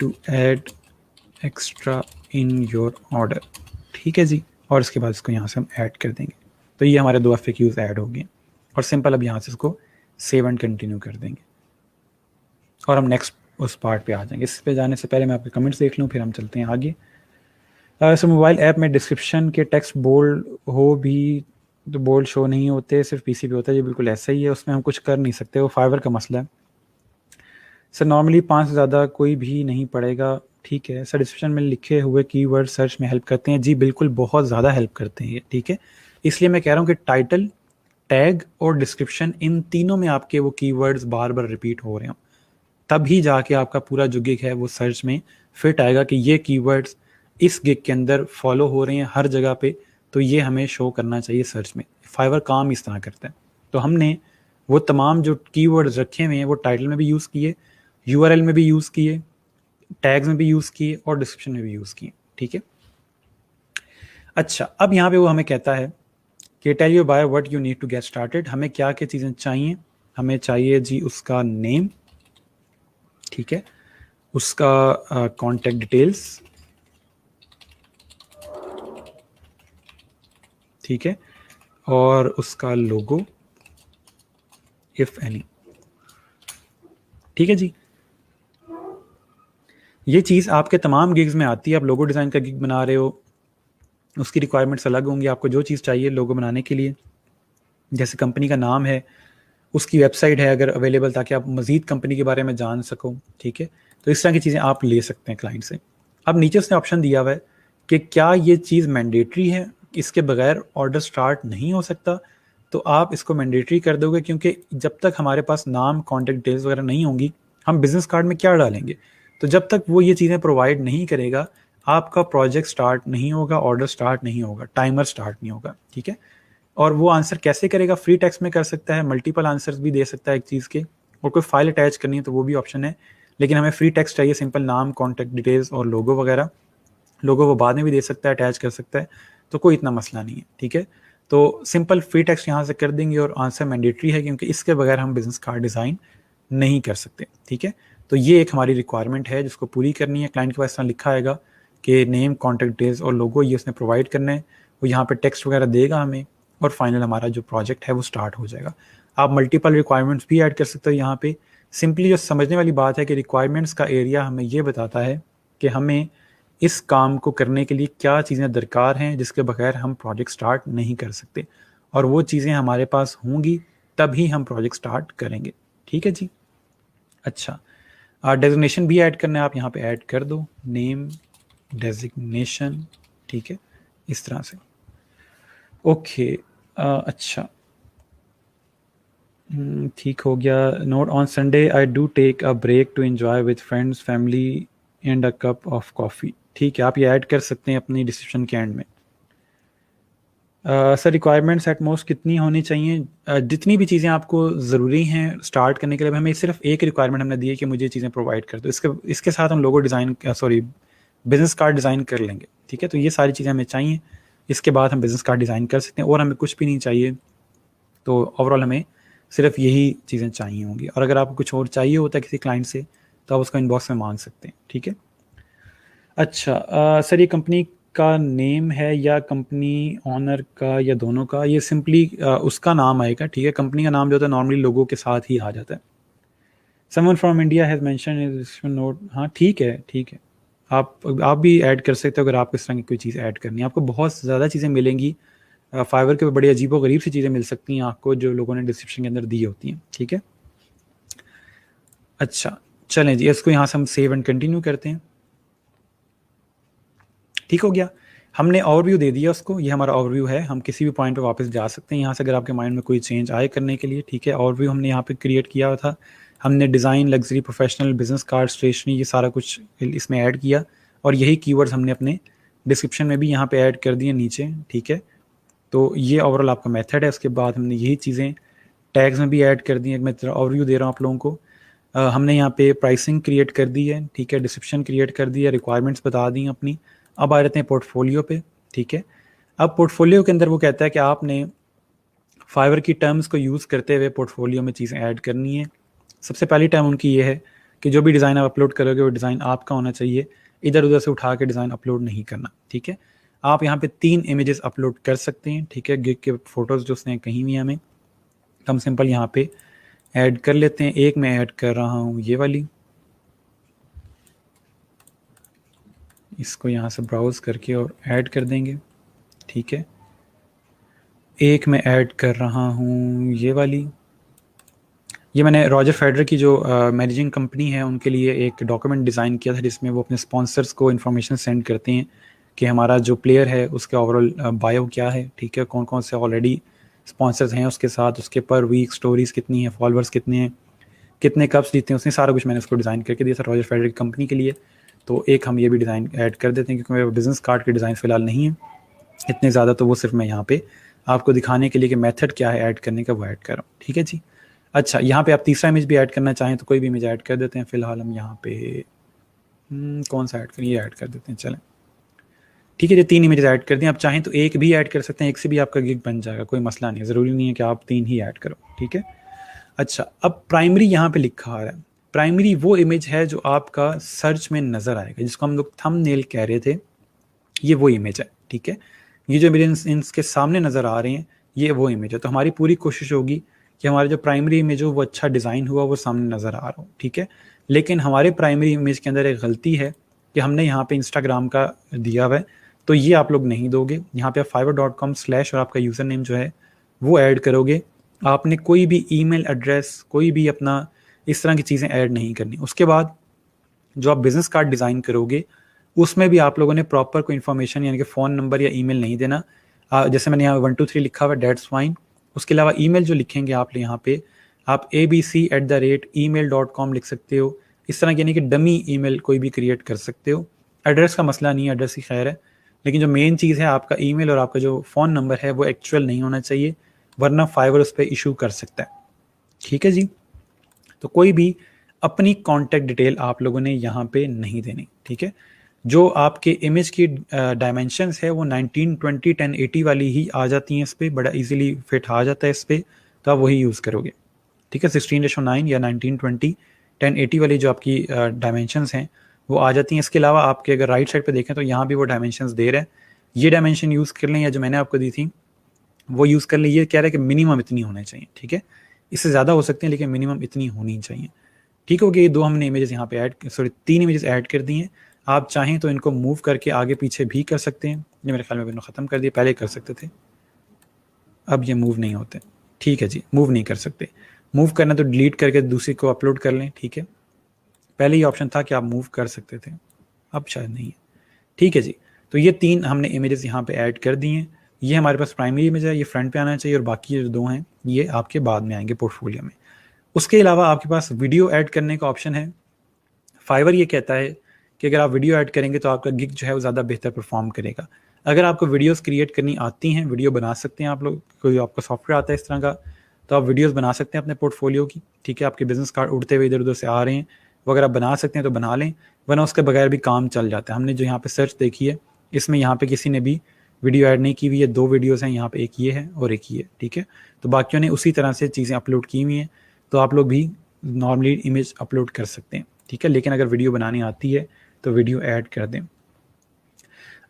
to add extra in your order, ठीक है जी। और इसके बाद इसको यहाँ से हम ऐड कर देंगे। तो ये हमारे 2 FAQs ऐड हो गए, और सिंपल अब यहाँ से इसको सेव एंड कंटिन्यू कर देंगे, और हम नेक्स्ट उस पार्ट पे आ जाएंगे। इस पे जाने से पहले मैं आपके कमेंट्स देख लूँ, फिर हम चलते हैं आगे। सो मोबाइल ऐप में डिस्क्रिप्शन के टेक्स्ट बोल्ड हो भी तो बोल्ड शो नहीं होते, सिर्फ PC पे होता है, ये बिल्कुल ऐसा ही है, उसमें हम कुछ कर नहीं सकते, वो फाइवर का मसला है। सर नॉर्मली 5 से ज़्यादा कोई भी नहीं पड़ेगा, ठीक है। सर डिस्क्रिप्शन में लिखे हुए कीवर्ड सर्च में हेल्प करते हैं, जी बिल्कुल बहुत ज़्यादा हेल्प करते हैं ये, ठीक है। इसलिए मैं कह रहा हूँ कि टाइटल, टैग और डिस्क्रिप्शन, इन तीनों में आपके वो कीवर्ड्स बार बार रिपीट हो रहे हो, तभी जाके आपका पूरा जो गिग है वो सर्च में फिट आएगा कि ये कीवर्ड्स इस गिग के अंदर फॉलो हो रहे हैं हर जगह पे, तो ये हमें शो करना चाहिए सर्च में। फाइवर काम इस तरह करता है। तो हमने वो तमाम जो कीवर्ड्स रखे हुए हैं वो टाइटल में भी यूज़ किए, URL में भी यूज़ किए, टैग्स में भी यूज़ किए, और डिस्क्रिप्शन में भी यूज़ किए, ठीक है। अच्छा अब यहाँ पे वो हमें कहता है कि tell you by what you need to get started, हमें क्या क्या चीज़ें चाहिए। हमें चाहिए जी उसका नेम, ठीक है, उसका कॉन्टैक्ट डिटेल्स, ठीक है, और उसका लोगो इफ एनी, ठीक है जी। ये चीज़ आपके तमाम गिग्स में आती है। आप लोगो डिज़ाइन का गिग बना रहे हो, उसकी रिक्वायरमेंट्स अलग होंगी, आपको जो चीज़ चाहिए लोगो बनाने के लिए, जैसे कंपनी का नाम है, उसकी वेबसाइट है अगर अवेलेबल, ताकि आप मज़ीद कंपनी के बारे में जान सको, ठीक है। तो इस तरह की चीज़ें आप ले सकते हैं क्लाइंट से। अब नीचे उसने ऑप्शन दिया हुआ है कि क्या ये चीज़ मैंडेटरी है इसके बगैर ऑर्डर स्टार्ट नहीं हो सकता, तो आप इसको मैंडेटरी कर दोगे, क्योंकि जब तक हमारे पास नाम, कॉन्टैक्ट डिटेल्स वगैरह नहीं होंगी, हम बिजनेस कार्ड में क्या डालेंगे? तो जब तक वो ये चीज़ें प्रोवाइड नहीं करेगा, आपका प्रोजेक्ट स्टार्ट नहीं होगा, ऑर्डर स्टार्ट नहीं होगा, टाइमर स्टार्ट नहीं होगा, ठीक है। और वो आंसर कैसे करेगा? फ्री टेक्स्ट में कर सकता है, मल्टीपल आंसर्स भी दे सकता है एक चीज़ के, और कोई फाइल अटैच करनी है तो वो भी ऑप्शन है, लेकिन हमें फ्री टेक्स्ट चाहिए, सिंपल नाम, कॉन्टैक्ट डिटेल्स और लोगो वगैरह। लोगो वो बाद में भी दे सकता है, अटैच कर सकता है, तो कोई इतना मसला नहीं है, ठीक है। तो सिंपल फ्री टेक्स्ट यहाँ से कर देंगे और आंसर मैंडेटरी है, क्योंकि इसके बगैर हम बिजनेस कार्ड डिज़ाइन नहीं कर सकते, ठीक है। तो ये एक हमारी रिक्वायरमेंट है जिसको पूरी करनी है। क्लाइंट के पास इतना लिखा आएगा कि नेम, कॉन्टैक्ट डिटेल्स और लोगो ये उसने प्रोवाइड करना है, वो यहाँ पे टेक्स्ट वगैरह देगा हमें, और फाइनल हमारा जो प्रोजेक्ट है वो स्टार्ट हो जाएगा। आप मल्टीपल रिक्वायरमेंट्स भी ऐड कर सकते हो यहाँ पे। सिंपली जो समझने वाली बात है कि रिक्वायरमेंट्स का एरिया हमें ये बताता है कि हमें इस काम को करने के लिए क्या चीज़ें दरकार हैं जिसके बगैर हम प्रोजेक्ट स्टार्ट नहीं कर सकते, और वो चीज़ें हमारे पास होंगी तभी हम प्रोजेक्ट स्टार्ट करेंगे, ठीक है जी। अच्छा, डेजिग्नेशन भी ऐड करना है, आप यहाँ पे ऐड कर दो, नेम, डेजिग्नेशन, ठीक है, इस तरह से। ओके, अच्छा, ठीक हो गया। Note, on Sunday I do take a break to enjoy with friends, family and a cup of coffee. ठीक है, आप ये ऐड कर सकते हैं अपनी डिस्क्रिप्शन के एंड में। सर रिक्वायरमेंट्स एट मोस्ट कितनी होनी चाहिए? जितनी भी चीज़ें आपको ज़रूरी हैं स्टार्ट करने के लिए, हमें सिर्फ एक रिक्वायरमेंट हमने दी है कि मुझे चीज़ें प्रोवाइड कर दो, इसके साथ हम logo design, sorry, business card design कर लेंगे, ठीक है। तो ये सारी चीज़ें हमें चाहिए, इसके बाद हम बिजनेस कार्ड डिज़ाइन कर सकते हैं, और हमें कुछ भी नहीं चाहिए। तो ओवरऑल हमें सिर्फ यही चीज़ें चाहिए होंगी, और अगर आपको कुछ और चाहिए होता है किसी क्लाइंट से तो आप उसको इनबॉक्स में मांग सकते हैं, ठीक है। अच्छा, सर ये कंपनी का नेम है या कंपनी ओनर का या दोनों का? ये सिंपली उसका नाम आएगा, ठीक है। कंपनी का नाम जो होता है नॉर्मली लोगों के साथ ही आ जाता है। Someone from India has mention in note, हाँ ठीक है, ठीक है। आप भी ऐड कर सकते हो अगर आपको इस तरह की कोई चीज़ ऐड करनी है। आपको बहुत ज़्यादा चीज़ें मिलेंगी, फाइवर के बड़ी अजीबो गरीब सी चीज़ें मिल सकती हैं आपको जो लोगों ने डिस्क्रिप्शन के अंदर दी होती हैं, ठीक है। अच्छा, चलें जी, इसको यहाँ से हम सेव एंड कंटिन्यू करते हैं। ठीक हो गया, हमने ओवरव्यू दे दिया उसको, ये हमारा ओवरव्यू है। हम किसी भी पॉइंट पे वापस जा सकते हैं यहाँ से अगर आपके माइंड में कोई चेंज आए करने के लिए, ठीक है। ओवरव्यू हमने यहाँ पे क्रिएट किया हुआ था, हमने design, luxury, professional, business card, stationery, ये सारा कुछ इसमें ऐड किया, और यही कीवर्ड्स हमने अपने डिस्क्रिप्शन में भी यहाँ पे ऐड कर दिए नीचे, ठीक है। तो ये ओवरऑल आपका मेथड है। उसके बाद हमने यही चीज़ें टैग्स में भी ऐड कर दी हैं। मैं ओवरव्यू दे रहा हूँ आप लोगों को। हमने यहाँ पे प्राइसिंग क्रिएट कर दी है, ठीक है, डिस्क्रिप्शन क्रिएट कर दी है, रिक्वायरमेंट्स बता दी हैं अपनी। अब आ जाते हैं पोर्टफोलियो पे, ठीक है। अब पोर्टफोलियो के अंदर वो कहता है कि आपने फाइवर की टर्म्स को यूज़ करते हुए पोर्टफोलियो में चीज़ें ऐड करनी है। सबसे पहली टर्म उनकी ये है कि जो भी डिज़ाइन आप अपलोड करोगे वो डिज़ाइन आपका होना चाहिए, इधर उधर से उठा के डिज़ाइन अपलोड नहीं करना, ठीक है। आप यहाँ पे 3 इमेजेस अपलोड कर सकते हैं, ठीक है, गिग के फ़ोटोज़ जो उसने कहीं भी हमें, हम सिंपल यहाँ पे ऐड कर लेते हैं। एक मैं ऐड कर रहा हूँ ये वाली, इसको यहाँ से ब्राउज़ करके और ऐड कर देंगे, ठीक है। एक मैं ऐड कर रहा हूँ ये वाली, ये मैंने रॉजर फेडरर की जो मैनेजिंग कंपनी है उनके लिए एक डॉक्यूमेंट डिज़ाइन किया था जिसमें वो अपने स्पॉन्सर्स को इन्फॉर्मेशन सेंड करते हैं कि हमारा जो प्लेयर है उसके ओवरऑल बायो क्या है, ठीक है, कौन कौन से ऑलरेडी स्पॉन्सर्स हैं उसके साथ, उसके पर वीक स्टोरीज़ कितनी हैं, फॉलोअर्स कितने हैं, कितने कप्स जीते हैं, उसने सारा कुछ मैंने उसको डिज़ाइन करके दिया था रॉजर फेडरर की कंपनी के लिए। तो एक हम ये भी डिज़ाइन ऐड कर देते हैं, क्योंकि मेरे बिजनेस कार्ड के डिज़ाइन फ़िलहाल नहीं है इतने ज़्यादा, तो वो सिर्फ मैं यहाँ पे आपको दिखाने के लिए कि मेथड क्या है ऐड करने का वो ऐड कर रहा हूँ, ठीक है जी। अच्छा, यहाँ पे आप तीसरा इमेज भी ऐड करना चाहें तो कोई भी इमेज ऐड कर देते हैं। फ़िलहाल हम यहाँ पे कौन सा ऐड करें, ये ऐड कर देते हैं, चलें, ठीक है। ये 3 इमेज ऐड कर दें। आप चाहें तो एक भी ऐड कर सकते हैं, एक से भी आपका गिग बन जाएगा, कोई मसला नहीं है, ज़रूरी नहीं है कि आप 3 ही ऐड करो, ठीक है। अच्छा, अब प्राइमरी यहाँ पे लिखा आ रहा है, प्राइमरी वो इमेज है जो आपका सर्च में नज़र आएगा, जिसको हम लोग थंबनेल कह रहे थे, ये वो इमेज है, ठीक है। ये जो मेरे इनके सामने नज़र आ रहे हैं ये वो इमेज है। तो हमारी पूरी कोशिश होगी कि हमारा जो प्राइमरी इमेज हो वो अच्छा डिज़ाइन हुआ, वो सामने नज़र आ रहा हो, ठीक है। लेकिन हमारे प्राइमरी इमेज के अंदर एक गलती है कि हमने यहाँ पे इंस्टाग्राम का दिया हुआ है, तो ये आप लोग नहीं दोगे। यहाँ पे आप fiverr.com/ और आपका यूज़र नेम जो है वो ऐड करोगे। आपने कोई भी ईमेल एड्रेस, कोई भी अपना इस तरह की चीज़ें ऐड नहीं करनी। उसके बाद जो आप बिज़नेस कार्ड डिज़ाइन करोगे उसमें भी आप लोगों ने प्रॉपर कोई इन्फॉर्मेशन यानी कि फ़ोन नंबर या ईमेल नहीं देना। जैसे मैंने यहाँ 1 2 3 लिखा हुआ है, डेट्स फाइन। उसके अलावा ईमेल जो लिखेंगे आप यहाँ पे, आप abc@email.com लिख सकते हो। इस तरह यानी कि डमी ईमेल कोई भी क्रिएट कर सकते हो। एड्रेस का मसला नहीं है, एड्रेस ही खैर है, लेकिन जो मेन चीज़ है आपका ईमेल और आपका जो फ़ोन नंबर है वो एक्चुअल नहीं होना चाहिए, वरना फाइवर उस पर इशू कर सकता है। ठीक है जी। तो कोई भी अपनी कॉन्टैक्ट डिटेल आप लोगों ने यहाँ पे नहीं देनी। ठीक है। जो आपके इमेज की डायमेंशंस है वो 1920 1080 वाली ही आ जाती हैं, इस पर बड़ा इजीली फिट आ जाता है इस पर, तो आप वही यूज़ करोगे। ठीक है। 16:9 या 1920 1080 वाली जो आपकी डायमेंशंस हैं वो आ जाती हैं। इसके अलावा आपके अगर राइट साइड पे देखें तो यहाँ भी वो डायमेंशंस दे रहे हैं, ये डायमेंशन यूज़ कर लें या जो मैंने आपको दी थी वो यूज़ कर लें। ये कह रहा है कि मिनिमम इतनी होने चाहिए। ठीक है। इससे ज़्यादा हो सकते हैं लेकिन मिनिमम इतनी होनी चाहिए। ठीक हो गया। ये दो हमने इमेजेस यहाँ पे तीन इमेजेस ऐड कर दी हैं। आप चाहें तो इनको मूव करके आगे पीछे भी कर सकते हैं। ये मेरे ख्याल में मैंने ख़त्म कर दिया, पहले कर सकते थे, अब ये मूव नहीं होते। ठीक है जी, मूव नहीं कर सकते। मूव करना तो डिलीट करके दूसरी को अपलोड कर लें। ठीक है। पहले ही ऑप्शन था कि आप मूव कर सकते थे, अब शायद नहीं है। ठीक है जी। तो ये तीन हमने इमेजेस यहाँ पे ऐड कर दी हैं। ये हमारे पास प्राइमरी इमेज है, ये फ्रंट पे आना चाहिए, और बाकी जो दो हैं ये आपके बाद में आएंगे पोर्टफोलियो में। उसके अलावा आपके पास वीडियो ऐड करने का ऑप्शन है। फाइवर ये कहता है कि अगर आप वीडियो ऐड करेंगे तो आपका गिग जो है वो ज़्यादा बेहतर परफॉर्म करेगा। अगर आपको वीडियोस क्रिएट करनी आती हैं, वीडियो बना सकते हैं आप लोग, कोई आपका सॉफ्टवेयर आता है इस तरह का, तो आप वीडियोस बना सकते हैं अपने पोर्टफोलियो की। ठीक है। आपके बिजनेस कार्ड उड़ते हुए इधर उधर से आ रहे हैं, वो अगर आप बना सकते हैं तो बना लें, वरना उसके बगैर भी काम चल जाता है। हमने जो यहाँ पे सर्च देखी है इसमें यहाँ पे किसी ने भी वीडियो ऐड नहीं की हुई है। दो वीडियोज़ हैं यहाँ पे, एक ये है और एक ये। ठीक है। तो बाकियों ने उसी तरह से चीज़ें अपलोड की हुई हैं, तो आप लोग भी नॉर्मली इमेज अपलोड कर सकते हैं। ठीक है। लेकिन अगर वीडियो बनानी आती है तो वीडियो ऐड कर दें।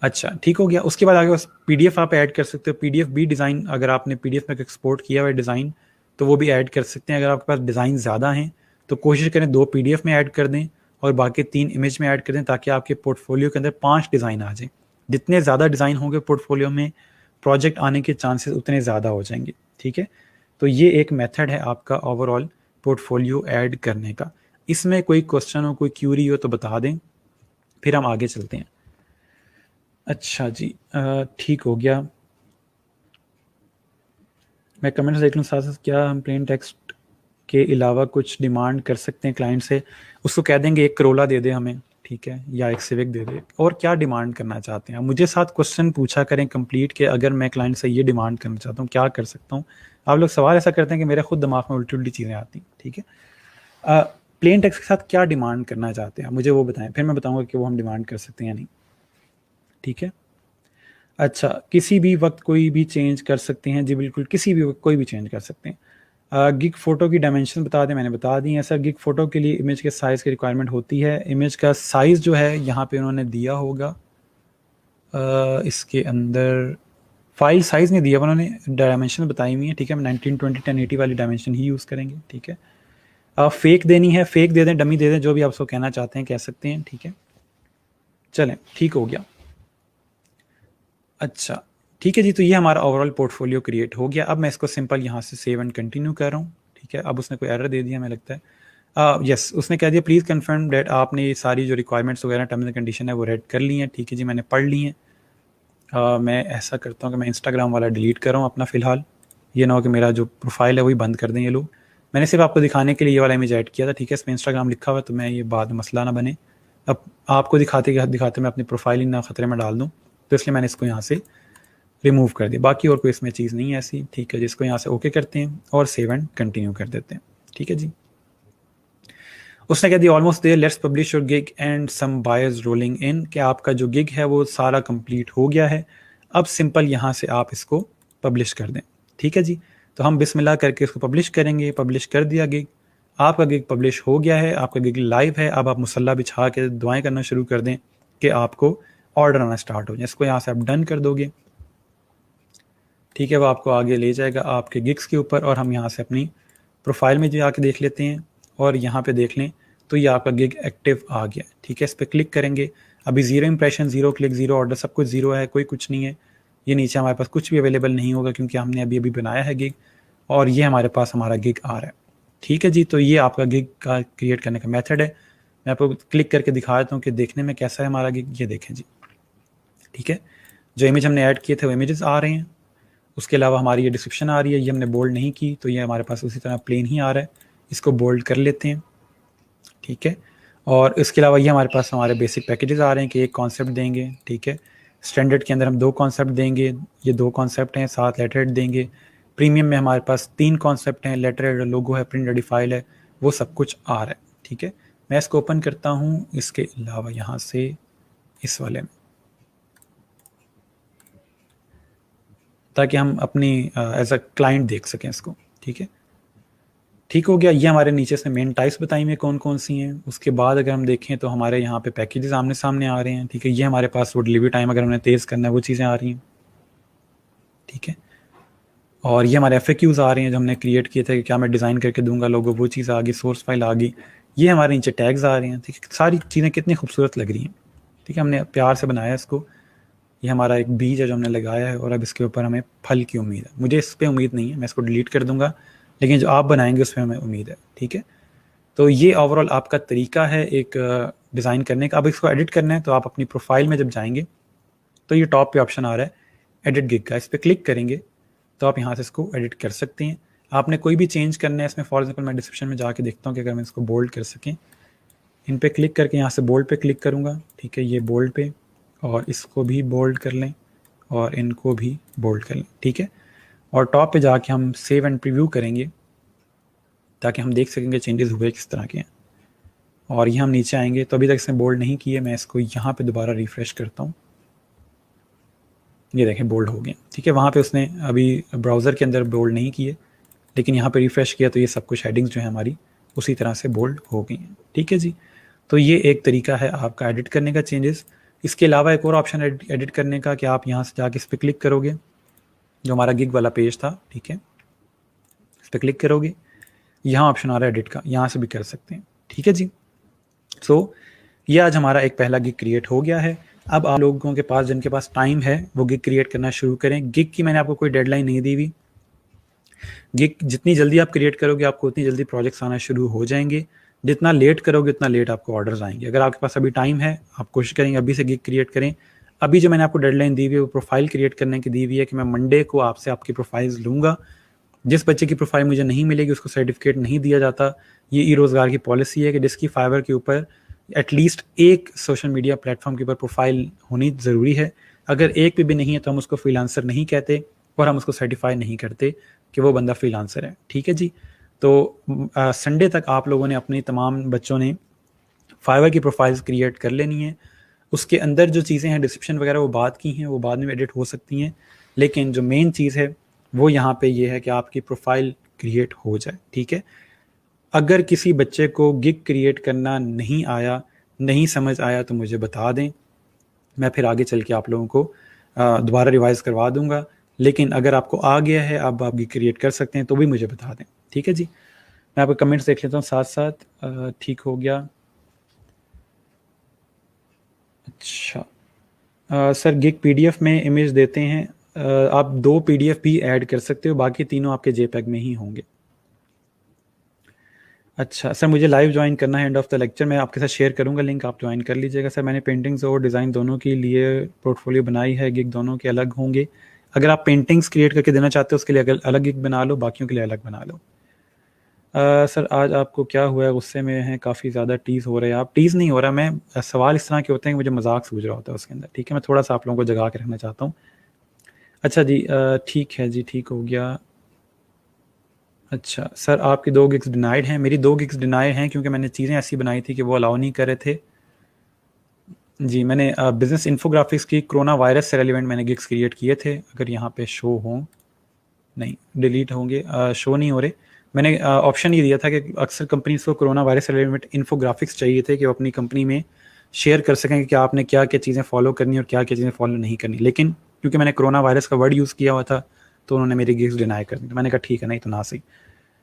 अच्छा, ठीक हो गया। उसके बाद आगे बस पीडीएफ आप ऐड कर सकते हो। पीडीएफ भी डिज़ाइन अगर आपने पीडीएफ में एक्सपोर्ट किया हुआ है डिज़ाइन, तो वो भी ऐड कर सकते हैं। अगर आपके पास डिज़ाइन ज़्यादा हैं तो कोशिश करें 2 पीडीएफ में ऐड कर दें और बाकी 3 इमेज में ऐड कर दें, ताकि आपके पोर्टफोलियो के अंदर 5 डिज़ाइन आ जाएं। जितने ज़्यादा डिज़ाइन होंगे पोर्टफोलियो में, प्रोजेक्ट आने के चांसेस उतने ज़्यादा हो जाएंगे। ठीक है। तो ये एक मेथड है आपका ओवरऑल पोर्टफोलियो ऐड करने का। इसमें कोई क्वेश्चन हो, कोई क्यूरी हो तो बता दें, फिर हम आगे चलते हैं। अच्छा जी, ठीक हो गया। मैं कमेंट्स देख लूँ साथ साथ। क्या हम प्लेन टेक्स्ट के अलावा कुछ डिमांड कर सकते हैं क्लाइंट से? उसको कह देंगे एक करोला दे दे हमें, ठीक है, या एक सिविक दे दे। और क्या डिमांड करना चाहते हैं आप? मुझे साथ क्वेश्चन पूछा करें कंप्लीट के, अगर मैं क्लाइंट से ये डिमांड करना चाहता हूँ क्या कर सकता हूँ। आप लोग सवाल ऐसा करते हैं कि मेरे खुद दिमाग में उल्टी उल्टी चीज़ें आती हैं। ठीक है। प्लेन टेक्स्ट के साथ क्या डिमांड करना चाहते हैं आप, मुझे वो बताएं, फिर मैं बताऊँगा कि वो हम डिमांड कर सकते हैं या नहीं। ठीक है। अच्छा, किसी भी वक्त कोई भी चेंज कर सकते हैं? जी बिल्कुल, किसी भी वक्त कोई भी चेंज कर सकते हैं। गिग फ़ोटो की डायमेंशन बता दें, मैंने बता दी है सर। गिग फ़ोटो के लिए इमेज के साइज़ की रिक्वायरमेंट होती है। इमेज का साइज़ जो है यहाँ पे उन्होंने दिया होगा, इसके अंदर फाइल साइज़ नहीं दिया, उन्होंने डायमेंशन बताई हुई है। ठीक है। हम 1920 1080 वाली डायमेंशन ही यूज़ करेंगे। ठीक है। फेक देनी है, फेक दे दें, डमी दे दें, जो भी आप उसको कहना चाहते हैं कह सकते हैं। ठीक है। चलें, ठीक हो गया। अच्छा, ठीक है जी। तो ये हमारा ओवरऑल पोर्टफोलियो क्रिएट हो गया। अब मैं इसको सिंपल यहाँ से सेव एंड कंटिन्यू कर रहा हूँ। ठीक है। अब उसने कोई एरर दे दिया हमें लगता है। यस, उसने कह दिया प्लीज़ कंफर्म डेट आपने ये सारी जो रिक्वायरमेंट्स वगैरह टर्म्स एंड कंडीशन है वो रेड कर ली हैं। ठीक है जी, मैंने पढ़ ली हैं। मैं ऐसा करता हूँ कि मैं इंस्टाग्राम वाला डिलीट कर रहा हूँ अपना फ़िलहाल। ये ना हो कि मेरा जो प्रोफाइल है वही बंद कर दें ये लोग। मैंने सिर्फ आपको दिखाने के लिए ये वाला इमेज ऐड किया था। ठीक है। इसमें इंस्टाग्राम लिखा हुआ है, तो मैं ये बाद में मसला ना बने। अब आपको दिखाते दिखाते मैं अपनी प्रोफाइल ही ना ख़तरे में डाल दूँ, तो इसलिए मैंने इसको यहाँ से रिमूव कर दिया। बाकी और कोई इसमें चीज़ नहीं है ऐसी। ठीक है। जिसको यहाँ से ओके करते हैं और सेव एंड कंटिन्यू कर देते हैं। ठीक है जी। उसने कह दिया almost there, let's publish your gig and some buyers rolling in. कि आपका जो गिग है वो सारा कंप्लीट हो गया है। अब सिंपल यहाँ से आप इसको पब्लिश कर दें। ठीक है जी। तो हम बिस्मिल्लाह करके इसको पब्लिश करेंगे। पब्लिश कर दिया गिग, आपका गिग पब्लिश हो गया है, आपका गिग लाइव है। अब आप मुसल्ला बिछा के दुआएं करना शुरू कर दें कि आपको ऑर्डर आना स्टार्ट हो जाए। इसको यहाँ से आप डन कर दोगे। ठीक है। वो आपको आगे ले जाएगा आपके गिग्स के ऊपर, और हम यहाँ से अपनी प्रोफाइल में जो आके देख लेते हैं, और यहाँ पे देख लें तो ये आपका गिग एक्टिव आ गया। ठीक है। इस पर क्लिक करेंगे। अभी 0 इंप्रेशन, 0 क्लिक, 0 ऑर्डर, सब कुछ 0 है, कोई कुछ नहीं है। ये नीचे हमारे पास कुछ भी अवेलेबल नहीं होगा क्योंकि हमने अभी अभी बनाया है गिग, और ये हमारे पास हमारा गिग आ रहा है। ठीक है जी। तो ये आपका गिग का क्रिएट करने का मेथड है। मैं आपको क्लिक करके दिखा देता हूँ कि देखने में कैसा है हमारा गिग। ये देखें जी। ठीक है। जो इमेज हमने ऐड किए थे वो इमेजेस आ रहे हैं। उसके अलावा हमारी ये डिस्क्रिप्शन आ रही है, ये हमने बोल्ड नहीं की, तो ये हमारे पास उसी तरह प्लेन ही आ रहा है, इसको बोल्ड कर लेते हैं, ठीक है। और इसके अलावा ये हमारे पास हमारे बेसिक पैकेजेस आ रहे हैं कि एक कॉन्सेप्ट देंगे, ठीक है। स्टैंडर्ड के अंदर हम 2 कॉन्सेप्ट देंगे, ये 2 कॉन्सेप्ट हैं, साथ लेटर हेड देंगे। प्रीमियम में हमारे पास 3 कॉन्सेप्ट हैं, लेटर हेड, लोगो है, प्रिंट रेडी फाइल है, वो सब कुछ आ रहा है, ठीक है। मैं इसको ओपन करता हूँ, इसके अलावा यहाँ से इस वाले में, ताकि हम अपनी एज अ क्लाइंट देख सकें इसको, ठीक है। ठीक हो गया। ये हमारे नीचे से मेन टाइप्स बताई हैं कौन कौन सी हैं। उसके बाद अगर हम देखें तो हमारे यहाँ पे पैकेजेस आमने सामने आ रहे हैं, ठीक है। ये हमारे पास वो डिलीवरी टाइम अगर हमने तेज़ करना है वो चीज़ें आ रही हैं, ठीक है। और ये हमारे FAQs आ रहे हैं जो हमने क्रिएट किए थे कि क्या मैं डिज़ाइन करके दूंगा लोगो, वो चीज़ आ गई, सोर्स फाइल आ गई। ये हमारे नीचे टैग्स आ रहे हैं, ठीक है। सारी चीज़ें कितनी खूबसूरत लग रही हैं, ठीक है। हमने प्यार से बनाया इसको। ये हमारा एक बीज है जो हमने लगाया है, और अब इसके ऊपर हमें फल की उम्मीद है। मुझे इस पर उम्मीद नहीं है, मैं इसको डिलीट कर दूंगा, लेकिन जो आप बनाएंगे उस पर हमें उम्मीद है, ठीक है। तो ये ओवरऑल आपका तरीका है एक डिज़ाइन करने का। अब इसको एडिट करना है तो आप अपनी प्रोफाइल में जब जाएंगे तो ये टॉप पे ऑप्शन आ रहा है एडिट गिग का, इस पर क्लिक करेंगे तो आप यहाँ से इसको एडिट कर सकते हैं। आपने कोई भी चेंज करना है इसमें, फॉर एग्जाम्पल मैं डिस्क्रिप्शन में जाके देखता हूँ कि अगर मैं इसको बोल्ड कर सकें, इन पे क्लिक करके यहाँ से बोल्ड पे क्लिक करूँगा, ठीक है, ये बोल्ड पे, और इसको भी बोल्ड कर लें और इनको भी बोल्ड कर लें, ठीक है। और टॉप पे जाके हम सेव एंड प्रीव्यू करेंगे ताकि हम देख सकेंगे चेंजेस हुए किस तरह के हैं। और ये हम नीचे आएंगे तो अभी तक इसने बोल्ड नहीं किए, मैं इसको यहाँ पे दोबारा रिफ़्रेश करता हूँ, ये देखें बोल्ड हो गए, ठीक है। वहाँ पे उसने अभी ब्राउज़र के अंदर बोल्ड नहीं किए, लेकिन यहाँ पे रिफ़्रेश किया तो ये सब कुछ हेडिंग्स जो है हमारी उसी तरह से बोल्ड हो गई हैं, ठीक है जी। तो ये एक तरीका है आपका एडिट करने का चेंजेस। इसके अलावा एक और ऑप्शन एडिट करने का कि आप यहाँ से जाके इस पर क्लिक करोगे, जो हमारा गिग वाला पेज था, ठीक है, इस पर क्लिक करोगे, यहाँ ऑप्शन आ रहा है एडिट का, यहाँ से भी कर सकते हैं, ठीक है जी। सो ये आज हमारा एक पहला गिग क्रिएट हो गया है। अब आप लोगों के पास, जिनके पास टाइम है, वो गिग क्रिएट करना शुरू करें। गिग की मैंने आपको कोई डेडलाइन नहीं दी हुई, गिग जितनी जल्दी आप क्रिएट करोगे आपको उतनी जल्दी प्रोजेक्ट्स आना शुरू हो जाएंगे। जितना लेट करोगे उतना लेट आपको ऑर्डर्स आएंगे। अगर आपके पास अभी टाइम है, आप कोशिश करेंगे अभी से गिग क्रिएट करें। अभी जो मैंने आपको डेडलाइन दी हुई है वो प्रोफाइल क्रिएट करने की दी हुई है कि मैं मंडे को आपसे आपकी प्रोफाइल्स लूँगा। जिस बच्चे की प्रोफाइल मुझे नहीं मिलेगी उसको सर्टिफिकेट नहीं दिया जाता। ये ई रोज़गार की पॉलिसी है कि जिसकी फाइवर के ऊपर एटलीस्ट एक सोशल मीडिया प्लेटफॉर्म के ऊपर प्रोफाइल होनी ज़रूरी है। अगर एक पे भी नहीं है तो हम उसको फ्रीलांसर नहीं कहते और हम उसको सर्टिफाई नहीं करते कि वो बंदा फ्रीलांसर है, ठीक है जी। तो संडे तक आप लोगों ने, अपने तमाम बच्चों ने फाइवर की प्रोफाइल्स क्रिएट कर लेनी है। उसके अंदर जो चीज़ें हैं, डिस्क्रिप्शन वगैरह, वो बात की हैं, वो बाद में एडिट हो सकती हैं, लेकिन जो मेन चीज़ है वो यहाँ पे ये है कि आपकी प्रोफाइल क्रिएट हो जाए, ठीक है। अगर किसी बच्चे को गिग क्रिएट करना नहीं आया, नहीं समझ आया, तो मुझे बता दें, मैं फिर आगे चल के आप लोगों को दोबारा रिवाइज करवा दूंगा। लेकिन अगर आपको आ गया है, अब आप गिग क्रिएट कर सकते हैं, तो भी मुझे बता दें, ठीक है जी। मैं आपके कमेंट्स देख लेता हूँ साथ साथ। ठीक हो गया। अच्छा, सर गिग PDF में इमेज देते हैं, आप 2 PDF भी ऐड कर सकते हो, बाकी तीनों आपके JPEG में ही होंगे। अच्छा सर, मुझे लाइव ज्वाइन करना है एंड ऑफ द लेक्चर, मैं आपके साथ शेयर करूंगा लिंक, आप ज्वाइन कर लीजिएगा। सर मैंने पेंटिंग्स और डिज़ाइन दोनों के लिए पोर्टफोलियो बनाई है, गिग दोनों के अलग होंगे। अगर आप पेंटिंग्स क्रिएट करके देना चाहते हो उसके लिए अलग गिग बना लो, बाकियों के लिए अलग बना लो। सर आज आपको क्या हुआ है, गुस्से में हैं, काफ़ी ज़्यादा टीज़ हो रहे हैं आप? टीज़ नहीं हो रहा मैं, सवाल इस तरह के होते हैं कि मुझे मजाक सूझ रहा होता है उसके अंदर, ठीक है। मैं थोड़ा सा आप लोगों को जगा के रखना चाहता हूँ। अच्छा जी, ठीक है जी, ठीक हो गया। अच्छा सर, आपकी 2 गिग्स डिनाइड हैं। मेरी 2 गिग्स डिनाइड हैं क्योंकि मैंने चीज़ें ऐसी बनाई थी कि वो अलाउ नहीं कर रहे थे जी। मैंने बिजनेस इन्फोग्राफिक्स की कोरोना वायरस से रेलिवेंट मैंने गिग्स क्रिएट किए थे। अगर यहाँ पे शो हों, नहीं डिलीट होंगे, शो नहीं हो रहे। मैंने ऑप्शन ये दिया था कि अक्सर कंपनीज को कोरोना वायरस से रिलेटेड इन्फोग्राफिक्स चाहिए थे कि वो अपनी कंपनी में शेयर कर सकें कि आपने क्या क्या चीज़ें फॉलो करनी और क्या क्या चीज़ें फॉलो नहीं करनी। लेकिन क्योंकि मैंने कोरोना वायरस का वर्ड यूज़ किया हुआ था तो उन्होंने मेरी गिग्स डिनाई कर दी। तो मैंने कहा ठीक है, नहीं तो ना सही।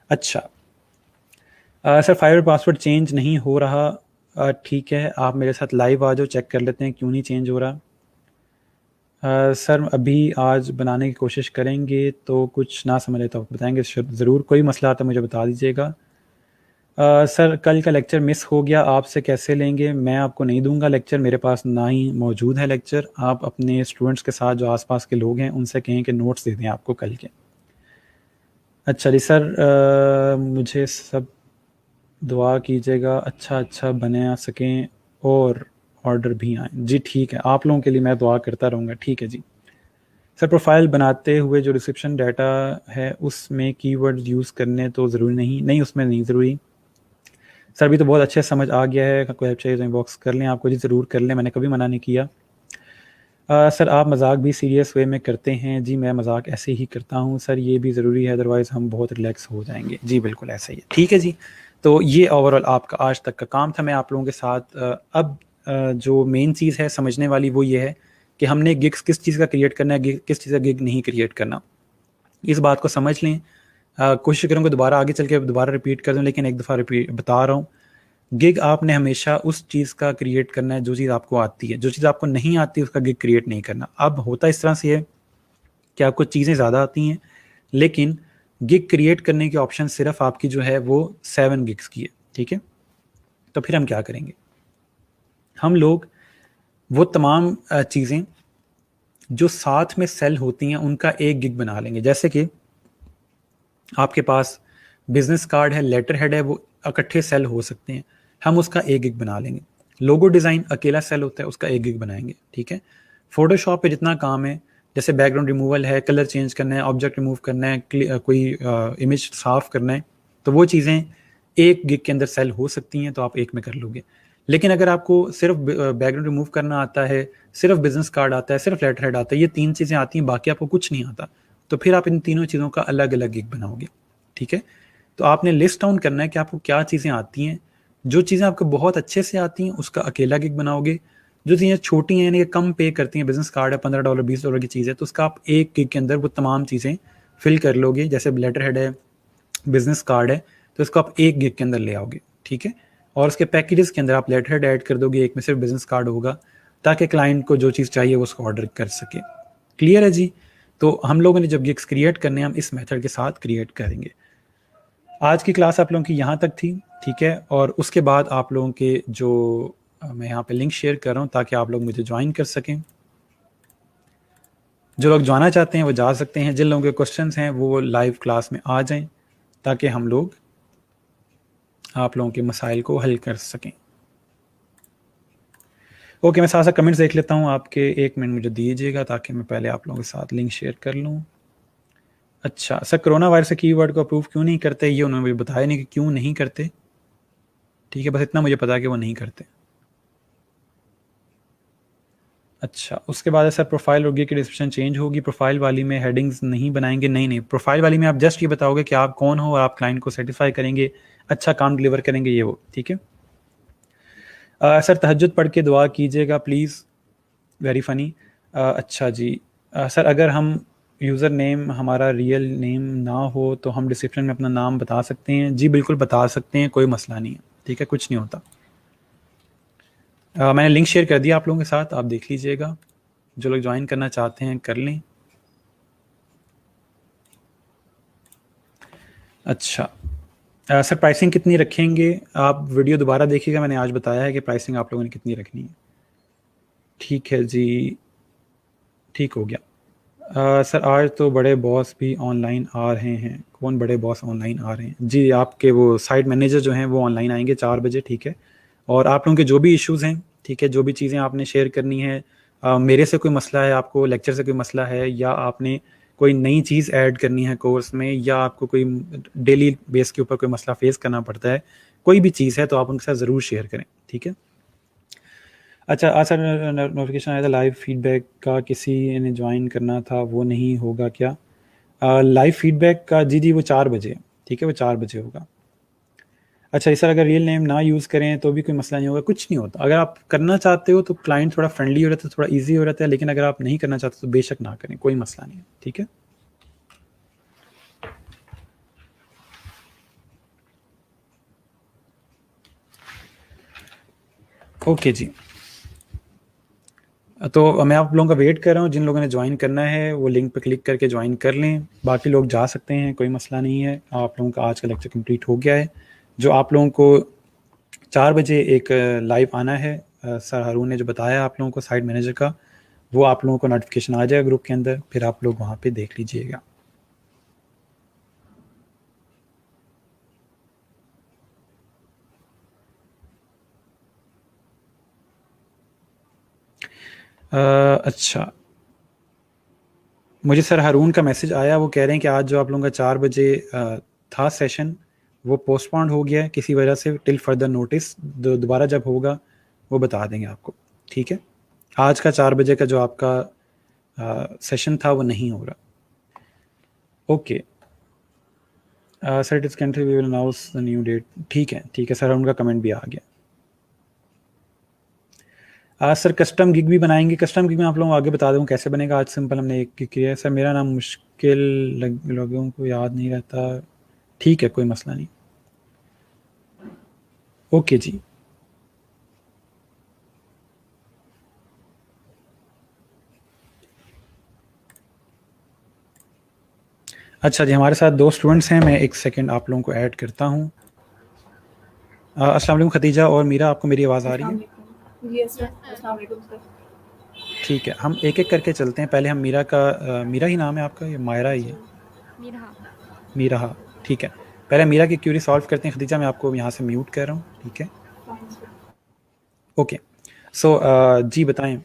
अच्छा, सर फाइवर पासवर्ड चेंज नहीं हो रहा, ठीक है, आप मेरे साथ लाइव आ जाओ, चेक कर लेते हैं क्यों नहीं चेंज हो रहा। सर अभी आज बनाने की कोशिश करेंगे, तो कुछ ना समझे तो आप बताएंगे ज़रूर, कोई मसला आता है मुझे बता दीजिएगा। सर कल का लेक्चर मिस हो गया, आपसे कैसे लेंगे? मैं आपको नहीं दूंगा लेक्चर, मेरे पास ना ही मौजूद है लेक्चर। आप अपने स्टूडेंट्स के साथ जो आसपास के लोग हैं उनसे कहें कि नोट्स दे दें आपको कल के। अच्छा जी सर, मुझे सब दुआ कीजिएगा अच्छा बना सकें और ऑर्डर भी आए। जी ठीक है, आप लोगों के लिए मैं दुआ करता रहूँगा। ठीक है जी सर। प्रोफाइल बनाते हुए जो रिसेप्शन डाटा है उसमें कीवर्ड यूज़ करने तो ज़रूरी नहीं, उसमें नहीं ज़रूरी सर। अभी तो बहुत अच्छे समझ आ गया है, कोई हेल्प चाहिए तो इनबॉक्स कर लें आपको। जी ज़रूर कर लें, मैंने कभी मना नहीं किया। सर आप मजाक भी सीरियस वे में करते हैं? जी मैं मजाक ऐसे ही करता हूँ सर, ये भी ज़रूरी है, अदरवाइज़ हम बहुत रिलैक्स हो जाएंगे। जी बिल्कुल ऐसा ही है। ठीक है जी, तो ये ओवरऑल आपका आज तक का काम था। मैं आप लोगों के साथ अब जो मेन चीज़ है समझने वाली वो ये है कि हमने गिग्स किस चीज़ का क्रिएट करना है, किस चीज़ का गिग नहीं क्रिएट करना। इस बात को समझ लें। कोशिश करूँगा दोबारा आगे चल के दोबारा रिपीट कर दूँ, लेकिन एक दफ़ा रिपीट बता रहा हूँ। गिग आपने हमेशा उस चीज़ का क्रिएट करना है जो चीज़ आपको आती है। जो चीज़ आपको नहीं आती उसका गिग क्रिएट नहीं करना। अब होता इस तरह से है कि आपको चीज़ें ज़्यादा आती हैं, लेकिन गिग क्रिएट करने की ऑप्शन सिर्फ आपकी जो है वो 7 गिग्स की है। ठीक है, तो फिर हम क्या करेंगे? हम लोग वो तमाम चीज़ें जो साथ में सेल होती हैं उनका एक गिग बना लेंगे। जैसे कि आपके पास बिजनेस कार्ड है, लेटर हेड है, वो इकट्ठे सेल हो सकते हैं, हम उसका एक गिग बना लेंगे। लोगो डिज़ाइन अकेला सेल होता है, उसका एक गिग बनाएंगे। ठीक है, फोटोशॉप पे जितना काम है, जैसे बैकग्राउंड रिमूवल है, कलर चेंज करना है, ऑब्जेक्ट रिमूव करना है, कोई इमेज साफ करना है, तो वो चीज़ें एक गिग के अंदर सेल हो सकती हैं, तो आप एक में कर लोगे। लेकिन अगर आपको सिर्फ बैकग्राउंड रिमूव करना आता है, सिर्फ बिजनेस कार्ड आता है, सिर्फ लेटर हेड आता है, ये 3 चीज़ें आती हैं, बाकी आपको कुछ नहीं आता, तो फिर आप इन तीनों चीज़ों का अलग अलग गिग बनाओगे। ठीक है, तो आपने लिस्ट डाउन करना है कि आपको क्या चीज़ें आती हैं। जो चीज़ें आपको बहुत अच्छे से आती हैं उसका अकेला गिग बनाओगे। जो चीज़ें छोटी हैं यानी कि कम पे करती हैं, बिजनेस कार्ड है $15 $20 की चीज़ है, तो उसका आप एक गिग के अंदर वो तमाम चीज़ें फिल कर लोगे। जैसे लेटर हेड है, बिजनेस कार्ड है, तो इसको आप एक गिग के अंदर ले आओगे। ठीक है, और उसके पैकेजेस के अंदर आप लेटर हेड ऐड कर दोगे, एक में सिर्फ बिजनेस कार्ड होगा, ताकि क्लाइंट को जो चीज़ चाहिए वो उसको ऑर्डर कर सके। क्लियर है जी? तो हम लोगों ने जब गिग्स क्रिएट करने हम इस मेथड के साथ क्रिएट करेंगे। आज की क्लास आप लोगों की यहाँ तक थी। ठीक है, और उसके बाद आप लोगों के जो मैं यहाँ पे लिंक शेयर कर रहा हूँ ताकि आप लोग मुझे ज्वाइन कर सकें। जो लोग जाना चाहते हैं वो जा सकते हैं, जिन लोगों के क्वेश्चंस हैं वो लाइव क्लास में आ जाएं ताकि हम लोग आप लोगों के मसाइल को हल कर सकें। ओके, मैं साथ साथ कमेंट्स देख लेता हूँ आपके, 1 मिनट मुझे दीजिएगा ताकि मैं पहले आप लोगों के साथ लिंक शेयर कर लूँ। अच्छा सर, कोरोना वायरस के कीवर्ड को अप्रूव क्यों नहीं करते? ये उन्होंने मुझे बताया नहीं कि क्यों नहीं करते। ठीक है, बस इतना मुझे पता है कि वो नहीं करते। अच्छा, उसके बाद है सर प्रोफाइल और गिग की डिस्क्रिप्शन चेंज होगी, प्रोफाइल वाली में हेडिंग्स नहीं बनाएंगे? नहीं, प्रोफाइल वाली में आप जस्ट ये बताओगे कि आप कौन हो और आप क्लाइंट को सेटिस्फाई करेंगे, अच्छा काम डिलीवर करेंगे, ये वो। ठीक है सर, तहज्जुद पढ़ के दुआ कीजिएगा प्लीज़, वेरी फ़नी। अच्छा जी सर, अगर हम यूज़र नेम हमारा रियल नेम ना हो तो हम डिस्क्रिप्शन में अपना नाम बता सकते हैं? जी बिल्कुल बता सकते हैं, कोई मसला नहीं है। ठीक है, कुछ नहीं होता। मैंने लिंक शेयर कर दिया आप लोगों के साथ, आप देख लीजिएगा, जो लोग ज्वाइन करना चाहते हैं कर लें। अच्छा सर, प्राइसिंग कितनी रखेंगे? आप वीडियो दोबारा देखिएगा, मैंने आज बताया है कि प्राइसिंग आप लोगों ने कितनी रखनी है। ठीक है जी, ठीक हो गया। सर आज तो बड़े बॉस भी ऑनलाइन आ रहे हैं। कौन बड़े बॉस ऑनलाइन आ रहे हैं? जी आपके वो साइट मैनेजर जो हैं वो ऑनलाइन आएंगे 4 बजे। ठीक है, और आप लोगों के जो भी इश्यूज़ हैं, ठीक है, जो भी चीज़ें आपने शेयर करनी है, मेरे से कोई मसला है, आपको लेक्चर से कोई मसला है, या आपने कोई नई चीज़ ऐड करनी है कोर्स में, या आपको कोई डेली बेस के ऊपर कोई मसला फेस करना पड़ता है, कोई भी चीज़ है तो आप उनके साथ ज़रूर शेयर करें। ठीक है, अच्छा आज सर नोटिफिकेशन आया था लाइव फीडबैक का, किसी ने ज्वाइन करना था, वो नहीं होगा क्या? लाइव फीडबैक का जी वो 4 बजे। ठीक है, वो 4 बजे होगा। अच्छा सर, अगर रियल नेम ना यूज़ करें तो भी कोई मसला नहीं होगा? कुछ नहीं होता। अगर आप करना चाहते हो तो क्लाइंट थोड़ा फ्रेंडली हो जाता है, थोड़ा ईजी हो जाता है, लेकिन अगर आप नहीं करना चाहते तो बेशक ना करें, कोई मसला नहीं है। ठीक है, ओके जी। तो मैं आप लोगों का वेट कर रहा हूँ, जिन लोगों ने ज्वाइन करना है वो लिंक पर क्लिक करके ज्वाइन कर लें, बाकी लोग जा सकते हैं, कोई मसला नहीं है। आप लोगों का आज का लेक्चर कंप्लीट हो गया है। जो आप लोगों को 4 बजे एक लाइव आना है, सर हारून ने जो बताया आप लोगों को साइट मैनेजर का, वो आप लोगों को नोटिफिकेशन आ जाएगा ग्रुप के अंदर, फिर आप लोग वहाँ पे देख लीजिएगा। अच्छा, मुझे सर हारून का मैसेज आया, वो कह रहे हैं कि आज जो आप लोगों का 4 बजे था सेशन, वो पोस्टपोन्ड हो गया है किसी वजह से, टिल फर्दर नोटिस। दोबारा जब होगा वो बता देंगे आपको, ठीक है। आज का 4 बजे का जो आपका सेशन था वो नहीं हो रहा। Okay sir, it is cancel, we will announce the new date. ठीक है सर, उनका कमेंट भी आ गया। आज सर कस्टम गिग भी बनाएंगे। कस्टम गिग में आप लोगों को आगे बता दूँ कैसे बनेगा। आज सिंपल हमने एक गिग किया है। सर मेरा नाम मुश्किल लोगों को याद नहीं रहता। ठीक है, कोई मसला नहीं। ओके जी। अच्छा जी, हमारे साथ 2 स्टूडेंट्स हैं, मैं एक सेकंड आप लोगों को ऐड करता हूँ। अस्सलाम वालेकुम खदीजा और मीरा, आपको मेरी आवाज़ आ रही है? यस सर, अस्सलाम वालेकुम सर। ठीक है, हम एक एक करके चलते हैं। पहले हम मीरा का मीरा ही नाम है आपका या मायरा ही है? मीरा। मीरा, ठीक है। पहले मीरा की क्यूरी सॉल्व करते हैं। खदीजा, मैं आपको यहाँ से म्यूट कर रहा हूँ, ठीक है। ओके, सो जी बताएं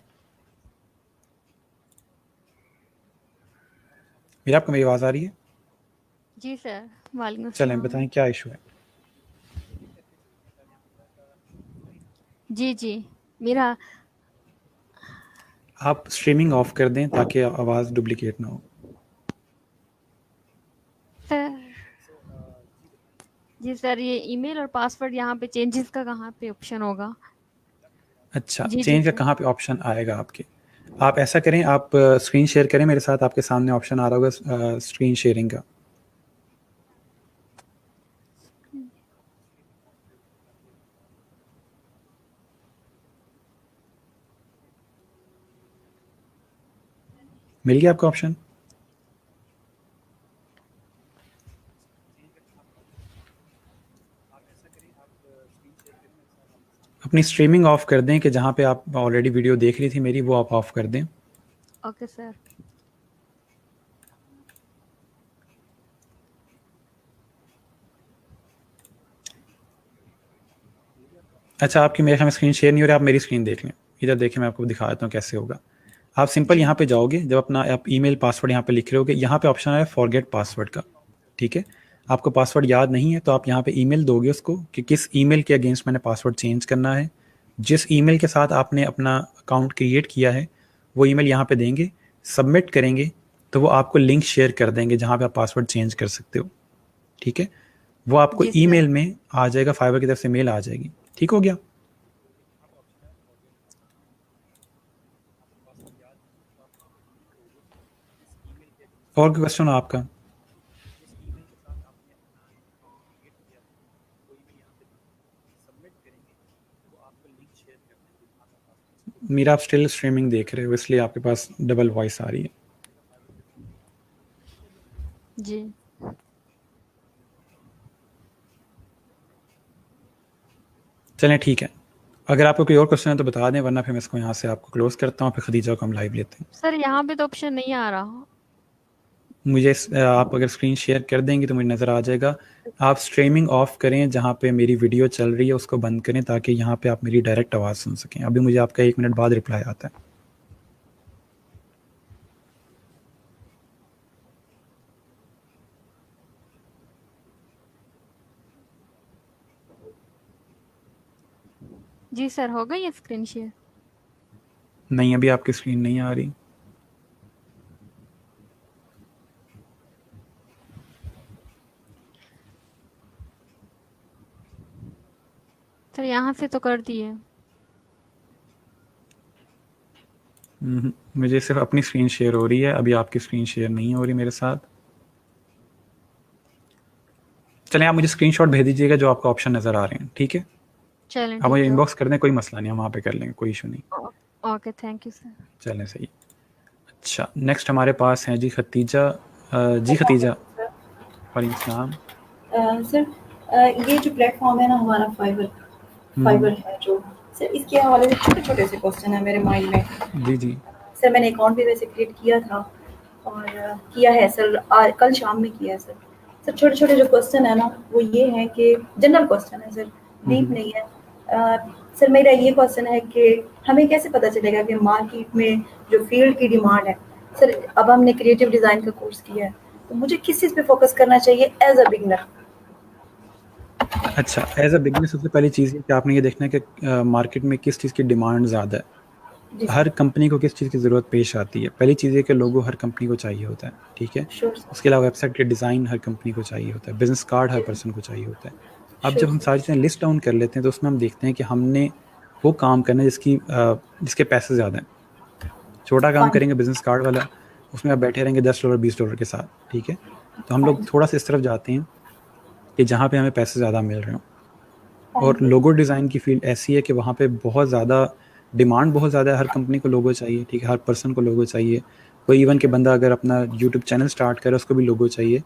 मीरा, आपको मेरी आवाज़ आ रही है? जी सर, वालेकुम चलें अस्सलाम। बताएं क्या इशू है। जी मीरा। आप स्ट्रीमिंग ऑफ कर दें ताकि आवाज़ डुप्लीकेट ना हो। सर जी सर, ये ईमेल और पासवर्ड यहाँ पे चेंजेस का कहाँ पे ऑप्शन होगा? अच्छा, जी चेंज का सर। कहाँ पे ऑप्शन आएगा आपके? आप ऐसा करें, आप स्क्रीन शेयर करें मेरे साथ, आपके सामने ऑप्शन आ रहा होगा स्क्रीन शेयरिंग का। मिल गया आपका ऑप्शन? अपनी स्ट्रीमिंग ऑफ कर दें कि जहाँ पे आप ऑलरेडी वीडियो देख रही थी मेरी, वो आप ऑफ कर दें। Okay sir. अच्छा, आपकी मेरे ख्याल में स्क्रीन शेयर नहीं हो रही, आप मेरी स्क्रीन देख लें। इधर देखें, मैं आपको दिखा देता हूँ कैसे होगा। आप सिंपल जी यहाँ पे जाओगे, जब अपना आप ईमेल पासवर्ड यहाँ पे लिख रहे होगे, यहाँ पे ऑप्शन है फॉरगेट पासवर्ड का, ठीक है। आपको पासवर्ड याद नहीं है तो आप यहाँ पे ईमेल दोगे उसको कि किस ईमेल के अगेंस्ट मैंने पासवर्ड चेंज करना है। जिस ईमेल के साथ आपने अपना अकाउंट क्रिएट किया है वो ईमेल यहाँ पे देंगे, सबमिट करेंगे तो वो आपको लिंक शेयर कर देंगे जहाँ पे आप पासवर्ड चेंज कर सकते हो, ठीक है। वो आपको जी सर। ईमेल में आ जाएगा, फाइबर की तरफ से मेल आ जाएगी। ठीक हो गया? और कोई क्वेश्चन हो आपका? मेरा आप स्टिल स्ट्रीमिंग देख रहे हो इसलिए आपके पास डबल वॉइस आ रही है। जी चलें ठीक है, अगर आपको कोई और क्वेश्चन है तो बता दें, वरना फिर मैं इसको यहाँ से आपको क्लोज करता हूँ, फिर खदीजा को हम लाइव लेते हैं। सर, यहाँ पे तो ऑप्शन नहीं आ रहा। मुझे आप अगर स्क्रीन शेयर कर देंगे तो मुझे नज़र आ जाएगा। आप स्ट्रीमिंग ऑफ करें, जहाँ पे मेरी वीडियो चल रही है उसको बंद करें ताकि यहाँ पे आप मेरी डायरेक्ट आवाज़ सुन सकें। अभी मुझे आपका 1 मिनट बाद रिप्लाई आता है। जी सर, हो गई है स्क्रीन शेयर? नहीं, अभी आपकी स्क्रीन नहीं आ रही। सर, यहाँ से तो कर दी है। मुझे सिर्फ अपनी स्क्रीन शेयर हो रही है, अभी आपकी स्क्रीन शेयर नहीं हो रही मेरे साथ। चलें, आप मुझे स्क्रीनशॉट भेज दीजिएगा जो आपका ऑप्शन नज़र आ रहे हैं, ठीक है। चलें आप मुझे ठीक है। इनबॉक्स कर दें, कोई मसला नहीं, हम वहाँ पे कर लेंगे, कोई इशू नहीं। Okay, thank you sir. चलें सही। अच्छा, नेक्स्ट हमारे पास हैं जी खतीजा। जी खतीजा, वालेकुम सलाम। सर ये जो प्लेटफॉर्म है ना हमारा फाइबर है जो सर, इसके हवाले से छोटे छोटे से क्वेश्चन है मेरे माइंड में। जी जी सर मैंने अकाउंट भी वैसे क्रिएट किया था और किया है सर, कल शाम में किया है सर। सर छोटे छोटे जो क्वेश्चन है ना वो ये है कि जनरल क्वेश्चन है सर, डीप नहीं है। सर मेरा ये क्वेश्चन है कि हमें कैसे पता चलेगा कि मार्केट में जो फील्ड की डिमांड है। सर अब हमने क्रिएटिव डिज़ाइन का कोर्स किया है तो मुझे किस चीज़ पे फोकस करना चाहिए एज अ बिगनर। अच्छा, एज अ बिगनर सबसे पहली चीज़ है कि आपने ये देखना है कि मार्केट में किस चीज़ की डिमांड ज़्यादा है। जी हर सर। कंपनी को किस चीज़ की ज़रूरत पेश आती है। पहली चीज़ है कि लोगो हर कंपनी को चाहिए होता है, ठीक है। Sure sir. उसके अलावा वेबसाइट के डिज़ाइन हर कंपनी को चाहिए होता है, बिजनेस कार्ड हर पर्सन को चाहिए होता है। अब श्योर जब हम सर। सारी चीज़ें लिस्ट डाउन कर लेते हैं तो उसमें हम देखते हैं कि हमने वो काम करना है जिसके पैसे ज़्यादा हैं। छोटा काम फाइन करेंगे बिजनेस कार्ड वाला, उसमें आप बैठे रहेंगे $10 $20 के साथ, ठीक है। तो हम लोग फाइन थोड़ा सा इस तरफ जाते हैं कि जहाँ पे हमें पैसे ज़्यादा मिल रहे हों। फाइन और सर। लोगो डिज़ाइन की फील्ड ऐसी है कि वहाँ पे बहुत ज़्यादा डिमांड बहुत ज़्यादा है। हर कंपनी को लोगो चाहिए, ठीक है, हर पर्सन को लोगो चाहिए। कोई इवन कि बंदा अगर अपना यूट्यूब चैनल स्टार्ट करे उसको भी लोगो चाहिए।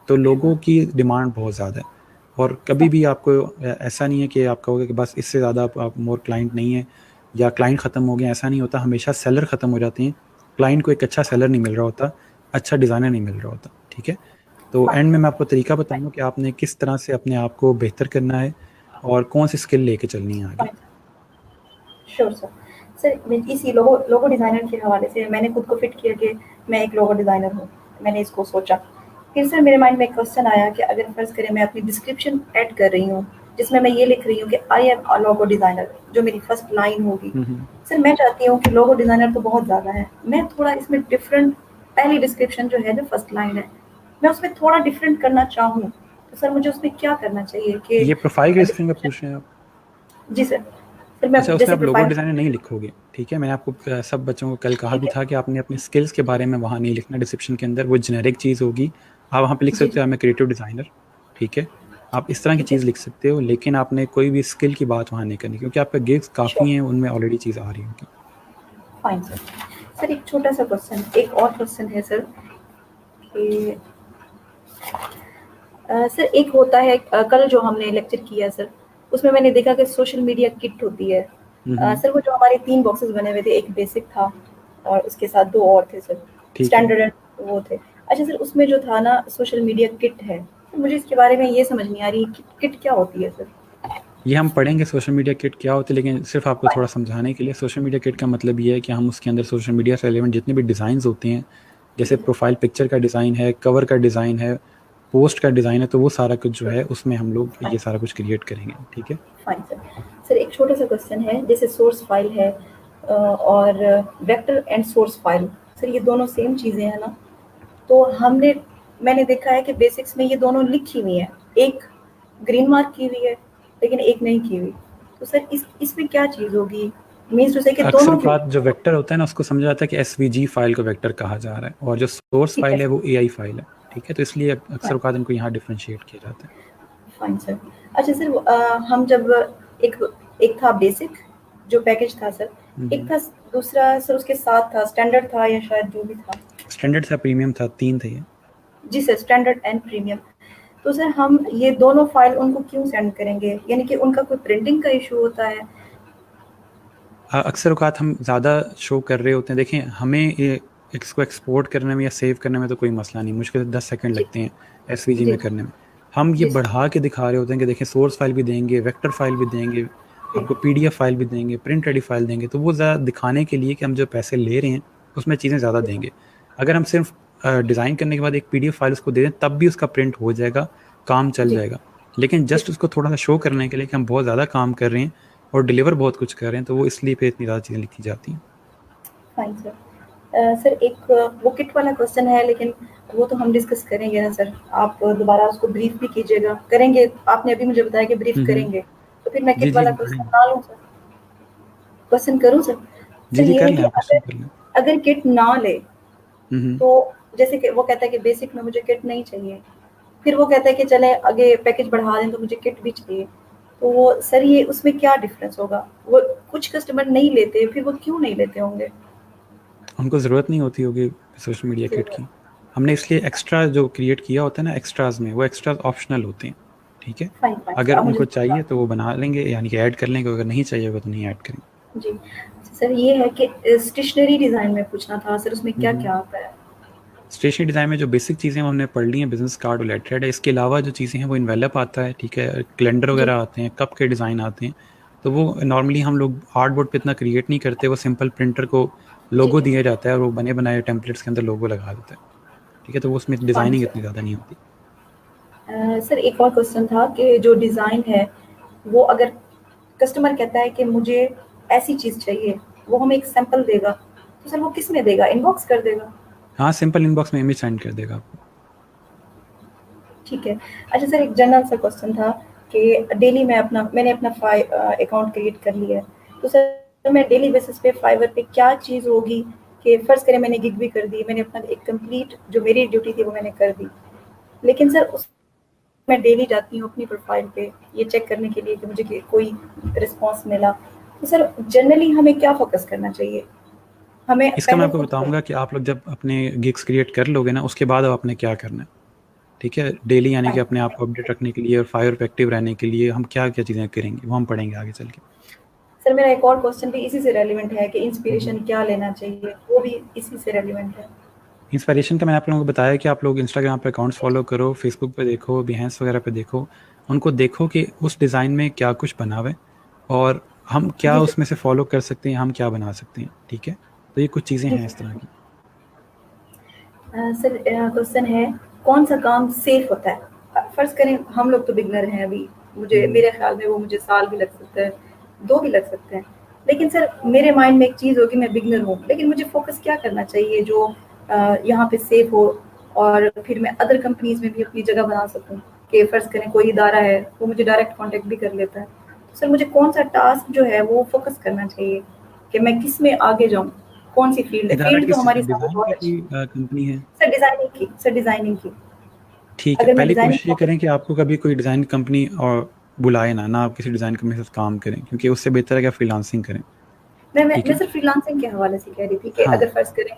तो लोगों की डिमांड बहुत ज़्यादा है और कभी भी आपको ऐसा नहीं है कि आप कहोगे कि बस इससे ज़्यादा आप मोर क्लाइंट नहीं है या क्लाइंट ख़त्म हो गया, ऐसा नहीं होता। हमेशा सेलर ख़त्म हो जाते हैं, क्लाइंट को एक अच्छा सेलर नहीं मिल रहा होता, अच्छा डिज़ाइनर नहीं मिल रहा होता, ठीक है। तो एंड में मैं आपको तरीका बताऊँगा कि आपने किस तरह से अपने आप को बेहतर करना है और कौन सी स्किल लेके चलनी है आगे। Fine sure sir. सर मैं इसी लोगो लोगो डिज़ाइनर के हवाले से मैंने खुद को फिट किया कि मैं एक लोगो डिज़ाइनर हूँ। मैंने इसको सोचा। फिर सर मेरे माइंड में एक क्वेश्चन आया कि अगर फ़र्ज़ करें मैं अपनी डिस्क्रिप्शन ऐड कर रही हूँ, जिसमें मैं ये लिख रही हूँ कि I am a logo designer, जो मेरी फर्स्ट लाइन होगी। हुँ। सर मैं चाहती हूँ कि लोगो डिज़ाइनर तो बहुत ज़्यादा है, मैं थोड़ा इसमें डिफरेंट, पहली डिस्क्रिप्शन जो है जो फर्स्ट लाइन है, मैं उसमें थोड़ा डिफरेंट करना चाहूँ, तो सर मुझे उसमें क्या करना चाहिए कि ये प्रोफ़ाइल के स्क्रीन का डिस्क्रिप्शन। पूछ रहे हैं आप? जी सर। सर मैं अच्छा, उसमें जैसे आप लोगो प्रोफ़ाइल। डिज़ाइनर नहीं लिखोगे, ठीक है। मैंने आपको सब बच्चों को कल कहा ठीक भी है। था कि आपने अपने स्किल्स के बारे में वहाँ नहीं लिखना डिस्क्रिप्शन के अंदर, वो जेनेरिक चीज़ होगी। आप वहाँ पे लिख जी, सकते जी। हो I am a creative designer, ठीक है। आप इस तरह की ठीक है। चीज़ लिख सकते हो, लेकिन आपने कोई भी स्किल की बात वहाँ नहीं करनी क्योंकि आपके गिग्स श्योर। काफ़ी हैं, उनमें ऑलरेडी चीज़ आ रही होगी। Fine sir. सर एक छोटा-सा क्वेश्चन, एक और क्वेश्चन है सर कि सर एक होता है कल जो हमने लेक्चर किया सर, उसमें मैंने देखा कि सोशल मीडिया किट होती है। हुँ, हुँ। सर वो जो हमारे 3 बॉक्सेस बने हुए थे, एक बेसिक था और उसके साथ 2 और थे सर, ठीक है। स्टैंडर्ड एंड वो थे। अच्छा सर उसमें जो था ना सोशल मीडिया किट है, तो मुझे इसके बारे में ये समझ नहीं आ रही कि किट क्या होती है सर? ये हम पढ़ेंगे सोशल मीडिया किट क्या होती है, लेकिन सिर्फ आपको फाइन। थोड़ा समझाने के लिए सोशल मीडिया किट का मतलब ये है कि हम उसके अंदर सोशल मीडिया से रिलेवेंट जितने भी डिज़ाइंस होते हैं, जैसे जी सर। प्रोफाइल पिक्चर का डिज़ाइन है, कवर का डिज़ाइन है, पोस्ट का डिज़ाइन है, तो वो सारा कुछ जो श्योर। है उसमें हम लोग फाइन। ये सारा कुछ क्रिएट करेंगे, ठीक है। Fine sir. सर एक छोटा-सा क्वेश्चन है, जैसे सोर्स फाइल है और vector and source file, sir ये दोनों सेम चीज़ें हैं ना? तो मैंने देखा है कि बेसिक्स में ये दोनों लिखी हुई हैं, एक ग्रीन मार्क की हुई है, लेकिन एक नहीं की हुई। तो सर इसमें क्या चीज़ होगी? मीन्स टू से कि अक्सर दोनों की औक़ात जो वेक्टर होता है ना, उसको समझा जाता है कि एसवीजी फ़ाइल को वेक्टर कहा जा रहा है और जो सोर्स ठीक है फ़ाइल है सर। वो एआई फ़ाइल है, ठीक है। तो इसलिए अक्सर फाइन। औक़ात इनको यहाँ डिफरेंशिएट किया जाता है। Fine sir. अच्छा सर हम जब एक एक था बेसिक जो पैकेज था सर, हुँ, एक हुँ। था दूसरा सर उसके साथ था स्टैंडर्ड था या शायद जो भी था। स्टैंडर्ड था, प्रीमियम था, 3 थे ये। जी सर, स्टैंडर्ड एंड प्रीमियम। तो सर हम ये दोनों फाइल उनको क्यों सेंड करेंगे? यानी कि उनका कोई प्रिंटिंग का इश्यू होता है? अक्सर औक़ात हम ज़्यादा शो कर रहे होते हैं। देखिए, हमें ये इसको एक्सपोर्ट करने में या सेव करने में तो कोई मसला नहीं, मुश्किल से 10 सेकंड जी, लगते हैं एसवीजी जी, में करने में। हम ये जी सर, बढ़ा के दिखा रहे होते हैं कि देखिए सोर्स फाइल भी देंगे, वेक्टर फाइल भी देंगे, जी, आपको पीडीएफ फाइल भी देंगे, प्रिंट रेडी फाइल देंगे, तो वो ज़्यादा दिखाने के लिए कि हम जो पैसे ले रहे हैं, उसमें चीज़ें ज़्यादा जी, देंगे। अगर हम सिर्फ़ डिज़ाइन करने के बाद एक पीडीएफ फाइल उसको दे दें, तब भी उसका प्रिंट हो जाएगा, काम चल जी, जाएगा। लेकिन जी जस्ट सर, उसको थोड़ा-सा शो करने के लिए कि हम बहुत ज़्यादा काम कर रहे हैं और डिलीवर बहुत कुछ कर रहे हैं, तो वो इसलिए पे इतनी ज़्यादा चीज़ें लिखी जाती हैं। Fine sir. सर एक वो किट वाला क्वेश्चन है लेकिन वो तो हम डिस्कस करेंगे ना सर, आप दोबारा उसको ब्रीफ भी कीजिएगा। करेंगे, आपने अभी मुझे बताया कि ब्रीफ हुँ, हुँ। करेंगे, तो फिर मैं जी, किट जी, वाला हम क्वेश्चन पढ़ेंगे। ना लूँ सर? क्वेश्चन करूँ सर? जी, सर जी, ये कर है लें कि आप, क्वेश्चन अगर कर लें। अगर किट ना ले, हुँ, हुँ। तो जैसे कि वो कहता है कि बेसिक में मुझे किट नहीं चाहिए, फिर वो कहता है कि चलें आगे पैकेज बढ़ा दें तो मुझे किट भी चाहिए। तो वो सर ये उसमें क्या डिफ़रेंस होगा? वो कुछ कस्टमर नहीं लेते, फिर वो क्यों नहीं लेते होंगे? उनको ज़रूरत नहीं होती होगी सोशल मीडिया किट ज़रूर। की। हमने इसलिए एक्स्ट्रा जो क्रिएट किया होता है ना एक्स्ट्राज़ में, वो एक्स्ट्राज़ ऑप्शनल होते हैं। ठीक है? फाइन फाइन अगर आप मुझे उनको चाहिए तो वो बना लेंगे, यानी कि ऐड कर लेंगे, अगर नहीं चाहिए होगा तो नहीं ऐड करेंगे। जी सर, ये है कि स्टेशनरी डिज़ाइन में पूछना था सर, उसमें क्या क्या आता है? स्टेशनरी डिज़ाइन में जो बेसिक चीज़ें हमने पढ़ ली हैं, बिज़नेस कार्ड और लेटर हेड है। इसके अलावा जो चीज़ें हैं वो इन्वेलप आता है, ठीक है? कैलेंडर जी वगैरह आते हैं, कप के डिज़ाइन आते हैं। तो वो नॉर्मली हम लोग आर्टबोर्ड पे इतना क्रिएट नहीं करते, वो सिंपल प्रिंटर को लोगो जी दिया जाता है और वो बने बनाए टेम्पलेट्स के अंदर लोगो लगा देता है, ठीक है? तो वो उसमें फाइन डिज़ाइनिंग सर। इतनी ज़्यादा नहीं होती। सर एक और क्वेश्चन था कि जो डिज़ाइन है, वो अगर कस्टमर कहता है कि मुझे ऐसी चीज़ चाहिए, वो हमें एक सैंपल देगा, तो सर वो किस में देगा? इनबॉक्स कर देगा? हाँ, सिंपल इनबॉक्स में इमेज सेंड कर देगा आपको। ठीक है। अच्छा सर, एक जनरल सा क्वेश्चन था कि डेली मैंने अपना अकाउंट क्रिएट कर लिया है, तो सर मैं डेली बेसिस पे फाइवर पे क्या चीज़ होगी कि फ़र्ज़ करें मैंने गिग भी कर दी, मैंने अपना एक कंप्लीट जो मेरी ड्यूटी थी वो मैंने कर दी। लेकिन सर उस मैं डेली जाती हूँ अपनी प्रोफ़ाइल पे ये चेक करने के लिए कि मुझे कोई रिस्पॉन्स मिला। तो सर जनरली हमें क्या फ़ोकस करना चाहिए? हमें इसका मैं पहले आपको खुद को बताऊँगा कि आप लोग जब अपने गिग्स क्रिएट कर लोगे ना, उसके बाद अब आपने क्या करना है, ठीक है? डेली यानी कि फाइन अपने आप को अपडेट रखने के लिए और फाइवर पे एक्टिव रहने के लिए हम क्या-क्या चीज़ें करेंगे, वो हम पढ़ेंगे आगे चल के। सर मेरा एक और क्वेश्चन भी इसी से रेलेवेंट है कि हुँ, हुँ। इंस्पिरेशन क्या लेना चाहिए? वो भी इसी से रेलेवेंट है। इंस्पिरेशन का मैंने आप लोगों को बताया कि आप लोग इंस्टाग्राम पे अकाउंट्स फ़ॉलो करो, फेसबुक पे देखो, बिहेंस वगैरह पे देखो। उनको देखो कि उस डिज़ाइन में क्या कुछ बना हुआ है और हम क्या जी उसमें से फ़ॉलो कर सकते हैं, हम क्या बना सकते हैं, ठीक है? तो ये कुछ चीज़ें जी हैं इस सर। तरह की। सर क्वेश्चन है, कौन सा काम सेफ होता है? फर्ज करें हम लोग तो बिगनर हैं अभी, मुझे हुँ। मेरे ख्याल में वो मुझे साल भी लग सकता है, 2 भी लग सकते हैं। लेकिन सर मेरे माइंड में एक चीज़ होगी, मैं बिगनर हूँ, लेकिन मुझे फोकस क्या करना चाहिए जो यहाँ पे सेफ हो और फिर मैं अदर कंपनीज़ में भी अपनी जगह बना सकूँ? कि फर्ज करें कोई इदारा है, वो मुझे डायरेक्ट कॉन्टैक्ट भी कर लेता है। तो सर मुझे कौन-सा टास्क जो है वो फोकस करना चाहिए कि मैं किस में आगे जाऊँ? कौन-सी फील्ड है? इदारा फील्ड तो किस चीज़ हमारी का, सारी डिज़ाइन बहुत की अच्छी। कोई कंपनी है? सर डिज़ाइनिंग की। ठीक है, अगर मैं पहली डिज़ाइनिंग कोशिश ये फ़ोकस करें कि आपको कभी कोई डिज़ाइन कंपनी बुलाए ना आप किसी डिज़ाइन कंपनी के साथ काम करें, क्योंकि उससे बेहतर है कि आप फ्रीलांसिंग करें, ठीक मैं है? सिर्फ़ फ्रीलांसिंग के हवाले से कह रही थी कि हाँ, अगर फ़र्ज़ करें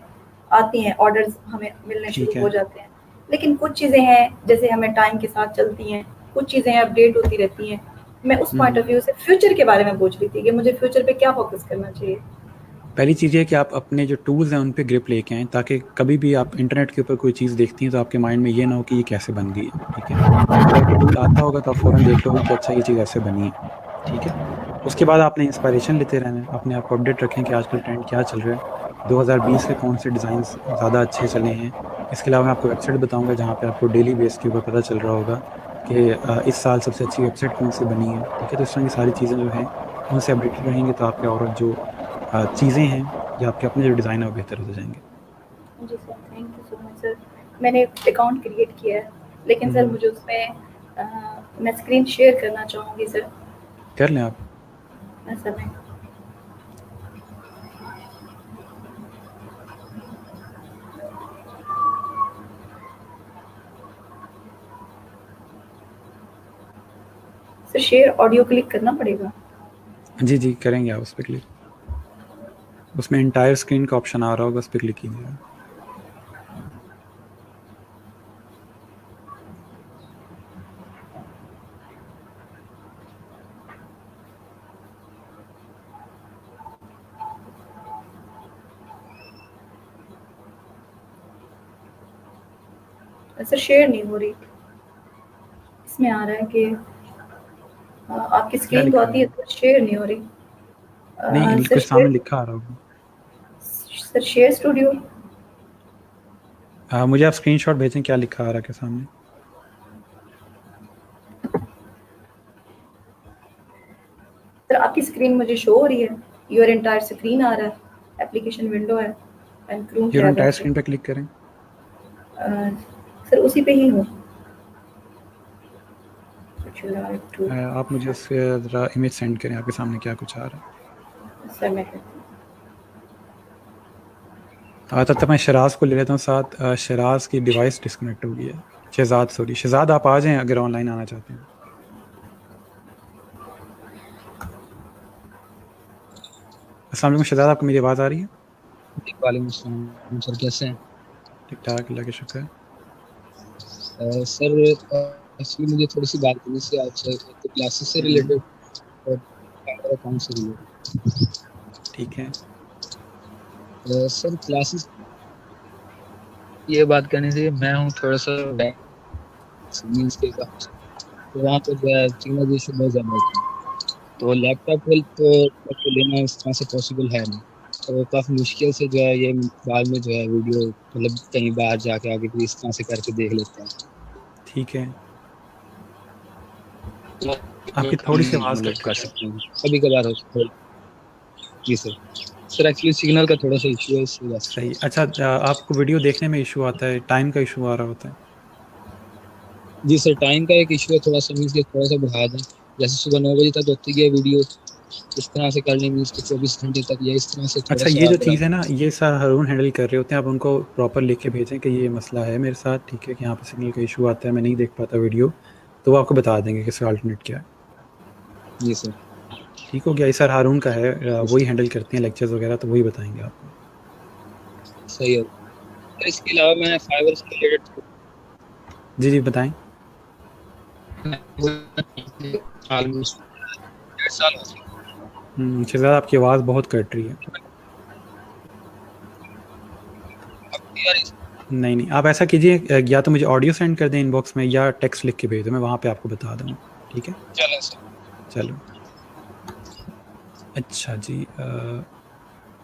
आती हैं ऑर्डर्स हमें मिलने शुरू ठीक हो है। जाते हैं। लेकिन कुछ चीज़ें हैं जैसे हमें टाइम के साथ चलती हैं, कुछ चीज़ें अपडेट होती रहती हैं। मैं उस हुँ, पॉइंट हुँ। ऑफ व्यू से फ्यूचर के बारे में पूछ रही थी कि मुझे फ्यूचर पे क्या फ़ोकस करना चाहिए? पहली चीज़ ये है कि आप अपने जो टूल्स हैं उन पे ग्रिप लेके आएँ, ताकि कभी भी आप इंटरनेट के ऊपर कोई चीज़ देखती हैं तो आपके माइंड में ये ना हो कि ये कैसे बन गई है, ठीक है? अगर आपको टूल आता होगा तो आप फ़ौरन देख लोगे कि अच्छा ये चीज़ ऐसे बनी है, ठीक है? उसके बाद आपने इंस्पायरेशन लेते रहना है, अपने आप को अपडेट रखें कि आजकल ट्रेंड क्या चल रहा है, 2020 के कौन से डिज़ाइन्स ज़्यादा अच्छे चले हैं। इसके अलावा मैं आपको वेबसाइट बताऊँगा जहाँ पे आपको डेली बेस के ऊपर पता चल रहा होगा कि इस साल सबसे अच्छी वेबसाइट कौन-सी बनी है, ठीक है? तो इस तरह की सारी चीज़ें जो हैं, उनसे अपडेटेड रहेंगे तो आपके और जो चीज़ें हैं या आपके अपने जो डिज़ाइन है वो बेहतर होते जाएँगे। जी sir, thank you so much sir. मैंने अकाउंट क्रिएट किया है, लेकिन हुँ, सर हुँ। मुझे उसमें मैं स्क्रीन शेयर करना चाहूँगी सर, कर लें आप। ऐसा में। सर शेयर ऑडियो क्लिक करना पड़ेगा? जी, जी, करेंगे आप उस पे क्लिक। उसमें एंटायर स्क्रीन का ऑप्शन आ रहा होगा, उस पे क्लिक कीजिएगा। सर शेयर नहीं हो रही। इसमें आ रहा है कि आपकी क्या स्क्रीन तो लिखा आती है, है? तो शेयर नहीं हो रही। नहीं, सर कुछ सामने शेयर लिखा आ रहा होगा। Sir share studio. मुझे आप स्क्रीनशॉट भेजें, क्या लिखा आ रहा है आपके सामने? सर आपकी स्क्रीन मुझे शो हो रही है, योर एंटायर स्क्रीन आ रहा है, एप्लीकेशन विंडो है एंड क्रोम योर टैब है एंटायर सर। स्क्रीन पे क्लिक करें। सर उसी पे ही हूँ। Would you like to- आप मुझे उससे ज़रा इमेज सेंड करें, आपके सामने क्या कुछ आ रहा है। सर मैं करती हूँ। तब तक मैं शराज़ को ले लेता हूँ साथ। शराज़ की डिवाइस डिस्कनेक्ट हो गई है। शहज़ाद, सॉरी, शहज़ाद आप आ जाएँ अगर ऑनलाइन आना चाहते हैं। अस्सलाम वालेकुम शहज़ाद, आपको मेरी आवाज़ आ रही है? वालेकुम अस्सलाम सर, कैसे हैं? ठीक-ठाक, अल्लाह का शुक्र है। सर एक्चुअली मुझे थोड़ी सी बात करनी थी आपसे, तो क्लासेस से रिलेटेड और फाइवर अकाउंट से रिलेटेड। ठीक है। सर क्लासेस ये बात करनी थी, मैं हूँ थोड़ा सा मीन्स के का, तो वहाँ पर जो है सिग्नल इशू बहुत ज़्यादा होता है, तो लैपटॉप तो लेना इस तरह से पॉसिबल है नहीं, तो काफ़ी मुश्किल से जो है ये बाद में जो है वीडियो मतलब कहीं बाहर जाके आगे भी इस तरह से करके देख लेते हैं। ठीक है। आपकी थोड़ी सी आवाज़ मतलब कट कर रही है। सकते हैं कभी कभार हो सकता है। जी सर एक्चुअली सिग्नल का थोड़ा सा इशू है इससे बस। सही। अच्छा, आपको वीडियो देखने में इशू आता है, टाइम का इशू आ रहा होता है? जी सर टाइम का एक इशू है, थोड़ा सा मीन्स के थोड़ा सा बढ़ा दें, जैसे सुबह 9 बजे तक होती है वीडियो, इस तरह से कर लें मीन्स के 24 घंटे तक, या इस तरह से थोड़ा अच्छा, ये सा जो बढ़ा चीज़ है ना, ये सर हारून हैंडल कर रहे होते हैं, आप उनको प्रॉपर लिख के भेजें कि ये मसला है मेरे साथ, ठीक है, कि यहाँ पे सिग्नल का इशू आता है, मैं नहीं देख पाता वीडियो, तो वो आपको बता देंगे कि इसका अल्टरनेट क्या है। जी सर। ठीक हो गया? ये सर हारून का है, जी वही सर हैंडल करते हैं लेक्चर्स वगैरह, तो वही बताएंगे आपको। सही है। सर इसके अलावा मैं फाइबर से रिलेटेड जी जी, बताएं। ऑलमोस्ट 1.5 साल हो गए। शहजाद, आपकी आवाज़ बहुत कट रही है। यार नहीं नहीं, आप ऐसा कीजिए, या तो मुझे ऑडियो सेंड कर दें इनबॉक्स में, या टेक्स्ट लिख के भेज दो, मैं वहाँ पे आपको बता दूँगा। ठीक है, चलें सर। चलो। अच्छा जी,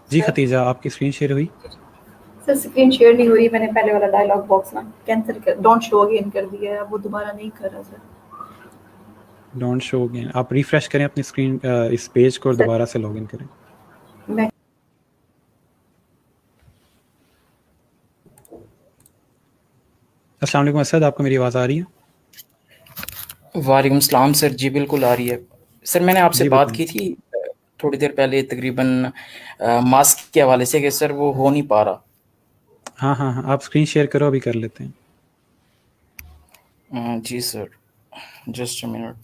जी खतीजा, आपकी स्क्रीन शेयर हुई? सर स्क्रीन शेयर नहीं हो रही, मैंने पहले वाला डायलॉग बॉक्स ना कैंसिल कर, डोंट शो अगेन कर दिया है, अब वो दोबारा नहीं कर रहा सर। डोंट शो अगेन, आप रिफ्रेश करें अपनी स्क्रीन, इस पेज को, और सर दोबारा से लॉगिन करें। मैं अस्सलाम वालेकुम असद, आपको मेरी आवाज़ आ रही है? वालेकुम सलाम सर, जी बिल्कुल आ रही है। सर मैंने आपसे जी बात बताएं। की थी थोड़ी देर पहले तकरीबन मास्क के हवाले से कि सर वो हो नहीं पा रहा। हाँ हाँ हाँ, आप स्क्रीन शेयर करो, अभी कर लेते हैं। जी sir, just a minute.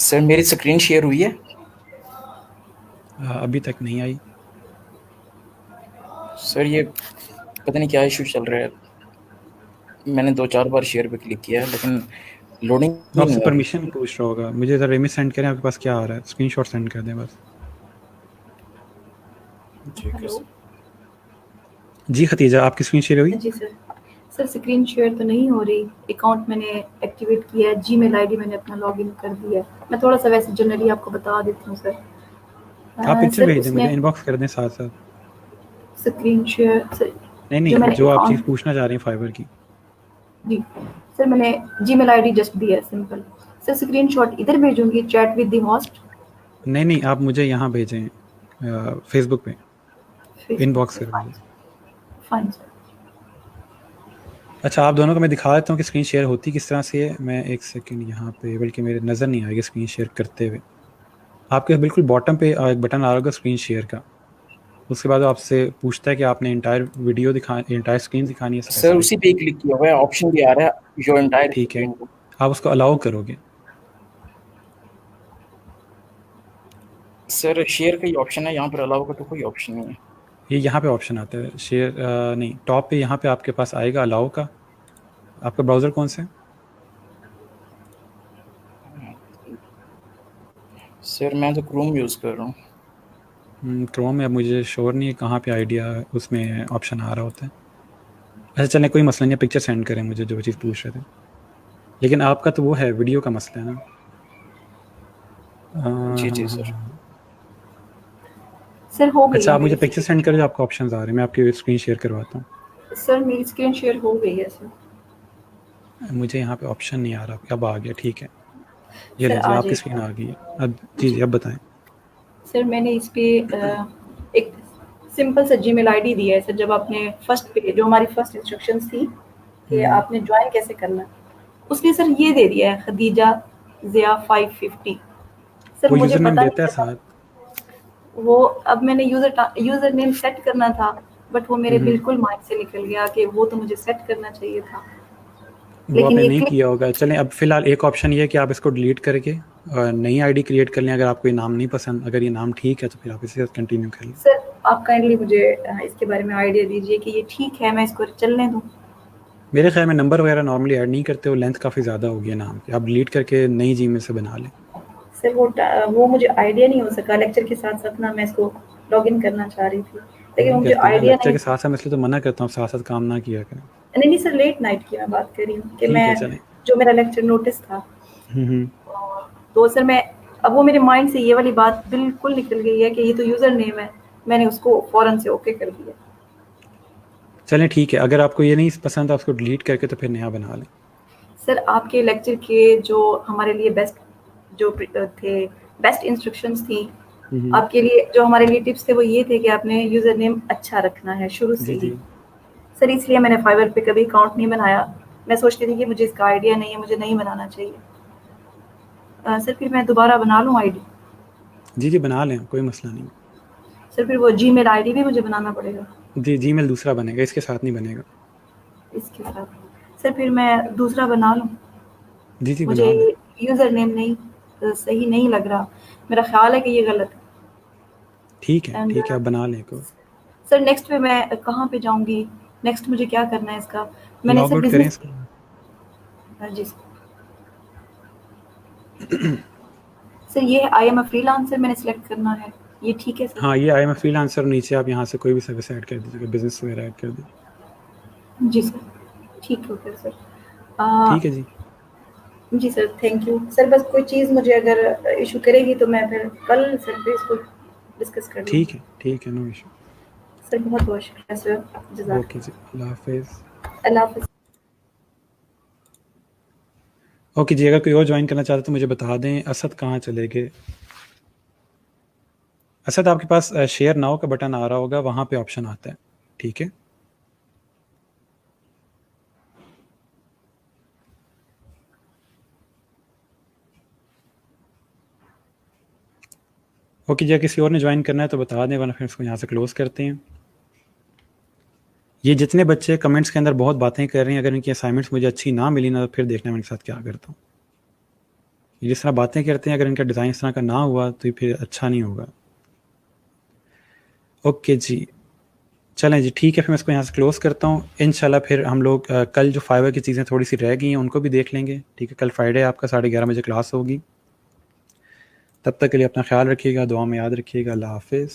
Sir मेरी स्क्रीन शेयर हुई है? अभी तक नहीं आई। सर ये पता नहीं क्या इशू चल रहा है, मैंने 2-4 बार शेयर पे क्लिक किया है लेकिन लोडिंग वो ही आपसे नहीं हो रही। परमिशन पूछ रहा होगा, मुझे ज़रा इमेज सेंड करें, आपके पास क्या आ रहा है, स्क्रीनशॉट सेंड कर दें बस। ठीक है हेलो सर। जी खतीजा, आपकी स्क्रीन शेयर हुई? जी सर। सर स्क्रीन शेयर तो नहीं हो रही, अकाउंट मैंने एक्टिवेट किया है, जीमेल आईडी मैंने अपना लॉगिन कर दिया है। मैं थोड़ा सा वैसे जनरली आपको बता देती हूँ सर। आप पिक्चर सर भेज दें मुझे, उसमें इनबॉक्स कर दें साथ साथ। स्क्रीन शेयर सर, नहीं जो नहीं, मैंने जो आप चीज़ अकाउंट पूछना चाह रहे हैं फाइबर की। जी सर, मैंने जीमेल आईडी जस्ट दिया है, सिंपल। सर स्क्रीनशॉट इधर भेजूंगी, चैट विद द होस्ट? नहीं नहीं, आप मुझे यहाँ भेजें, फेसबुक पे फेसबुक इनबॉक्स पे, कर फाइन दीजिए। Fine sir. अच्छा, आप दोनों को मैं दिखा देता हूँ कि स्क्रीन शेयर होती किस तरह से है। मैं एक सेकंड यहाँ पे, बल्कि मेरे नज़र नहीं आएगी स्क्रीन शेयर करते हुए। आपके बिल्कुल बॉटम पे एक बटन आ रहा होगा स्क्रीन शेयर का, उसके बाद वो आपसे पूछता है कि आपने इंटायर वीडियो दिखा, इंटायर स्क्रीन दिखानी है, सर स्पेसिफिक। उसी पे क्लिक किया हुआ है, ऑप्शन भी आ रहा है जो एंटायर ठीक है, स्क्रीन को। आप उसको अलाउ करोगे। सर शेयर का ही ऑप्शन है, यहाँ पर अलाउ का तो कोई ऑप्शन नहीं है। ये यहाँ पे ऑप्शन आता है शेयर, नहीं, टॉप पे यहाँ पे आपके पास आएगा अलाउ का। आपका ब्राउज़र कौन सा है? सर मैं तो क्रोम यूज़ कर रहा हूँ। क्रोम में अब मुझे श्योर नहीं है कहाँ पे आइडिया उसमें ऑप्शन आ रहा होता है। अच्छा चलें, कोई मसला नहीं है, पिक्चर सेंड करें मुझे जो चीज़ पूछ रहे थे। लेकिन आपका तो वो है, वीडियो का मसला है ना। जी हाँ जी हाँ सर। हाँ। सर हो गई अच्छा, है आप मुझे मेरी पिक्चर स्क्रीन सेंड करें जो आपको ऑप्शन आ रहे हैं, मैं आपकी स्क्रीन शेयर करवाता हूँ। सर, मेरी स्क्रीन शेयर हो गई है सर। मुझे यहाँ पे ऑप्शन नहीं आ रहा, अब आ गया, ठीक है। ये सर लीजिए, आ आपकी स्क्रीन जाएगा। आ गई है अब। जी जी, अब बताएं। सर मैंने इस पे एक सिंपल सा जीमेल आईडी दिया है सर। जब आपने फर्स्ट पे, जो हमारी फर्स्ट इंस्ट्रक्शंस थी कि हम्म, आपने ज्वाइन कैसे करना है, उसने सर ये दे दिया है, खदीजा ज़िया 550। सर वो मुझे यूज़र नेम पता देता है नहीं था साथ। वो, अब मैंने यूजर नेम सेट करना था, बट वो मेरे बिल्कुल माइंड से निकल गया कि वो तो मुझे सेट करना चाहिए था, वो लेकिन आपने ये नहीं क्लिक। किया होगा। चलें, अब फ़िलहाल एक ऑप्शन ये है कि आप इसको डिलीट करके नई आईडी क्रिएट कर लें। अगर आपको ये नाम नहीं पसंद, अगर ये नाम ठीक है तो फिर आप इसी के साथ कंटिन्यू कर लें। सर आप काइंडली मुझे इसके बारे में आइडिया दीजिए कि ये ठीक है, मैं इसको चलने दूँ? मेरे ख्याल में नंबर वगैरह नॉर्मली ऐड नहीं करते हो, लेंथ काफ़ी ज़्यादा होगी है नाम की। आप डिलीट करके नई जीमेल से बना लें। सर वो मुझे आइडिया नहीं हो सका, लेक्चर के साथ साथ ना मैं इसको लॉगिन करना चाह रही थी, लेकिन नहीं मुझे करते ना आइडिया लेक्चर नहीं। के साथ साथ, मैं इसलिए तो मना करता हूँ साथ साथ काम ना किया करें। नहीं नहीं सर, लेट नाइट की मैं बात कर रही हूँ कि ठीक मैं है, चलें। जो मेरा लेक्चर नोटिस था, हम्म। तो सर मैं, अब वो मेरे माइंड से ये वाली बात बिल्कुल निकल गई है कि ये तो यूजर नेम है, मैंने उसको फौरन से ओके कर दिया। चलें ठीक है, अगर आपको ये नहीं पसंद आप उसको डिलीट करके तो फिर नया बना लें। सर आपके लेक्चर के जो हमारे लिए बेस्ट जो थे, बेस्ट इंस्ट्रक्शंस थी आपके लिए, जो हमारे लिए टिप्स थे, वो ये थे कि आपने यूजर नेम अच्छा रखना है शुरू से जी ही। जी। सर इसलिए मैंने फाइवर पे कभी अकाउंट नहीं बनाया, मैं सोचती थी कि मुझे इसका आइडिया नहीं है, मुझे नहीं बनाना चाहिए। सर फिर मैं दोबारा बना लूँ आईडी? जी जी, बना लें, कोई मसला नहीं। सर फिर वो जीमेल आईडी भी मुझे बनाना पड़ेगा जी, जीमेल दूसरा बनेगा, इसके साथ नहीं बनेगा। इसके साथ? सर फिर मैं दूसरा बना लूँ? जी जी, मुझे बना लें। यूज़र नेम नहीं सही नहीं लग रहा, मेरा ख्याल है कि ये गलत है। ठीक है एंड ठीक है, आप बना लें को। सर नेक्स्ट पे मैं कहाँ पे जाऊँगी? नेक्स्ट मुझे क्या करना है इसका? मैंने लॉग सर आउट करें बिजनेस। इसको। जी सर, ये आई एम अ फ्रीलांसर मैंने सेलेक्ट करना है, ये ठीक है सर? हाँ, ये आई एम अ फ्रीलांसर, नीचे आप यहाँ से कोई भी सर्विस ऐड कर दीजिएगा, बिजनेस वगैरह ऐड कर दीजिए। जी सर, ठीक हो गया सर। ठीक है जी। जी सर, थैंक यू सर। बस कोई चीज़ मुझे अगर इशू करेगी तो मैं फिर कल सर पे इसको डिस्कस कर लूँगी। ठीक है, नो इशू। सर बहुत बहुत शुक्रिया सर, ओके जी, अल्लाह हाफिज़। अल्लाह हाफिज़। ओके जी, अगर कोई और ज्वाइन करना चाहता है तो मुझे बता दें। असद कहाँ चले गए? असद, आपके पास शेयर नाउ का बटन आ रहा होगा, वहाँ पे ऑप्शन आता है, ठीक है? ओके जी, अगर किसी और ने ज्वाइन करना है तो बता दें, वरना फिर इसको यहाँ से क्लोज़ करते हैं। ये जितने बच्चे कमेंट्स के अंदर बहुत बातें कर रहे हैं, अगर इनकी असाइनमेंट्स मुझे अच्छी ना मिली ना, तो फिर देखना मैं इनके साथ क्या करता हूँ। ये जिस तरह बातें करते हैं, अगर इनका डिज़ाइन इस तरह का ना हुआ तो फिर अच्छा नहीं होगा। ओके जी, चलें जी, ठीक है, फिर मैं इसको यहाँ से क्लोज़ करता हूँ। इंशाल्लाह फिर हम लोग कल जो फाइवर की चीज़ें थोड़ी सी रह गई हैं उनको भी देख लेंगे, ठीक है? कल फ्राइडे आपका 11:30 बजे क्लास होगी। तब तक के लिए अपना ख्याल रखिएगा, दुआ में याद रखिएगा। अल्लाह हाफिज़।